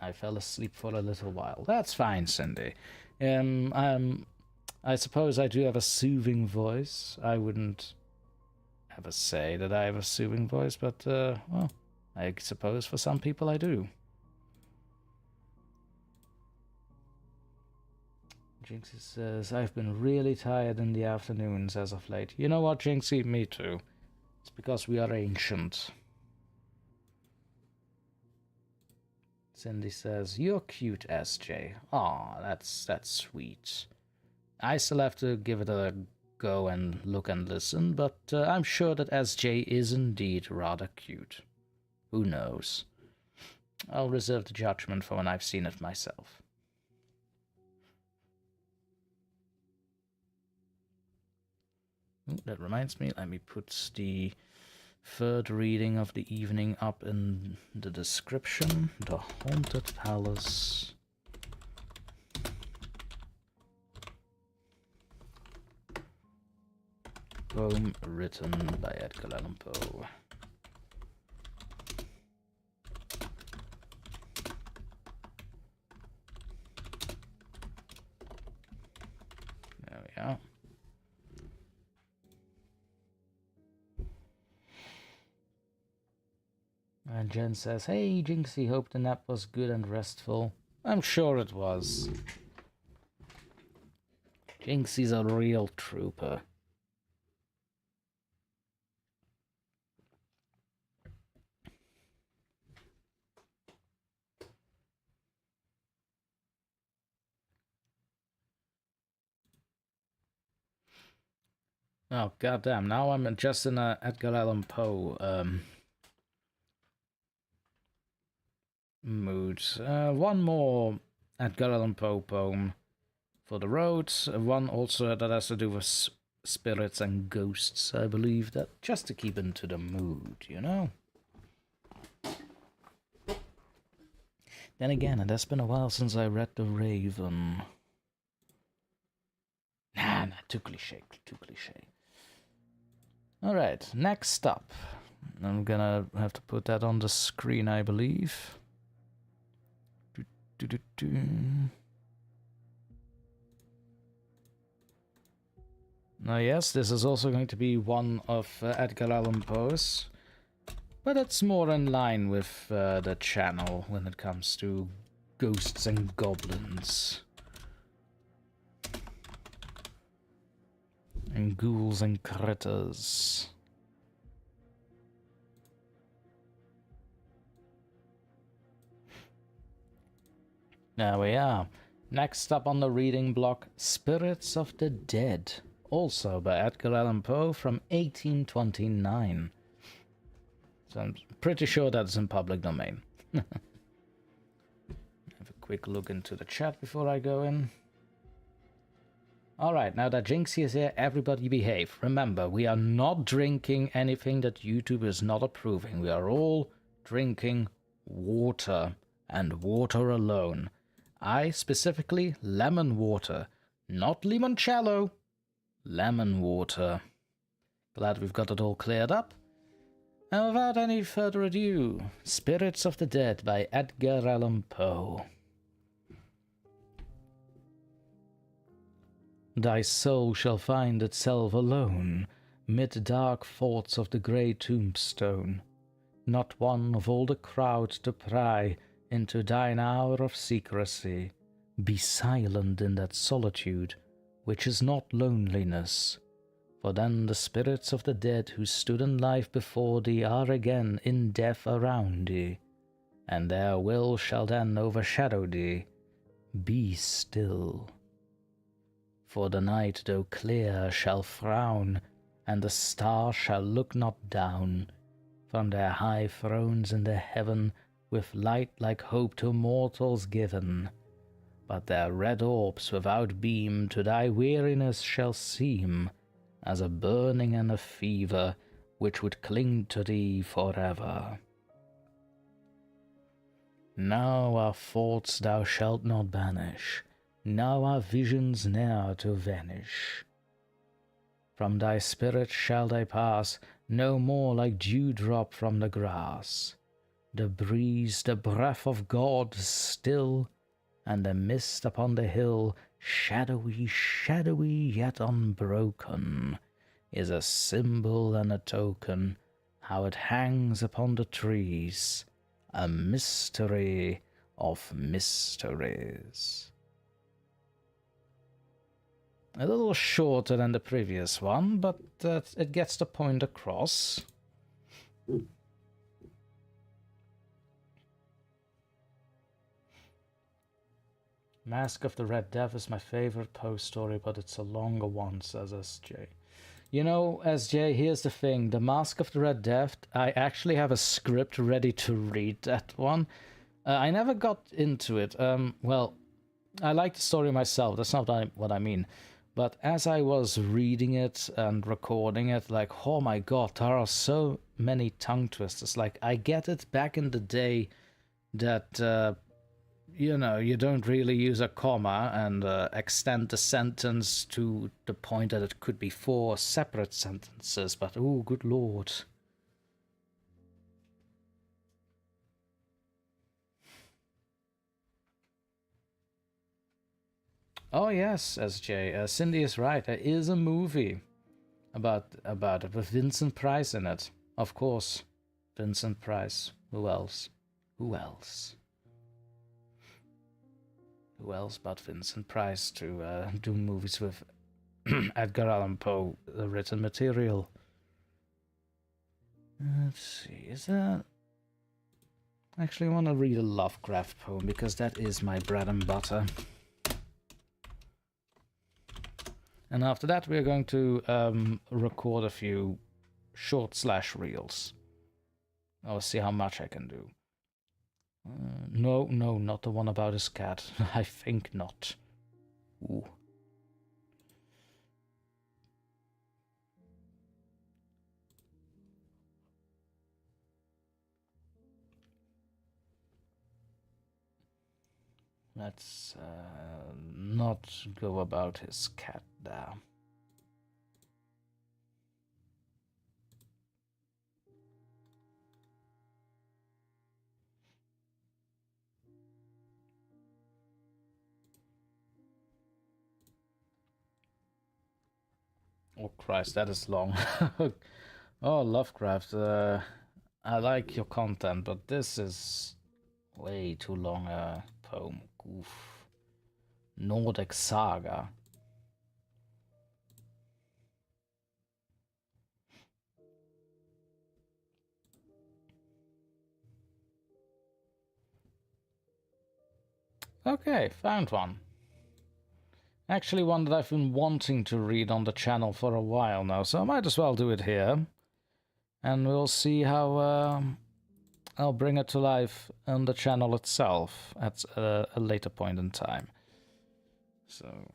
I fell asleep for a little while. That's fine, Cindy. I suppose I do have a soothing voice. I wouldn't ever say that I have a soothing voice, but, well, I suppose for some people I do. Jinxie says, I've been really tired in the afternoons as of late. You know what, Jinxie? Me too. It's because we are ancient. Cindy says, you're cute, SJ. Aw, that's sweet. I still have to give it a go and look and listen, but I'm sure that SJ is indeed rather cute. Who knows? I'll reserve the judgment for when I've seen it myself. Ooh, that reminds me, let me put the third reading of the evening up in the description. The Haunted Palace. Poem written by Edgar Allan Poe. There we are. And Jen says, hey Jinxie, hope the nap was good and restful. I'm sure it was. Jinxie's a real trooper. Oh, goddamn. Now I'm just in a Edgar Allan Poe mood. One more Edgar Allan Poe poem for the road. One also that has to do with spirits and ghosts, I believe. That just to keep into the mood, you know? Then again, it has been a while since I read The Raven. Nah, too cliché, too cliché. Alright, next up. I'm gonna have to put that on the screen, I believe. Now, yes, this is also going to be one of Edgar Allan Poe's, but it's more in line with the channel when it comes to ghosts and goblins. And ghouls and critters. There we are. Next up on the reading block, Spirits of the Dead, also by Edgar Allan Poe from 1829. So I'm pretty sure that's in public domain. Have a quick look into the chat before I go in. Alright, now that Jinxie is here, everybody behave. Remember, we are not drinking anything that YouTube is not approving. We are all drinking water, and water alone. I specifically lemon water, not limoncello. Lemon water. Glad we've got it all cleared up. And without any further ado, Spirits of the Dead by Edgar Allan Poe. Thy soul shall find itself alone, mid dark thoughts of the grey tombstone, not one of all the crowd to pry into thine hour of secrecy. Be silent in that solitude, which is not loneliness, for then the spirits of the dead who stood in life before thee are again in death around thee, and their will shall then overshadow thee. Be still. For the night, though clear, shall frown, and the stars shall look not down from their high thrones in the heaven with light like hope to mortals given. But their red orbs without beam to thy weariness shall seem as a burning and a fever which would cling to thee forever. Now our thoughts thou shalt not banish, now our visions ne'er to vanish. From thy spirit shall they pass, no more like dewdrop from the grass. The breeze, the breath of God still, and the mist upon the hill, shadowy, shadowy, yet unbroken, is a symbol and a token, how it hangs upon the trees, a mystery of mysteries. A little shorter than the previous one, but it gets the point across. Mask of the Red Death is my favorite Poe story, but it's a longer one, says SJ. You know, SJ, here's the thing. The Mask of the Red Death, I actually have a script ready to read that one. I never got into it. Well, I like the story myself. That's not what I mean. But as I was reading it and recording it, like, oh my god, there are so many tongue twisters. Like, I get it back in the day that... you know, you don't really use a comma and extend the sentence to the point that it could be 4 separate sentences, but oh, good lord. Oh yes, SJ, Cindy is right. There is a movie about it with Vincent Price in it. Of course, Vincent Price. Who else? Who else? Who else but Vincent Price to do movies with Edgar Allan Poe, the written material? Let's see, is that... Actually, I want to read a Lovecraft poem, because that is my bread and butter. And after that, we're going to record a few short/reels. I'll see how much I can do. No, not the one about his cat. I think not. Ooh. Let's not go about his cat there. Oh Christ, that is long. Oh, Lovecraft, I like your content, but this is way too long a poem. Oof. Nordic Saga. Okay, found one. Actually one that I've been wanting to read on the channel for a while now, so I might as well do it here. And we'll see how I'll bring it to life on the channel itself at a later point in time. So...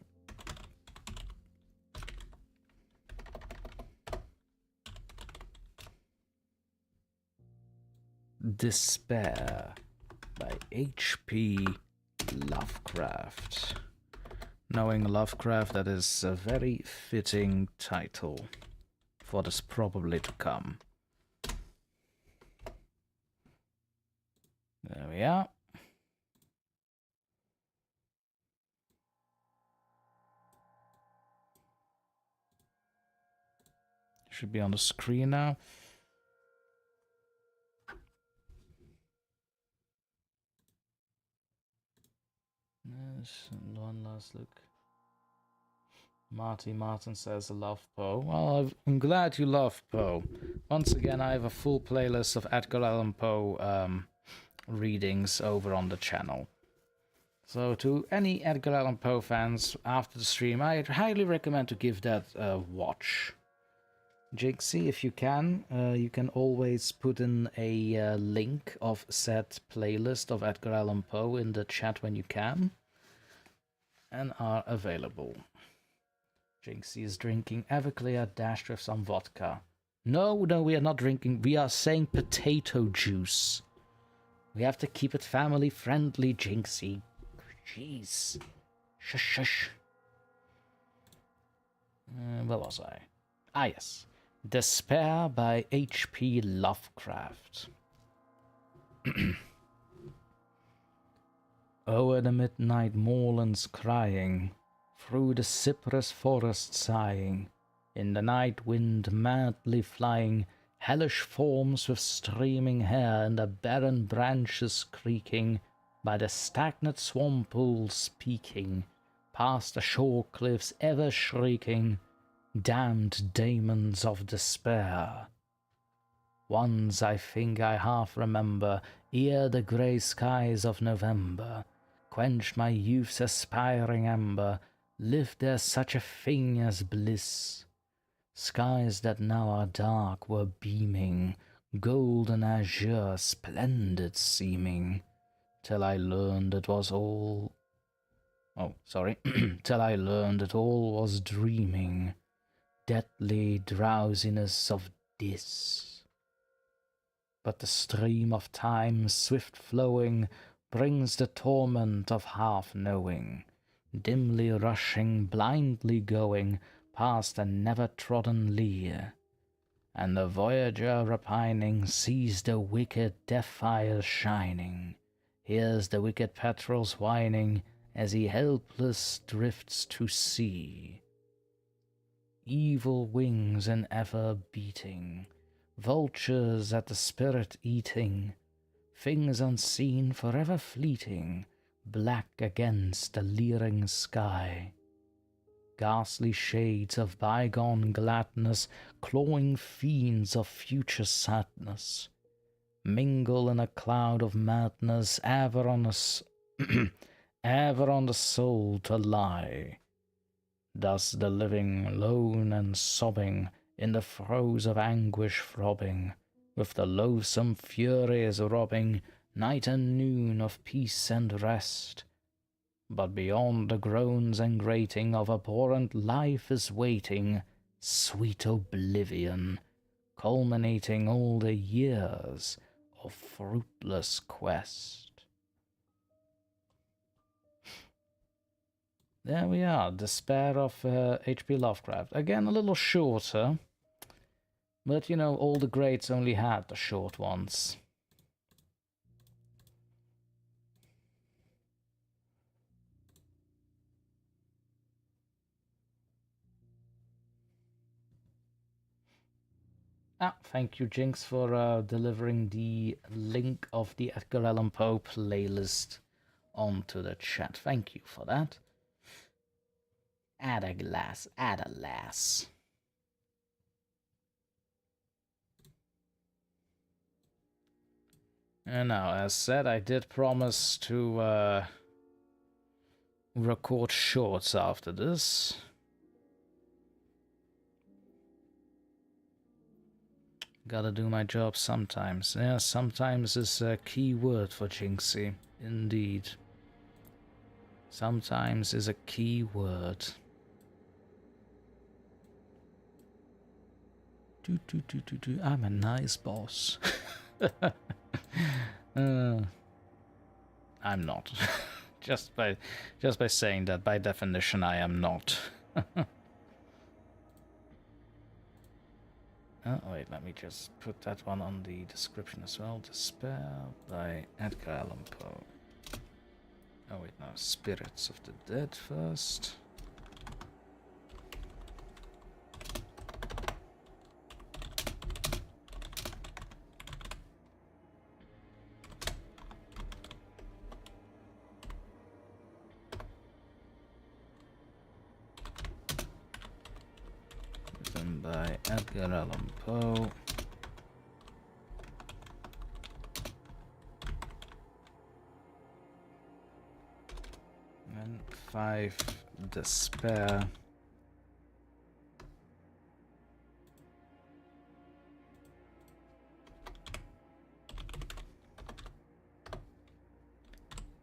Despair by H.P. Lovecraft. Knowing Lovecraft, that is a very fitting title for what is probably to come. There we are. Should be on the screen now. Yes, and one last look. Martin says, I love Poe. Well, I'm glad you love Poe. Once again, I have a full playlist of Edgar Allan Poe readings over on the channel. So to any Edgar Allan Poe fans after the stream, I highly recommend to give that a watch. Jinxie, if you can always put in a link of said playlist of Edgar Allan Poe in the chat when you can, and are available. Jinxie is drinking Everclear dashed with some vodka. No, we are not drinking. We are saying potato juice. We have to keep it family friendly, Jinxie. Jeez. Shush, shush. Where was I? Ah, yes. Despair by H.P. Lovecraft. O'er the midnight moorlands crying, through the cypress forest sighing, in the night wind madly flying, hellish forms with streaming hair in the barren branches creaking, by the stagnant swamp pools peaking, past the shore cliffs ever shrieking, damned demons of despair. Once I think I half remember, ere the grey skies of November quenched my youth's aspiring ember, lived there such a thing as bliss. Skies that now are dark were beaming, golden azure, splendid seeming, till I learned it was all... Oh, sorry. Till I learned it all was dreaming, deadly drowsiness of dis. But the stream of time, swift flowing, brings the torment of half-knowing, dimly rushing, blindly going, past a never-trodden lea. And the voyager repining sees the wicked death fire shining, hears the wicked petrels whining, as he helpless drifts to sea. Evil wings in ever beating, vultures at the spirit eating, things unseen forever fleeting, black against the leering sky. Ghastly shades of bygone gladness, clawing fiends of future sadness, mingle in a cloud of madness, ever on the soul to lie. Thus the living, lone and sobbing, in the throes of anguish throbbing, with the loathsome furies robbing night and noon of peace and rest. But beyond the groans and grating of abhorrent life is waiting sweet oblivion, culminating all the years of fruitless quest. There we are, Despair of H.P. Lovecraft. Again, a little shorter, but you know, all the greats only had the short ones. Thank you, Jinx, for delivering the link of the Edgar Allan Poe playlist onto the chat. Thank you for that. Add a glass, add a lass. And now, as said, I did promise to record shorts after this. Gotta do my job sometimes. Yeah, sometimes is a key word for Jinxie. Indeed. Sometimes is a key word. I'm a nice boss. I'm not. just by saying that, by definition, I am not. Oh, wait, let me just put that one on the description as well. Despair by Edgar Allan Poe. Oh, wait, no. Spirits of the Dead first. Written by Edgar Allan Poe. And 5 Despair.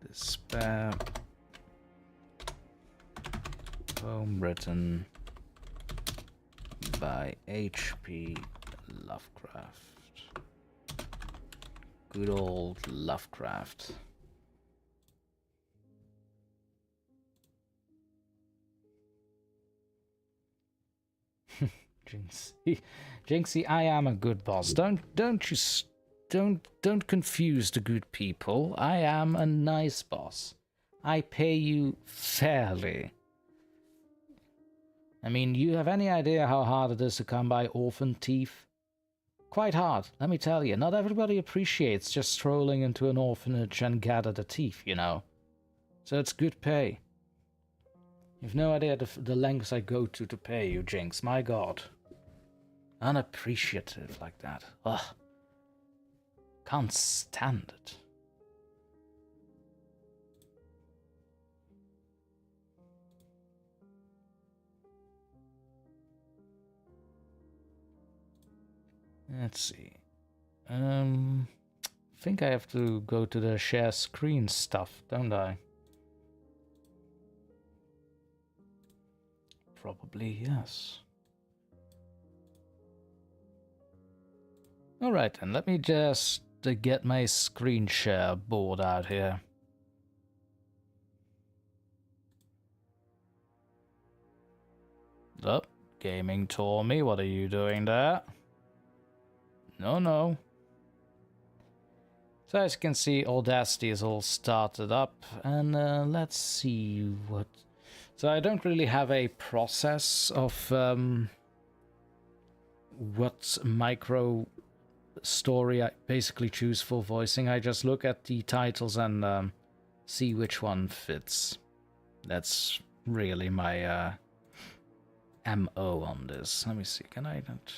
Despair. Poem written by H.P. Lovecraft. Good old Lovecraft. Jinxie, I am a good boss. Don't confuse the good people. I am a nice boss. I pay you fairly. I mean, you have any idea how hard it is to come by orphan teeth? Quite hard, let me tell you. Not everybody appreciates just strolling into an orphanage and gather the teeth, you know. So it's good pay. You've no idea the lengths I go to pay you, Jinx. My god. Unappreciative like that. Ugh. Can't stand it. Let's see. I think I have to go to the share screen stuff, don't I? Probably yes. Alright then, let me just get my screen share board out here. Oh, Gaming Tommy, what are you doing there? No. So as you can see, Audacity is all started up, and let's see what... So I don't really have a process of what micro story I basically choose for voicing. I just look at the titles and see which one fits. That's really my MO on this. Let me see, can I not...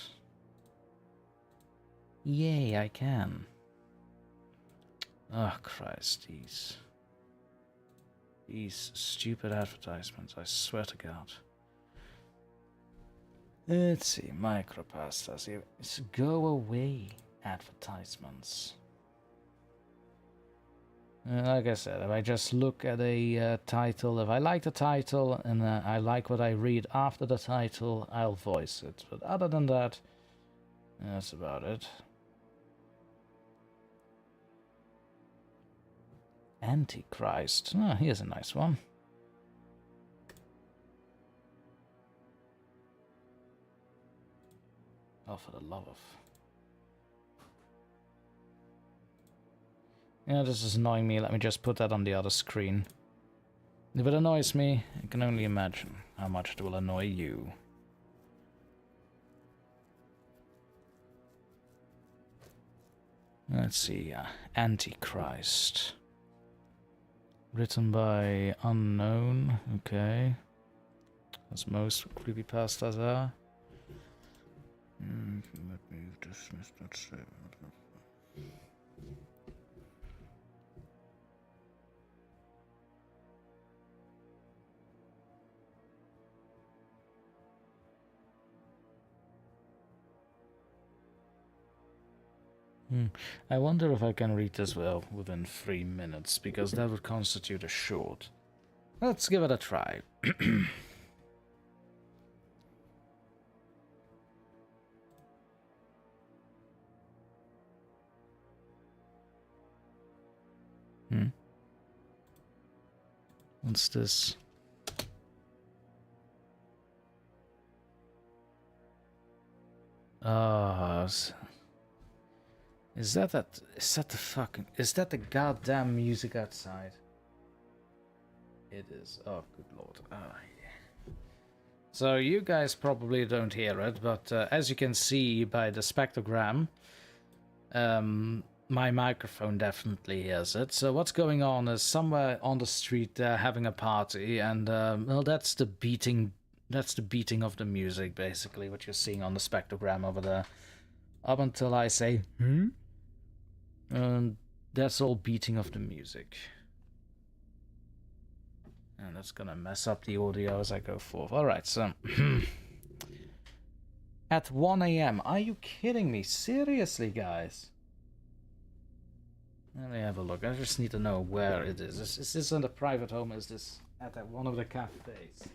Yay, I can. Oh, Christ, these stupid advertisements, I swear to God. Let's see, micropastas here. It's go away advertisements. Like I said, if I just look at a title, if I like the title and I like what I read after the title, I'll voice it. But other than that, that's about it. Antichrist. Ah, here's a nice one. Oh, for the love of... Yeah, this is annoying me. Let me just put that on the other screen. If it annoys me, I can only imagine how much it will annoy you. Let's see, Antichrist. Written by unknown, okay. As most creepypastas are. Let me dismiss that statement. I wonder if I can read this well within 3 minutes, because that would constitute a short. Let's give it a try. What's this? Oh, is that the goddamn music outside? It is. Oh, good lord. Oh, yeah. So you guys probably don't hear it, but as you can see by the spectrogram, my microphone definitely hears it. So what's going on is somewhere on the street they're having a party, and well, that's the beating of the music, basically, what you're seeing on the spectrogram over there. Up until I say, and that's all beating of the music. And that's gonna mess up the audio as I go forth. Alright, so... At 1 AM. Are you kidding me? Seriously, guys? Let me have a look. I just need to know where it is. Is this in a private home? Is this at one of the cafes?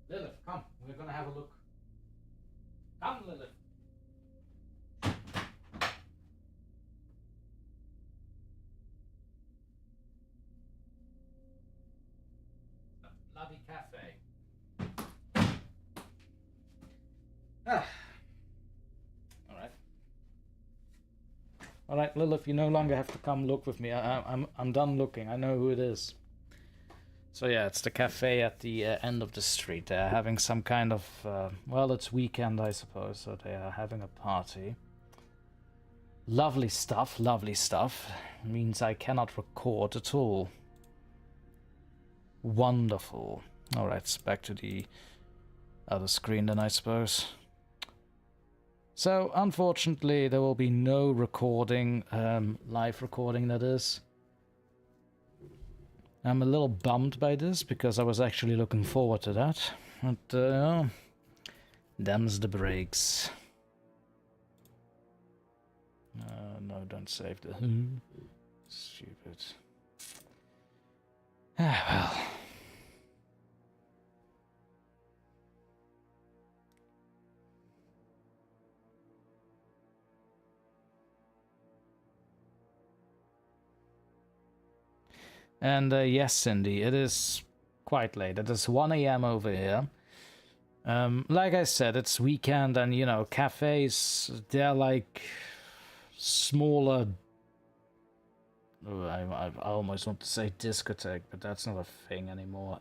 Lilith, come. We're gonna have a look. Come, Lilith. Bloody cafe. Alright, Lilith, you no longer have to come look with me. I'm done looking. I know who it is. So yeah, it's the cafe at the end of the street. They're having some kind of, well, it's weekend, I suppose, so they are having a party. Lovely stuff, lovely stuff. Means I cannot record at all. Wonderful. Alright, so back to the other screen then, I suppose. So, unfortunately, there will be no recording, live recording that is. I'm a little bummed by this, because I was actually looking forward to that. But, them's the breaks. No, don't save the... Stupid. Ah, well... And yes, Cindy, it is quite late. It is 1 AM over here. Like I said, it's weekend, and you know, cafes, they're like smaller. Oh, I almost want to say discotheque, but that's not a thing anymore.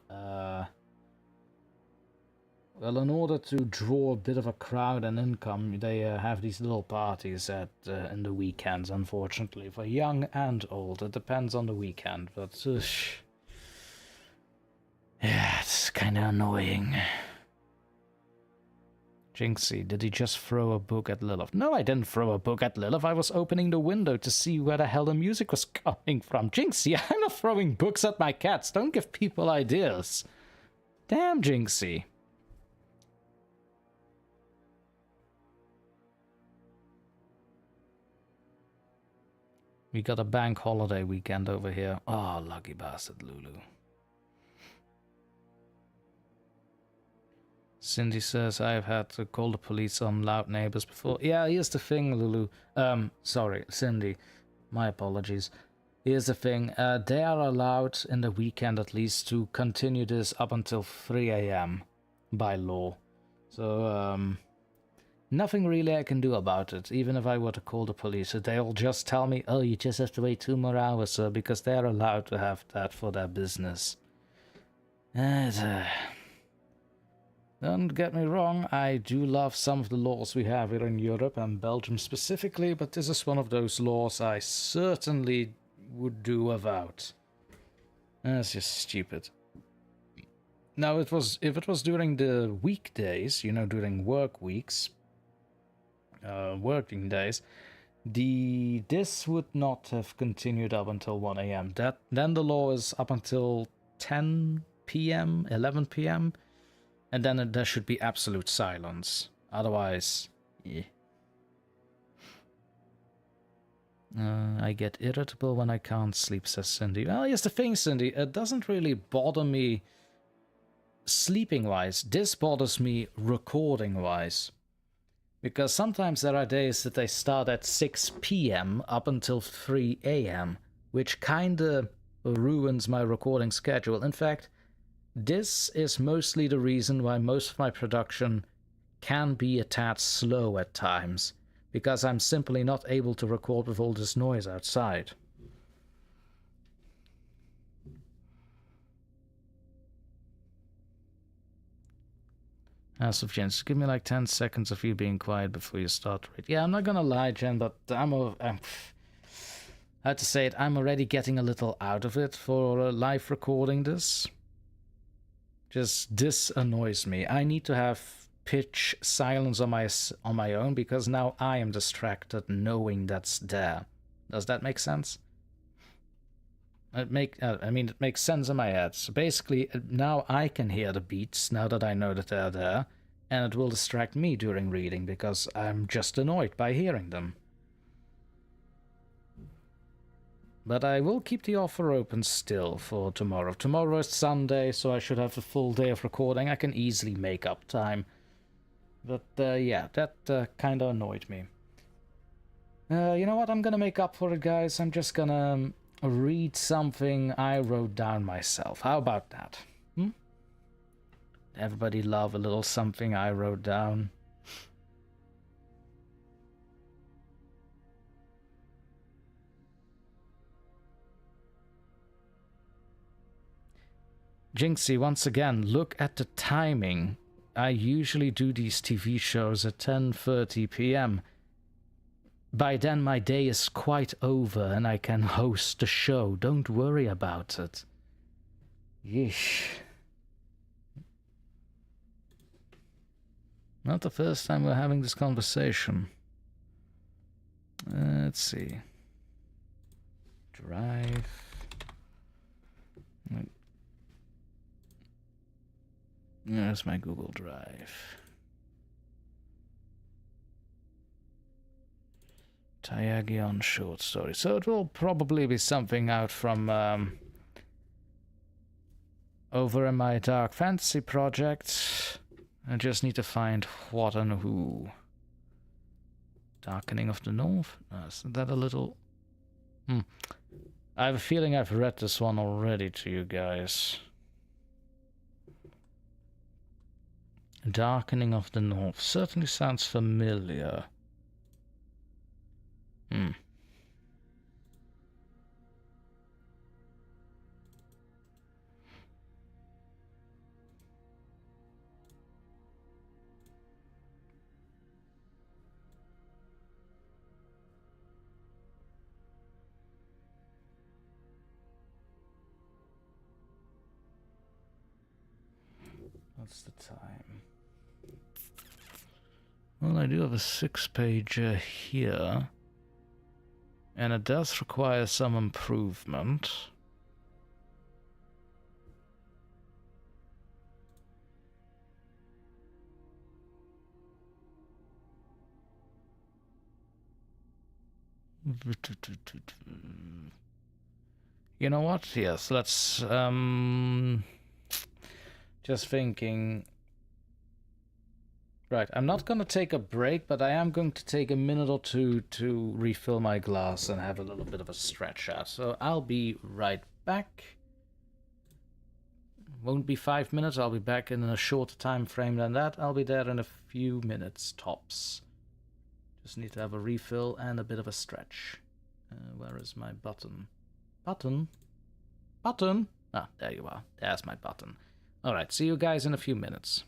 Well, in order to draw a bit of a crowd and income, they have these little parties at in the weekends, unfortunately, for young and old. It depends on the weekend, but yeah, it's kind of annoying. Jinxie, did he just throw a book at Lilith? No, I didn't throw a book at Lilith. I was opening the window to see where the hell the music was coming from. Jinxie, I'm not throwing books at my cats. Don't give people ideas. Damn, Jinxie. We got a bank holiday weekend over here. Oh, lucky bastard, Lulu. Cindy says, I've had to call the police on loud neighbors before. Yeah, here's the thing, Lulu. Sorry, Cindy. My apologies. Here's the thing. They are allowed, in the weekend at least, to continue this up until 3 a.m. by law. So, nothing really I can do about it, even if I were to call the police. They'll just tell me, oh, you just have to wait 2 more hours, sir, because they're allowed to have that for their business. And, don't get me wrong, I do love some of the laws we have here in Europe and Belgium specifically, but this is one of those laws I certainly would do without. That's just stupid. Now, if it was during the weekdays, you know, during work weeks, working days, this would not have continued up until 1 a.m. Then the law is up until 10 p.m., 11 p.m., and then there should be absolute silence. Otherwise, yeah. I get irritable when I can't sleep, says Cindy. Well, here's the thing, Cindy. It doesn't really bother me sleeping-wise. This bothers me recording-wise. Because sometimes there are days that they start at 6 p.m. up until 3 a.m., which kinda ruins my recording schedule. In fact, this is mostly the reason why most of my production can be a tad slow at times, because I'm simply not able to record with all this noise outside. House of Jen, just give me like 10 seconds of you being quiet before you start reading. Yeah, I'm not gonna lie, Jen, but I had to say it, I'm already getting a little out of it for live recording this. Just, this annoys me. I need to have pitch silence on my own, because now I am distracted knowing that's there. Does that make sense? I mean, it makes sense in my head. So basically, now I can hear the beats, now that I know that they're there, and it will distract me during reading, because I'm just annoyed by hearing them. But I will keep the offer open still for tomorrow. Tomorrow is Sunday, so I should have a full day of recording. I can easily make up time. But yeah, that kind of annoyed me. You know what? I'm gonna make up for it, guys. I'm just gonna read something I wrote down myself. How about that? Everybody love a little something I wrote down. Jinxie, once again, look at the timing. I usually do these TV shows at 10:30 p.m. By then my day is quite over and I can host the show. Don't worry about it. Yeesh. Not the first time we're having this conversation. Let's see. Drive. There's my Google Drive. Tiagion short story. So it will probably be something out from over in my Dark Fantasy project. I just need to find what and who. Darkening of the North? Isn't that a little... I have a feeling I've read this one already to you guys. Darkening of the North. Certainly sounds familiar. What's the time? Well, I do have a 6-pager here. And it does require some improvement. You know what? Yes, let's just thinking. Right, I'm not gonna take a break, but I am going to take a minute or two to refill my glass and have a little bit of a stretch out. So I'll be right back. Won't be 5 minutes, I'll be back in a shorter time frame than that. I'll be there in a few minutes tops. Just need to have a refill and a bit of a stretch. Where is my button? Button? Button? Ah, there you are. There's my button. Alright, see you guys in a few minutes.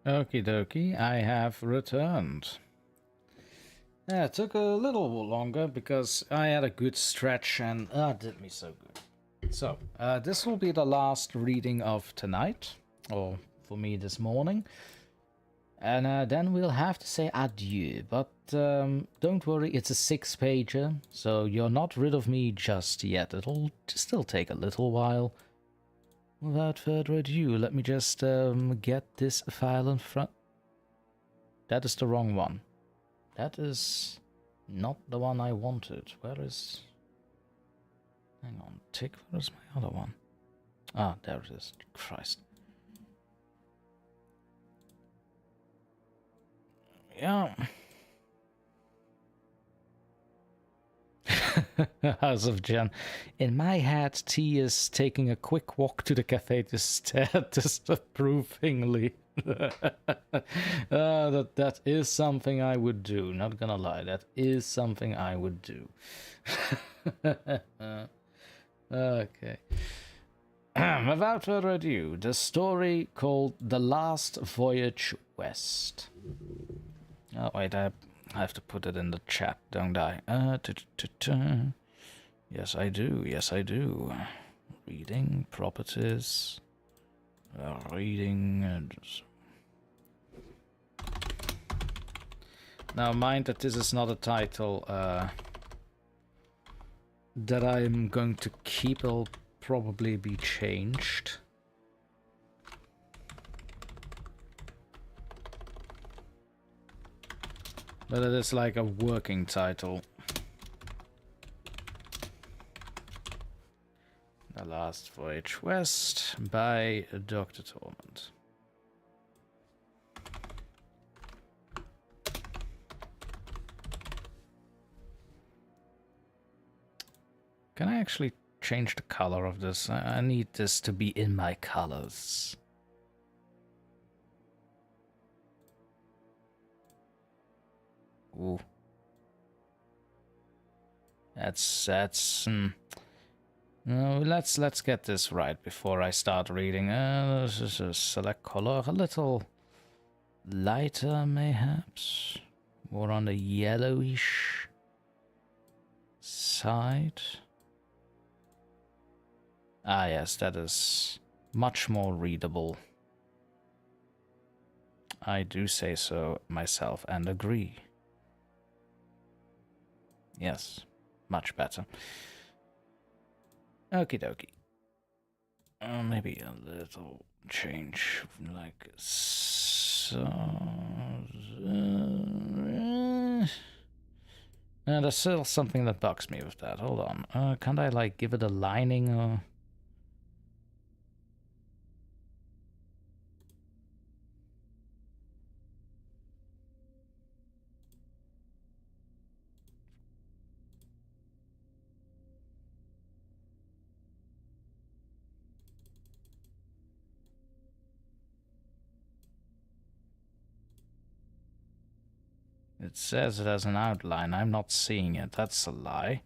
Okie dokie, I have returned. Yeah, it took a little longer because I had a good stretch and it did me so good. So, this will be the last reading of tonight, or for me this morning. And then we'll have to say adieu, but don't worry, it's a 6-pager, so you're not rid of me just yet. It'll still take a little while. Without further ado, let me just get this file in front. That is the wrong one. That is not the one I wanted. Where is... Hang on, tick, where's my other one? Ah, there it is. Christ. Yeah. House of Jen. In my head, T is taking a quick walk to the cafe to stare disapprovingly. That is something I would do. Not gonna lie, that is something I would do. Okay. Without further ado, the story called The Last Voyage West. Oh, wait, I have to put it in the chat, don't I? Yes, I do. Yes, I do. Reading, properties, reading. Now, mind that this is not a title that I'm going to keep. It'll probably be changed. But it is like a working title. The Last Voyage West by DrTorment. Can I actually change the color of this? I need this to be in my colors. Ooh. No, let's get this right before I start reading. Select color a little lighter, mayhaps, more on the yellowish side. Ah, yes, that is much more readable. I do say so myself and agree. Yes, much better. Okie dokie. Maybe a little change, like so. There's still something that bugs me with that. Hold on. Can't I like give it a lining or? It says it has an outline. I'm not seeing it. That's a lie.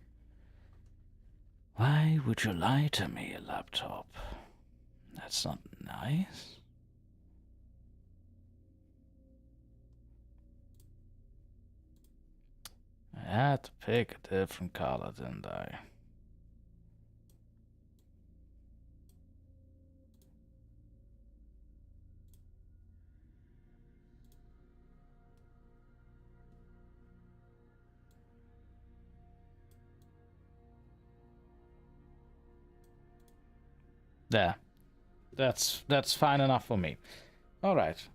Why would you lie to me, laptop? That's not nice. I had to pick a different color, didn't I? There. That's fine enough for me. Alright.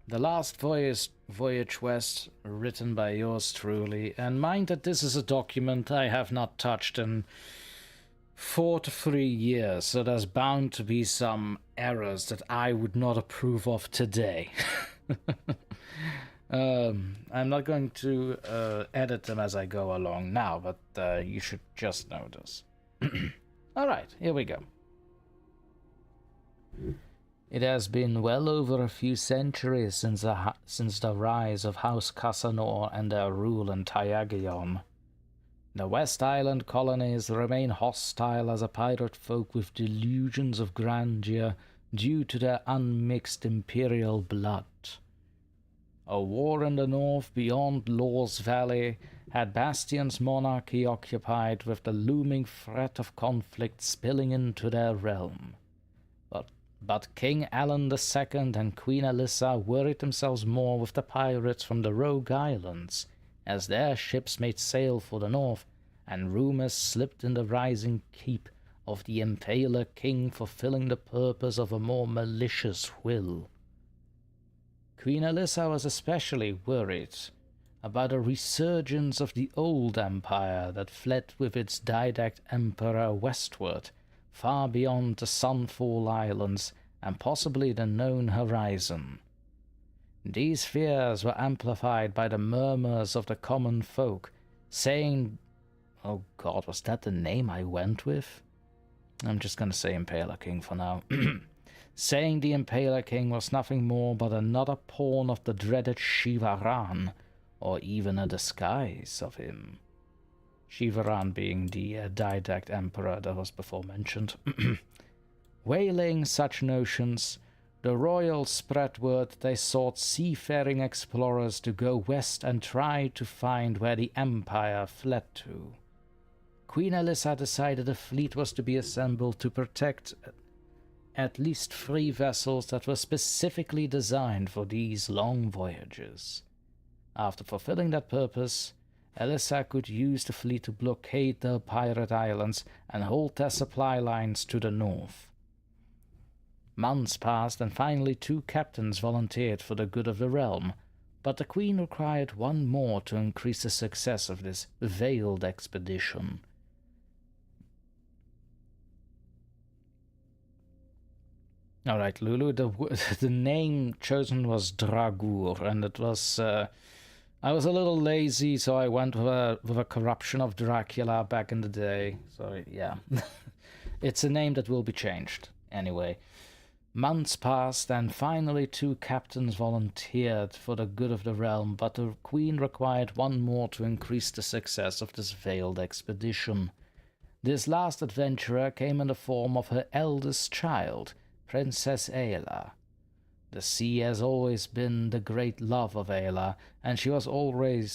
The Last Voyage West, written by yours truly. And mind that this is a document I have not touched in 4 to 3 years, so there's bound to be some errors that I would not approve of today. I'm not going to edit them as I go along now, but you should just know this. Alright, here we go. It has been well over a few centuries since the rise of House Casanor and their rule in Tiagion. The West Island colonies remain hostile as a pirate folk with delusions of grandeur due to their unmixed imperial blood. A war in the north beyond Law's Valley had Bastion's monarchy occupied, with the looming threat of conflict spilling into their realm. But King Allan II and Queen Alyssa worried themselves more with the pirates from the Rogue Islands, as their ships made sail for the north, and rumors slipped in the rising keep of the Impaler King fulfilling the purpose of a more malicious will. Queen Alyssa was especially worried about a resurgence of the old empire that fled with its didact emperor westward, far beyond the Sunfall Islands and possibly the known horizon. These fears were amplified by the murmurs of the common folk, saying... Oh god, was that the name I went with? I'm just gonna say Impaler King for now. Saying the Impaler King was nothing more but another pawn of the dreaded Shivaran, or even a disguise of him. Shivaran being the didact emperor that was before mentioned. Waylaying such notions, The royals spread word they sought seafaring explorers to go west and try to find where the Empire fled to. Queen Alyssa decided a fleet was to be assembled to protect at least 3 vessels that were specifically designed for these long voyages. After fulfilling that purpose, Alyssa could use the fleet to blockade the pirate islands and hold their supply lines to the north. Months passed, and finally 2 captains volunteered for the good of the realm, but the Queen required 1 more to increase the success of this veiled expedition. Alright, Lulu, the name chosen was Dragur, and it was... I was a little lazy, so I went with a corruption of Dracula back in the day. So, yeah. It's a name that will be changed. Anyway. Months passed, and finally 2 captains volunteered for the good of the realm, but the Queen required 1 more to increase the success of this veiled expedition. This last adventurer came in the form of her eldest child, Princess Ayla. The sea has always been the great love of Ayla, and she was already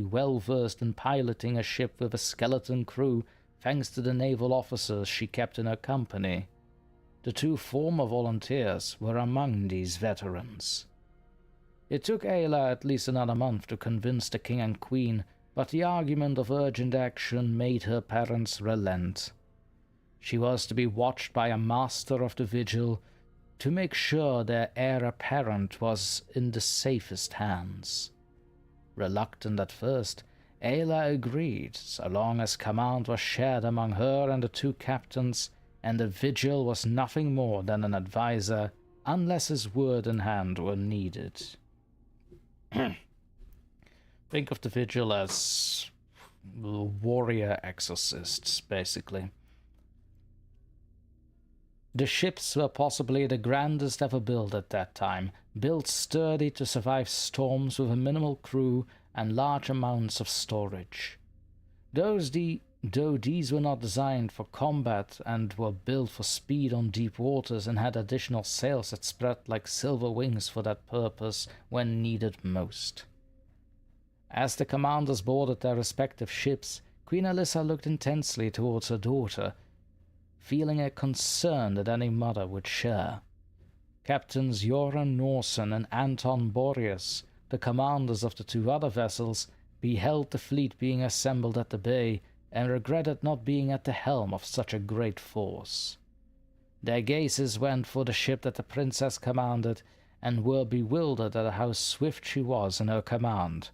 well versed in piloting a ship with a skeleton crew, thanks to the naval officers she kept in her company. The 2 former volunteers were among these veterans. It took Ayla at least another month to convince the king and queen, but the argument of urgent action made her parents relent. She was to be watched by a master of the vigil to make sure their heir apparent was in the safest hands. Reluctant at first, Ayla agreed, so long as command was shared among her and the 2 captains, and the vigil was nothing more than an advisor, unless his word in hand were needed. Think of the vigil as warrior exorcists, basically. The ships were possibly the grandest ever built at that time, built sturdy to survive storms with a minimal crew and large amounts of storage. Though these were not designed for combat and were built for speed on deep waters and had additional sails that spread like silver wings for that purpose when needed most. As the commanders boarded their respective ships, Queen Alyssa looked intensely towards her daughter, feeling a concern that any mother would share. Captains Joran Norsen and Anton Boreas, the commanders of the 2 other vessels, beheld the fleet being assembled at the bay and regretted not being at the helm of such a great force. Their gazes went for the ship that the princess commanded, and were bewildered at how swift she was in her command.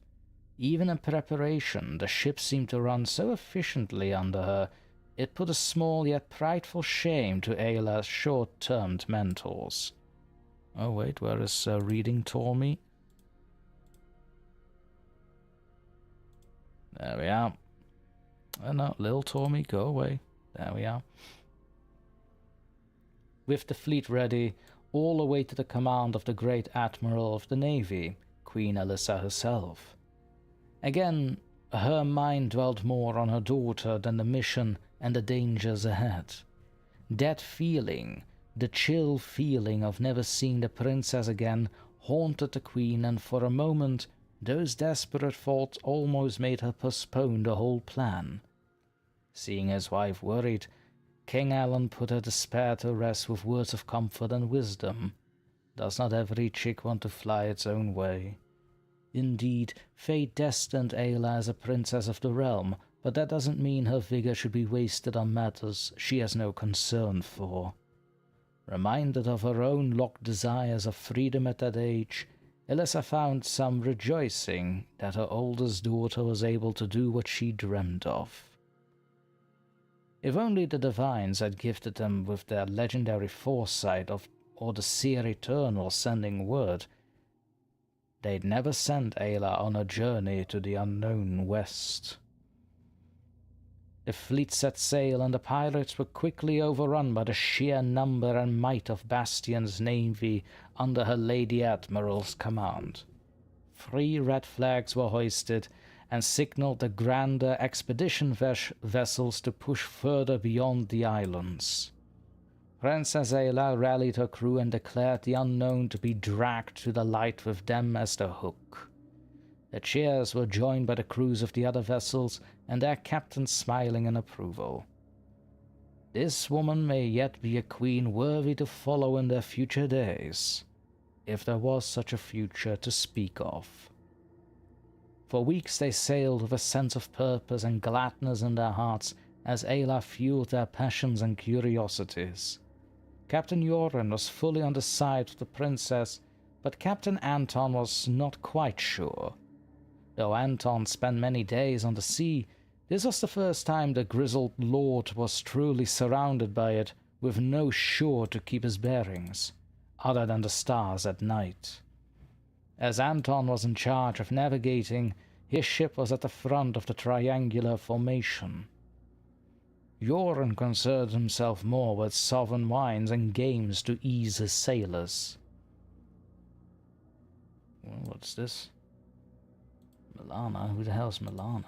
Even in preparation, the ship seemed to run so efficiently under her, it put a small yet prideful shame to Ayla's short-termed mentors. Oh wait, where is reading Tormy? There we are. Oh no, little Tormy, go away. There we are. With the fleet ready, all awaited the command of the great Admiral of the Navy, Queen Alyssa herself. Again, her mind dwelt more on her daughter than the mission and the dangers ahead. That feeling, the chill feeling of never seeing the princess again, haunted the queen, and for a moment those desperate thoughts almost made her postpone the whole plan. Seeing his wife worried, King Allan put her despair to rest with words of comfort and wisdom. Does not every chick want to fly its own way? Indeed, fate destined Ayla as a princess of the realm, but that doesn't mean her vigor should be wasted on matters she has no concern for. Reminded of her own locked desires of freedom at that age, Alyssa found some rejoicing that her oldest daughter was able to do what she dreamed of. If only the divines had gifted them with their legendary foresight or the seer eternal sending word, they'd never sent Ayla on a journey to the unknown west. The fleet set sail, and the pirates were quickly overrun by the sheer number and might of Bastion's navy under her Lady Admiral's command. 3 red flags were hoisted and signaled the grander expedition vessels to push further beyond the islands. Princess Ayla rallied her crew and declared the unknown to be dragged to the light with them as the hook. The cheers were joined by the crews of the other vessels, and their captains smiling in approval. This woman may yet be a queen worthy to follow in their future days, if there was such a future to speak of. For weeks they sailed with a sense of purpose and gladness in their hearts as Ayla fueled their passions and curiosities. Captain Joran was fully on the side of the princess, but Captain Anton was not quite sure. Though Anton spent many days on the sea, this was the first time the grizzled lord was truly surrounded by it, with no shore to keep his bearings, other than the stars at night. As Anton was in charge of navigating, his ship was at the front of the triangular formation. Joran concerned himself more with sovereign wines and games to ease his sailors. Well, what's this? Milana? Who the hell's Milana?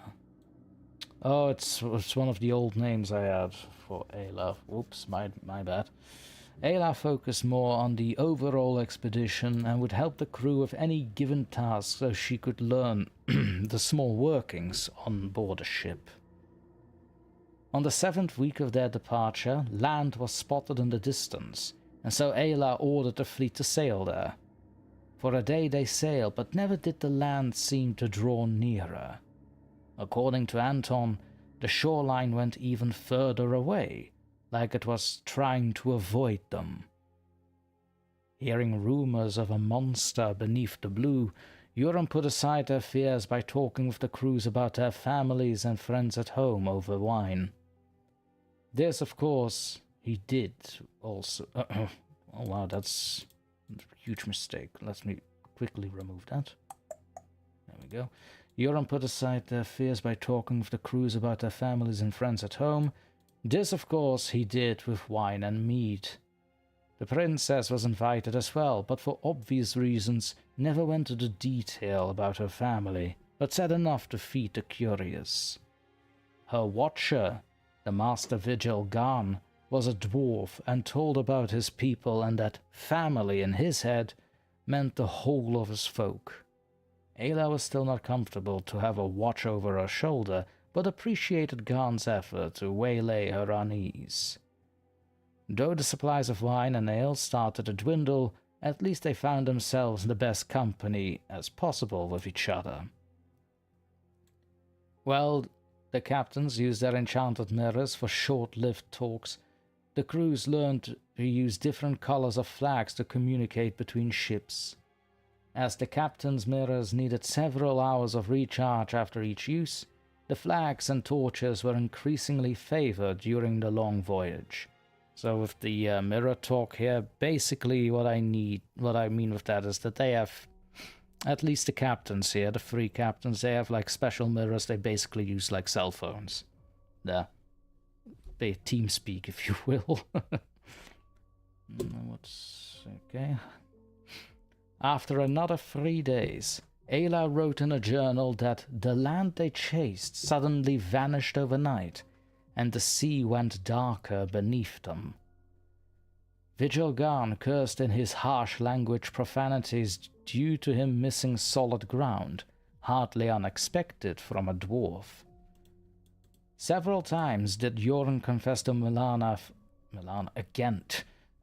Oh, it's one of the old names I had for Ayla. Whoops, my bad. Ayla focused more on the overall expedition and would help the crew with any given task so she could learn the small workings on board a ship. On the 7th week of their departure, land was spotted in the distance, and so Ayla ordered the fleet to sail there. For a day they sailed, but never did the land seem to draw nearer. According to Anton, the shoreline went even further away, like it was trying to avoid them. Hearing rumors of a monster beneath the blue, Joran put aside their fears by talking with the crews about their families and friends at home over wine. This, of course, he did also. Oh wow, that's a huge mistake. Let me quickly remove that. There we go. Joran put aside their fears by talking with the crews about their families and friends at home. This, of course, he did with wine and meat. The princess was invited as well, but for obvious reasons never went into detail about her family, but said enough to feed the curious. Her watcher, the master vigil Garn, was a dwarf and told about his people, and that family in his head meant the whole of his folk. Ayla was still not comfortable to have a watch over her shoulder, but appreciated Garn's effort to waylay her unease. Though the supplies of wine and ale started to dwindle, at least they found themselves in the best company as possible with each other. Well, the captains used their enchanted mirrors for short-lived talks. The crews learned to use different colors of flags to communicate between ships. As the captain's mirrors needed several hours of recharge after each use, the flags and torches were increasingly favored during the long voyage. So with the mirror talk here, basically what I mean with that is that they have, at least the captains here, the 3 captains, they have like special mirrors they basically use like cell phones. They team speak, if you will. Okay. After another 3 days, Ayla wrote in a journal that the land they chased suddenly vanished overnight, and the sea went darker beneath them. Vigil Garn cursed in his harsh language profanities due to him missing solid ground, hardly unexpected from a dwarf. Several times did Joran confess to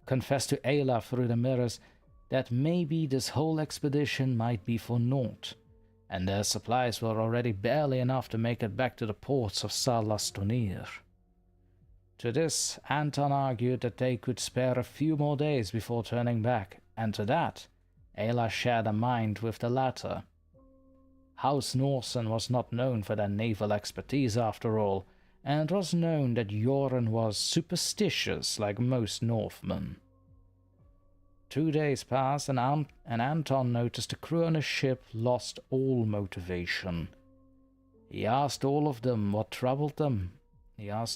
confess to Ayla through the mirrors that maybe this whole expedition might be for naught, and their supplies were already barely enough to make it back to the ports of Salastonir. To this, Anton argued that they could spare a few more days before turning back, and to that, Ayla shared a mind with the latter. House Norsen was not known for their naval expertise after all, and it was known that Joran was superstitious like most Northmen. 2 days passed, and Anton noticed the crew on his ship lost all motivation. He asked all what troubled them, and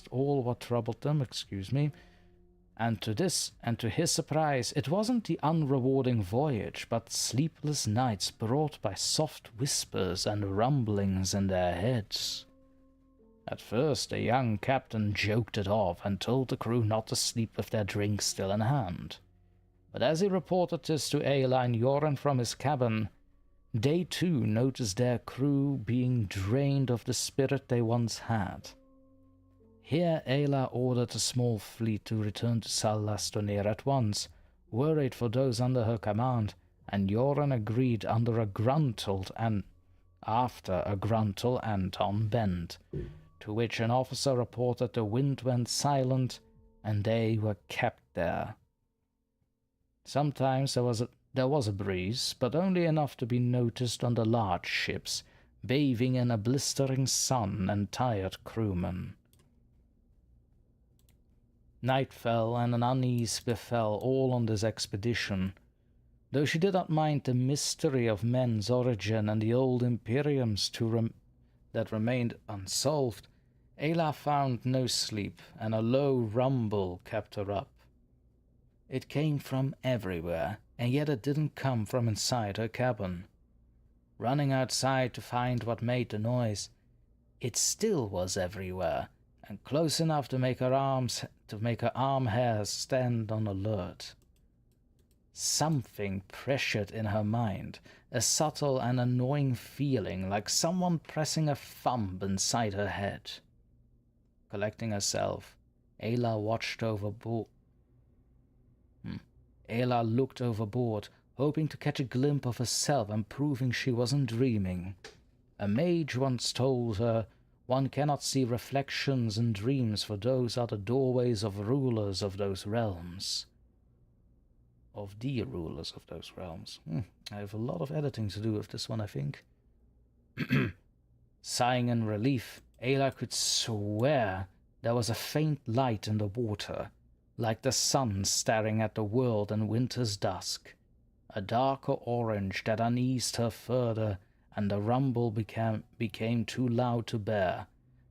to his surprise, it wasn't the unrewarding voyage, but sleepless nights brought by soft whispers and rumblings in their heads. At first the young captain joked it off and told the crew not to sleep with their drinks still in hand. But as he reported this to Ayla and Joran from his cabin, they too noticed their crew being drained of the spirit they once had. Here Ayla ordered a small fleet to return to Salastonir at once, worried for those under her command, and Joran agreed after a gruntled Anton bent, to which an officer reported the wind went silent, and they were kept there. Sometimes there was a breeze, but only enough to be noticed on the large ships, bathing in a blistering sun and tired crewmen. Night fell, and an unease befell all on this expedition. Though she did not mind the mystery of men's origin and the old imperiums that remained unsolved, Ayla found no sleep, and a low rumble kept her up. It came from everywhere, and yet it didn't come from inside her cabin. Running outside to find what made the noise, it still was everywhere, and close enough to make her arm hairs stand on alert. Something pressured in her mind, a subtle and annoying feeling like someone pressing a thumb inside her head. Collecting herself, Ayla looked overboard, hoping to catch a glimpse of herself and proving she wasn't dreaming. A mage once told her, one cannot see reflections in dreams, for those are the doorways of rulers of those realms. Of the rulers of those realms. I have a lot of editing to do with this one, I think. Sighing in relief, Ayla could swear there was a faint light in the water, like the sun staring at the world in winter's dusk. A darker orange that uneased her further, and the rumble became too loud to bear,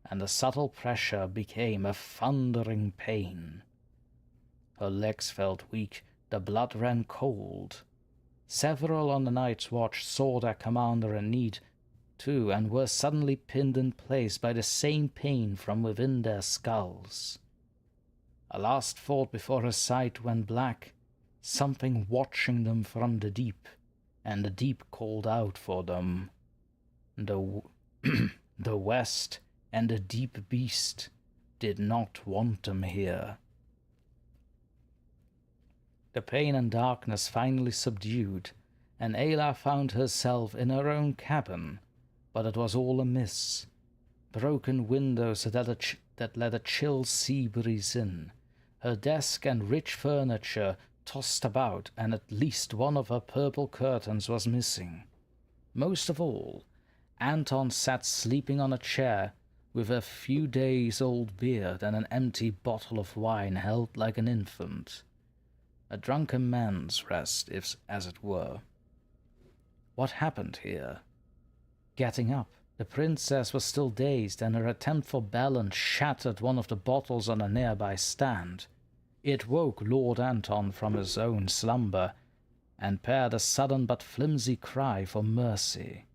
and the subtle pressure became a thundering pain. Her legs felt weak, the blood ran cold. Several on the night's watch saw their commander in need, too, and were suddenly pinned in place by the same pain from within their skulls. A last thought before her sight went black, something watching them from the deep, and the deep called out for them. The West and the deep beast did not want them here. The pain and darkness finally subdued, and Ayla found herself in her own cabin, but it was all amiss. Broken windows that let a chill sea breeze in. Her desk and rich furniture tossed about, and at least one of her purple curtains was missing. Most of all, Anton sat sleeping on a chair with a few days-old beard and an empty bottle of wine held like an infant. A drunken man's rest, as it were. What happened here? Getting up, the princess was still dazed, and her attempt for balance shattered one of the bottles on a nearby stand. It woke Lord Anton from his own slumber, and paired a sudden but flimsy cry for mercy.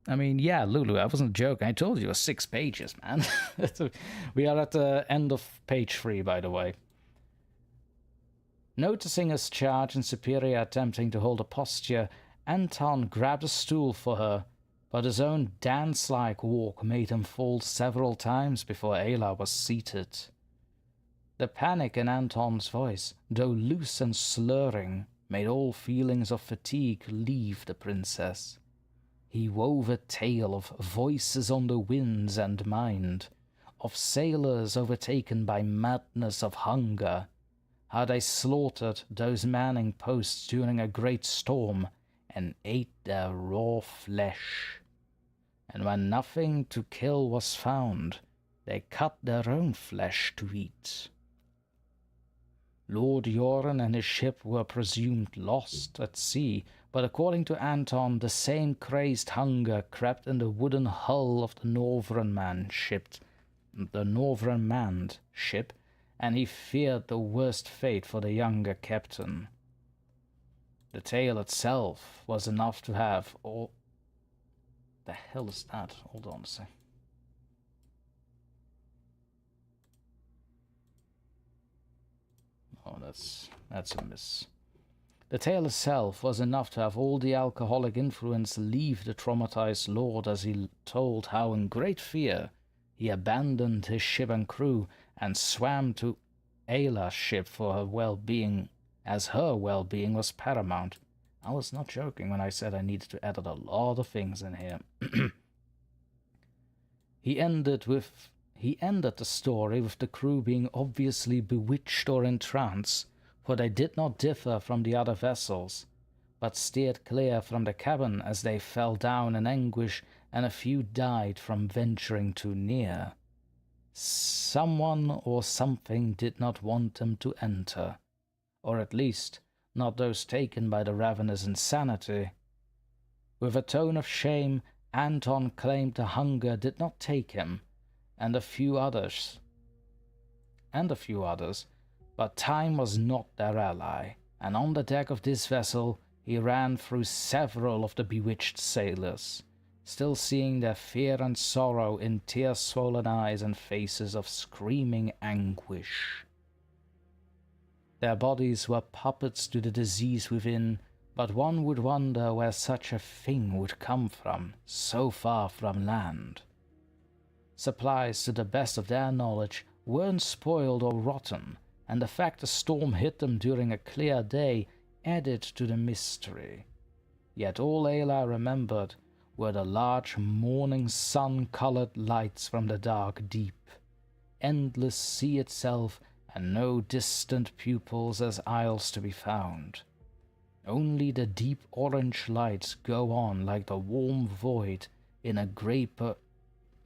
I mean, yeah, Lulu, I wasn't joking. I told you it was 6 pages, man. We are at the end of page 3, by the way. Noticing his charge and superior attempting to hold a posture, Anton grabbed a stool for her, but his own dance-like walk made him fall several times before Ayla was seated. The panic in Anton's voice, though loose and slurring, made all feelings of fatigue leave the princess. He wove a tale of voices on the winds and mind, of sailors overtaken by madness of hunger, how they slaughtered those manning posts during a great storm and ate their raw flesh. And when nothing to kill was found, they cut their own flesh to eat. Lord Joran and his ship were presumed lost at sea, but according to Anton, the same crazed hunger crept in the wooden hull of the Northern manned ship, and he feared the worst fate for the younger captain. The tale itself was enough to have all... The hell is that? Hold on a sec. Oh, that's a miss. The tale itself was enough to have all the alcoholic influence leave the traumatized lord as he told how in great fear he abandoned his ship and crew and swam to Ayla's ship for her well-being, as her well-being was paramount. I was not joking when I said I needed to edit a lot of things in here. He ended the story with the crew being obviously bewitched or in trance, for they did not differ from the other vessels, but steered clear from the cabin as they fell down in anguish, and a few died from venturing too near. Someone or something did not want them to enter, or at least not those taken by the ravenous insanity. With a tone of shame, Anton claimed the hunger did not take him, and a few others, but time was not their ally, and on the deck of this vessel he ran through several of the bewitched sailors, still seeing their fear and sorrow in tear-swollen eyes and faces of screaming anguish. Their bodies were puppets to the disease within, but one would wonder where such a thing would come from, so far from land. Supplies, to the best of their knowledge, weren't spoiled or rotten, and the fact the storm hit them during a clear day added to the mystery. Yet all Ayla remembered were the large morning sun-colored lights from the dark deep, endless sea itself, and no distant pupils as isles to be found. Only the deep orange lights go on like the warm void in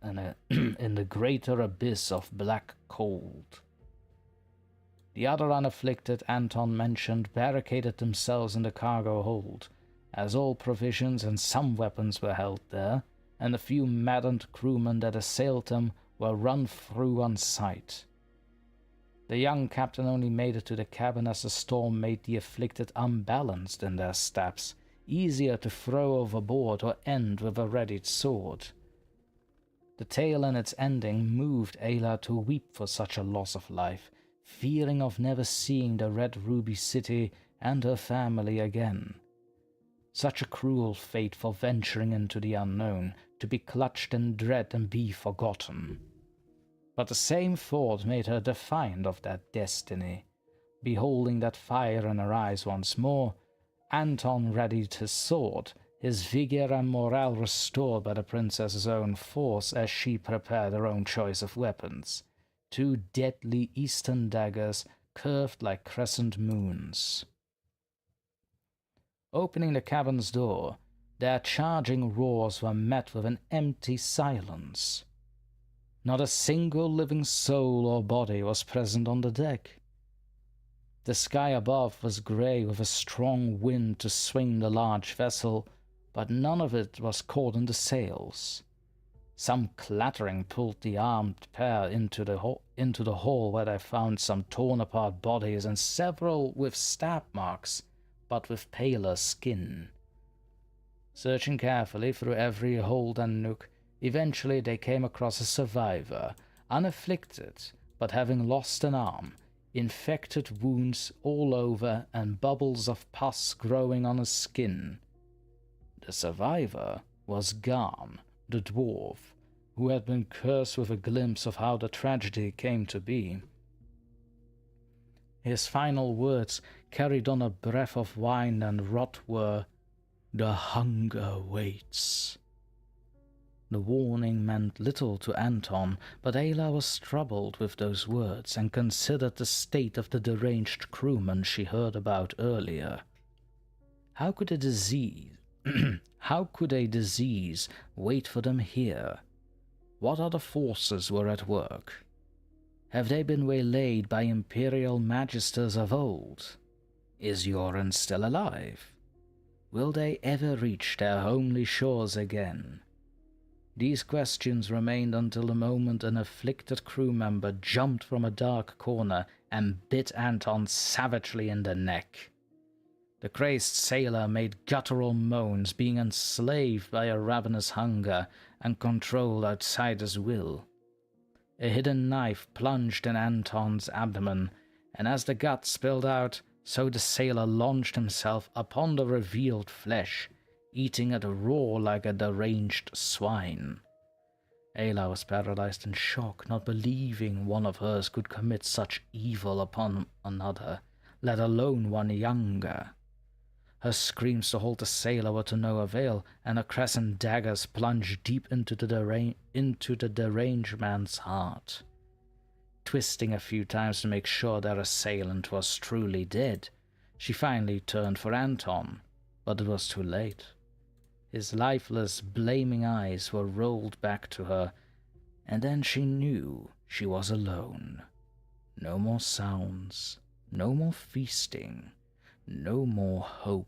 in the greater abyss of black cold. The other unafflicted, Anton mentioned, barricaded themselves in the cargo hold, as all provisions and some weapons were held there, and the few maddened crewmen that assailed them were run through on sight. The young captain only made it to the cabin as the storm made the afflicted unbalanced in their steps, easier to throw overboard or end with a readied sword. The tale and its ending moved Ayla to weep for such a loss of life, fearing of never seeing the Red Ruby City and her family again. Such a cruel fate for venturing into the unknown, to be clutched in dread and be forgotten. But the same thought made her defiant of that destiny. Beholding that fire in her eyes once more, Anton readied his sword, his vigor and morale restored by the princess's own force as she prepared her own choice of weapons. 2 deadly eastern daggers curved like crescent moons. Opening the cabin's door, their charging roars were met with an empty silence. Not a single living soul or body was present on the deck. The sky above was grey with a strong wind to swing the large vessel, but none of it was caught in the sails. Some clattering pulled the armed pair into the hall where they found some torn-apart bodies and several with stab marks, but with paler skin. Searching carefully through every hold and nook, eventually they came across a survivor, unafflicted, but having lost an arm, infected wounds all over and bubbles of pus growing on his skin. The survivor was Garn, the dwarf, who had been cursed with a glimpse of how the tragedy came to be. His final words, carried on a breath of wine and rot, were, "The hunger waits." The warning meant little to Anton, but Ayla was troubled with those words and considered the state of the deranged crewman she heard about earlier. How could a disease wait for them here? What other forces were at work? Have they been waylaid by imperial magisters of old? Is Yoren still alive? Will they ever reach their homely shores again? These questions remained until the moment an afflicted crew member jumped from a dark corner and bit Anton savagely in the neck. The crazed sailor made guttural moans, being enslaved by a ravenous hunger and controlled outside his will. A hidden knife plunged in Anton's abdomen, and as the guts spilled out, so the sailor launched himself upon the revealed flesh, eating it raw like a deranged swine. Ayla was paralyzed in shock, not believing one of hers could commit such evil upon another, let alone one younger. Her screams to hold the sailor were to no avail, and her crescent daggers plunged deep into the deranged man's heart. Twisting a few times to make sure their assailant was truly dead, she finally turned for Anton, but it was too late. His lifeless, blaming eyes were rolled back to her, and then she knew she was alone. No more sounds, no more feasting, no more hope.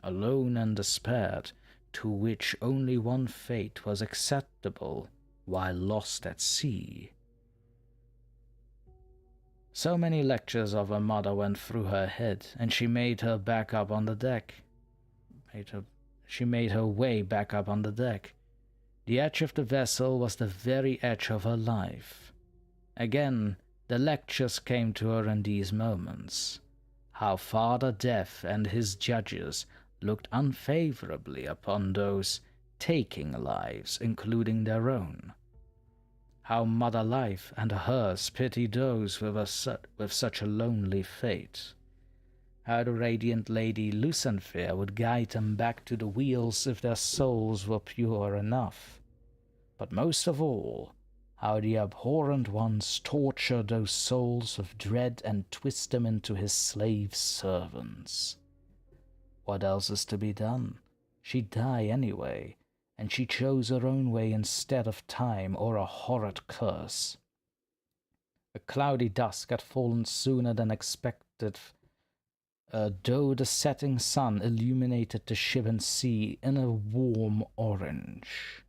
Alone and despaired, to which only one fate was acceptable while lost at sea. So many lectures of her mother went through her head, and she made her way back up on the deck. The edge of the vessel was the very edge of her life. Again, the lectures came to her in these moments. How Father Death and his judges looked unfavorably upon those taking lives, including their own. How Mother Life and hers pitied those with such a lonely fate. How the radiant Lady Lucenfer would guide them back to the wheels if their souls were pure enough. But most of all, how the abhorrent ones torture those souls with dread and twist them into his slave servants. What else is to be done? She'd die anyway, and she chose her own way instead of time or a horrid curse. A cloudy dusk had fallen sooner than expected, though the setting sun illuminated the ship and sea in a warm orange.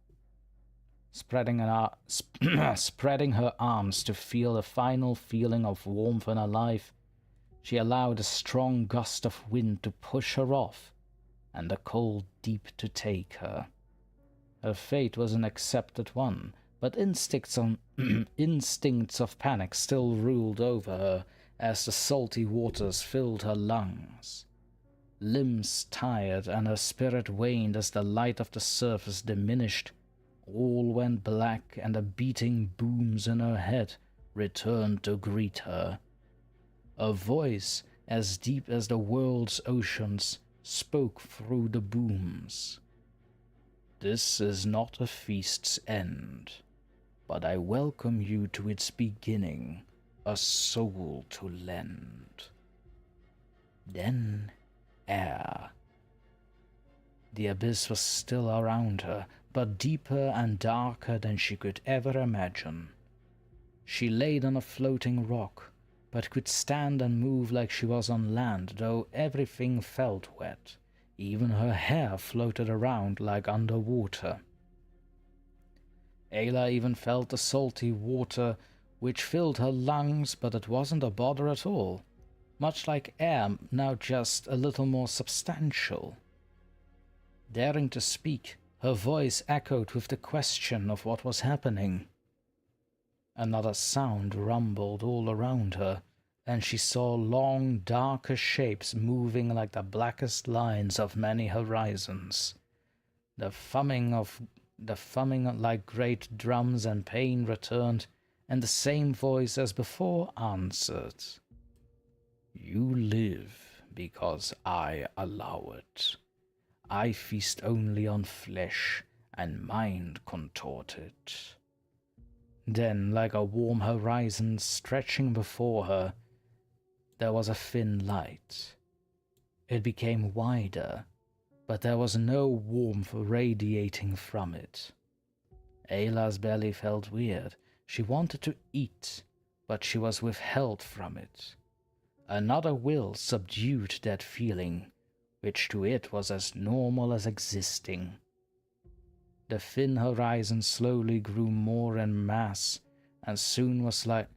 Spreading her arms to feel the final feeling of warmth in her life, she allowed a strong gust of wind to push her off, and the cold deep to take her. Her fate was an accepted one, but instincts of panic still ruled over her as the salty waters filled her lungs. Limbs tired and her spirit waned as the light of the surface diminished. All went black, and the beating booms in her head returned to greet her. A voice, as deep as the world's oceans, spoke through the booms. This is not a feast's end, but I welcome you to its beginning, a soul to lend. Then air. The abyss was still around her, but deeper and darker than she could ever imagine. She laid on a floating rock, but could stand and move like she was on land, though everything felt wet. Even her hair floated around like underwater. Ayla even felt the salty water which filled her lungs, but it wasn't a bother at all. Much like air, now just a little more substantial. Daring to speak, her voice echoed with the question of what was happening. Another sound rumbled all around her, and she saw long, darker shapes moving like the blackest lines of many horizons. The thumbing like great drums and pain returned, and the same voice as before answered. You live because I allow it. I feast only on flesh and mind contorted. Then, like a warm horizon stretching before her, there was a thin light. It became wider, but there was no warmth radiating from it. Ayla's belly felt weird. She wanted to eat, but she was withheld from it. Another will subdued that feeling, which to it was as normal as existing. The thin horizon slowly grew more en masse, and soon was like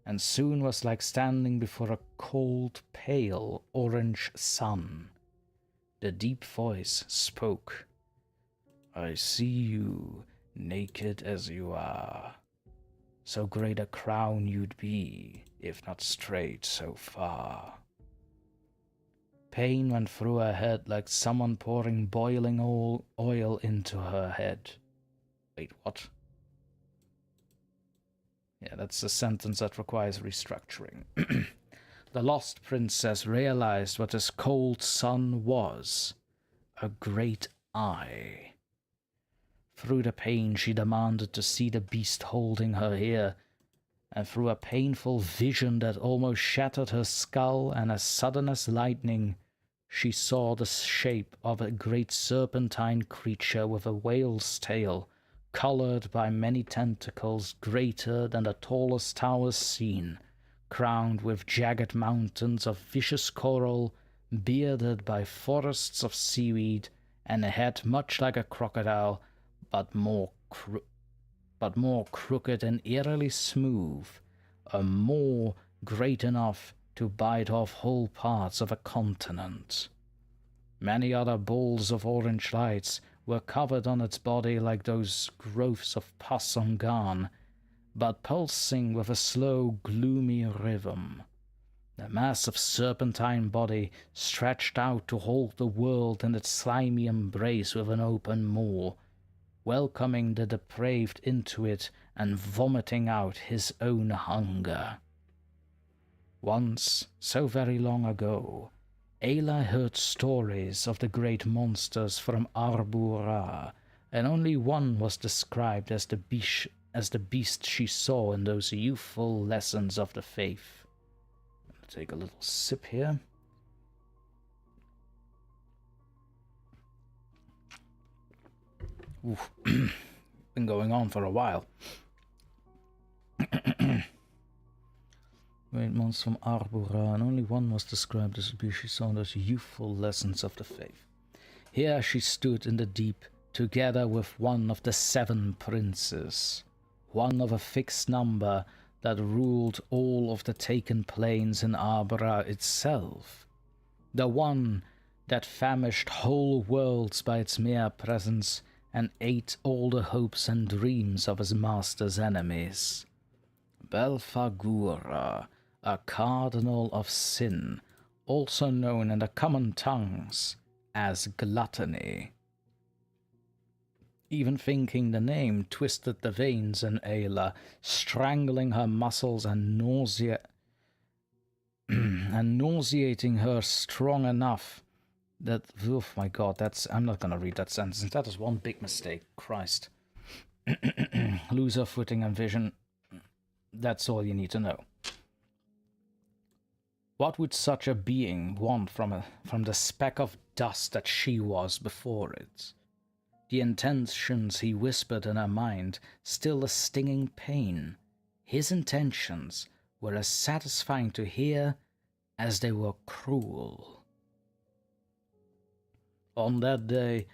and soon was like standing before a cold, pale, orange sun. The deep voice spoke. I see you, naked as you are. So great a crown you'd be, if not strayed so far. Pain went through her head like someone pouring boiling oil into her head. Wait, what? Yeah, that's a sentence that requires restructuring. The lost princess realized what this cold sun was. A great eye. Through the pain she demanded to see the beast holding her here, and through a painful vision that almost shattered her skull and as sudden as lightning, she saw the shape of a great serpentine creature with a whale's tail, colored by many tentacles greater than the tallest towers seen, crowned with jagged mountains of vicious coral, bearded by forests of seaweed, and a head much like a crocodile, but more crooked and eerily smooth, a maw great enough to bite off whole parts of a continent. Many other balls of orange lights were covered on its body like those growths of pus on Garn, but pulsing with a slow, gloomy rhythm. The massive serpentine body stretched out to hold the world in its slimy embrace with an open maw, welcoming the depraved into it and vomiting out his own hunger. Once, so very long ago, Ayla heard stories of the great monsters from Arbura, and only one was described as the beast she saw in those youthful lessons of the faith. I'll take a little sip here. Oof. Been going on for a while. Great monsters from Arbura, and only one was described as the beast she saw in those youthful lessons of the faith. Here she stood in the deep, together with one of the 7 princes, one of a fixed number that ruled all of the taken plains in Arbura itself, the one that famished whole worlds by its mere presence and ate all the hopes and dreams of his master's enemies. Belphegora, a cardinal of sin, also known in the common tongues as gluttony. Even thinking the name twisted the veins in Ayla, strangling her muscles and nauseating her strong enough that, oh my god, I'm not gonna read that sentence. That is one big mistake. Christ. Lose her footing and vision. That's all you need to know. What would such a being want from the speck of dust that she was before it? The intentions he whispered in her mind, still a stinging pain. His intentions were as satisfying to hear as they were cruel. On that day,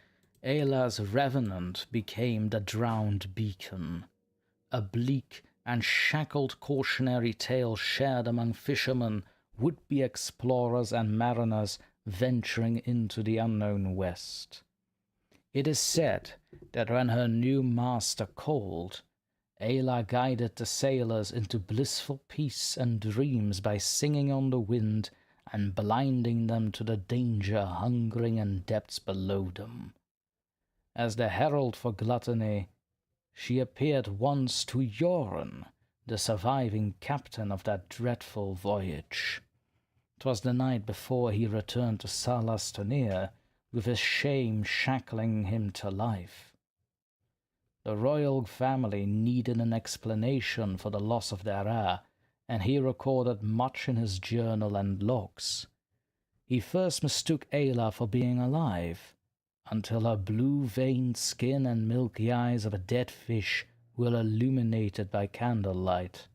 Ayla's revenant became the drowned beacon, a bleak and shackled cautionary tale shared among fishermen, would-be explorers and mariners venturing into the unknown west. It is said that when her new master called, Ayla guided the sailors into blissful peace and dreams by singing on the wind and blinding them to the danger hungering in depths below them. As the herald for gluttony, she appeared once to Yoren, the surviving captain of that dreadful voyage. 'Twas the night before he returned to Salas Tonir, with his shame shackling him to life. The royal family needed an explanation for the loss of their heir, and he recorded much in his journal and logs. He first mistook Ayla for being alive, until her blue-veined skin and milky eyes of a dead fish were illuminated by candlelight.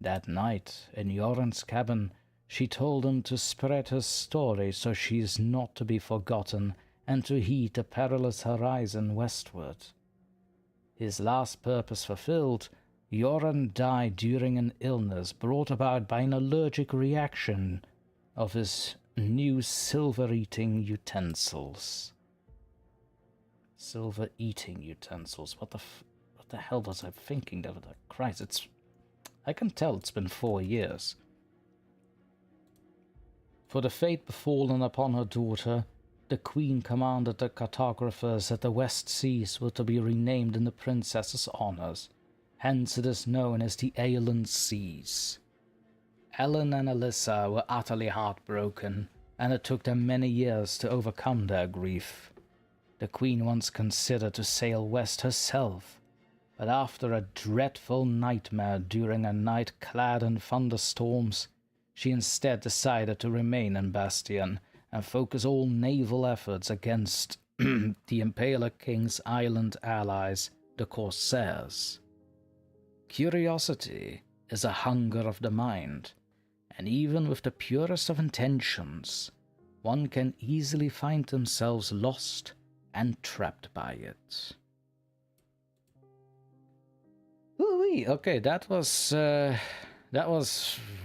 That night, in Yoren's cabin, she told him to spread her story so she is not to be forgotten and to heed the perilous horizon westward. His last purpose fulfilled, Yoren died during an illness brought about by an allergic reaction of his new silver-eating utensils. Silver-eating utensils. What the hell was I thinking? Christ, I can tell it's been 4 years. For the fate befallen upon her daughter, the Queen commanded the cartographers that the West Seas were to be renamed in the Princess's honors. Hence it is known as the Aeolian Seas. Ellen and Alyssa were utterly heartbroken, and it took them many years to overcome their grief. The Queen once considered to sail west herself, but after a dreadful nightmare during a night clad in thunderstorms, she instead decided to remain in Bastion and focus all naval efforts against the Impaler King's island allies, the Corsairs. Curiosity is a hunger of the mind, and even with the purest of intentions, one can easily find themselves lost and trapped by it. Ooh-wee, okay, that was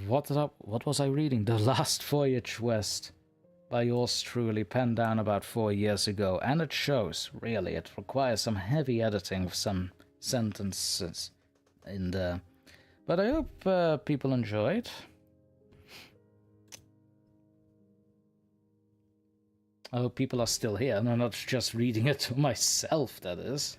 what was I reading? The Last Voyage West by yours truly, penned down about 4 years ago, and it shows, really. It requires some heavy editing of some sentences in there. But I hope people enjoyed. I hope people are still here, and I'm not just reading it to myself, that is.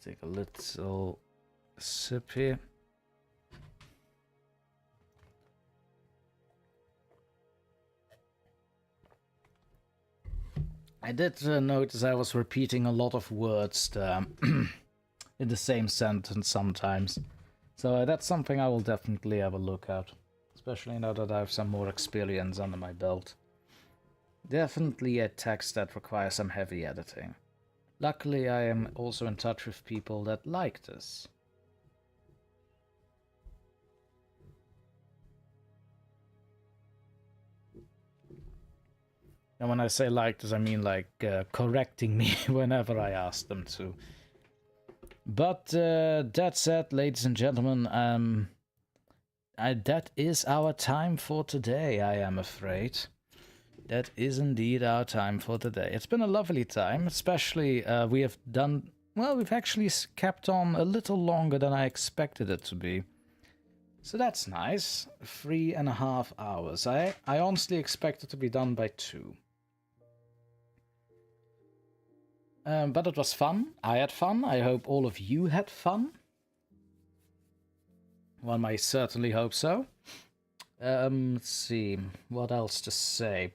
Take a little sip here. I did notice I was repeating a lot of words in the same sentence sometimes. So that's something I will definitely have a look at, especially now that I have some more experience under my belt. Definitely a text that requires some heavy editing. Luckily, I am also in touch with people that like this. And when I say like this, I mean like correcting me whenever I ask them to. But that said, ladies and gentlemen, that is our time for today, I am afraid. That is indeed our time for today. It's been a lovely time, especially we've actually kept on a little longer than I expected it to be. So that's nice. 3.5 hours. I honestly expected to be done by 2. But it was fun. I had fun. I hope all of you had fun. One might certainly hope so. Let's see, what else to say?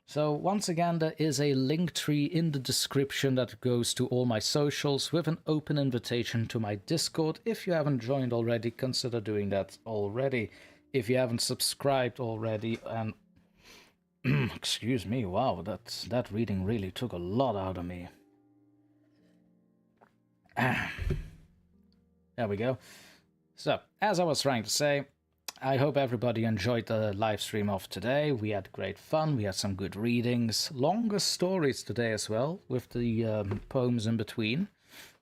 So once again, there is a link tree in the description that goes to all my socials with an open invitation to my Discord. If you haven't joined already, consider doing that already. If you haven't subscribed already, and excuse me, wow, that reading really took a lot out of me. There we go. So, as I was trying to say, I hope everybody enjoyed the live stream of today. We had great fun, we had some good readings, longer stories today as well, with the poems in between,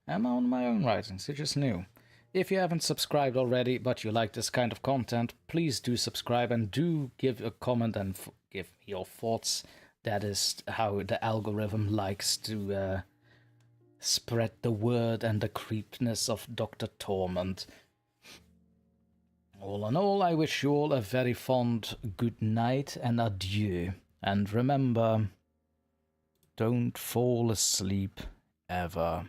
and on my own writings, which is new. If you haven't subscribed already, but you like this kind of content, please do subscribe and do give a comment and give me your thoughts. That is how the algorithm likes to spread the word and the creepiness of DrTorment. All in all, I wish you all a very fond good night and adieu. And remember, don't fall asleep ever.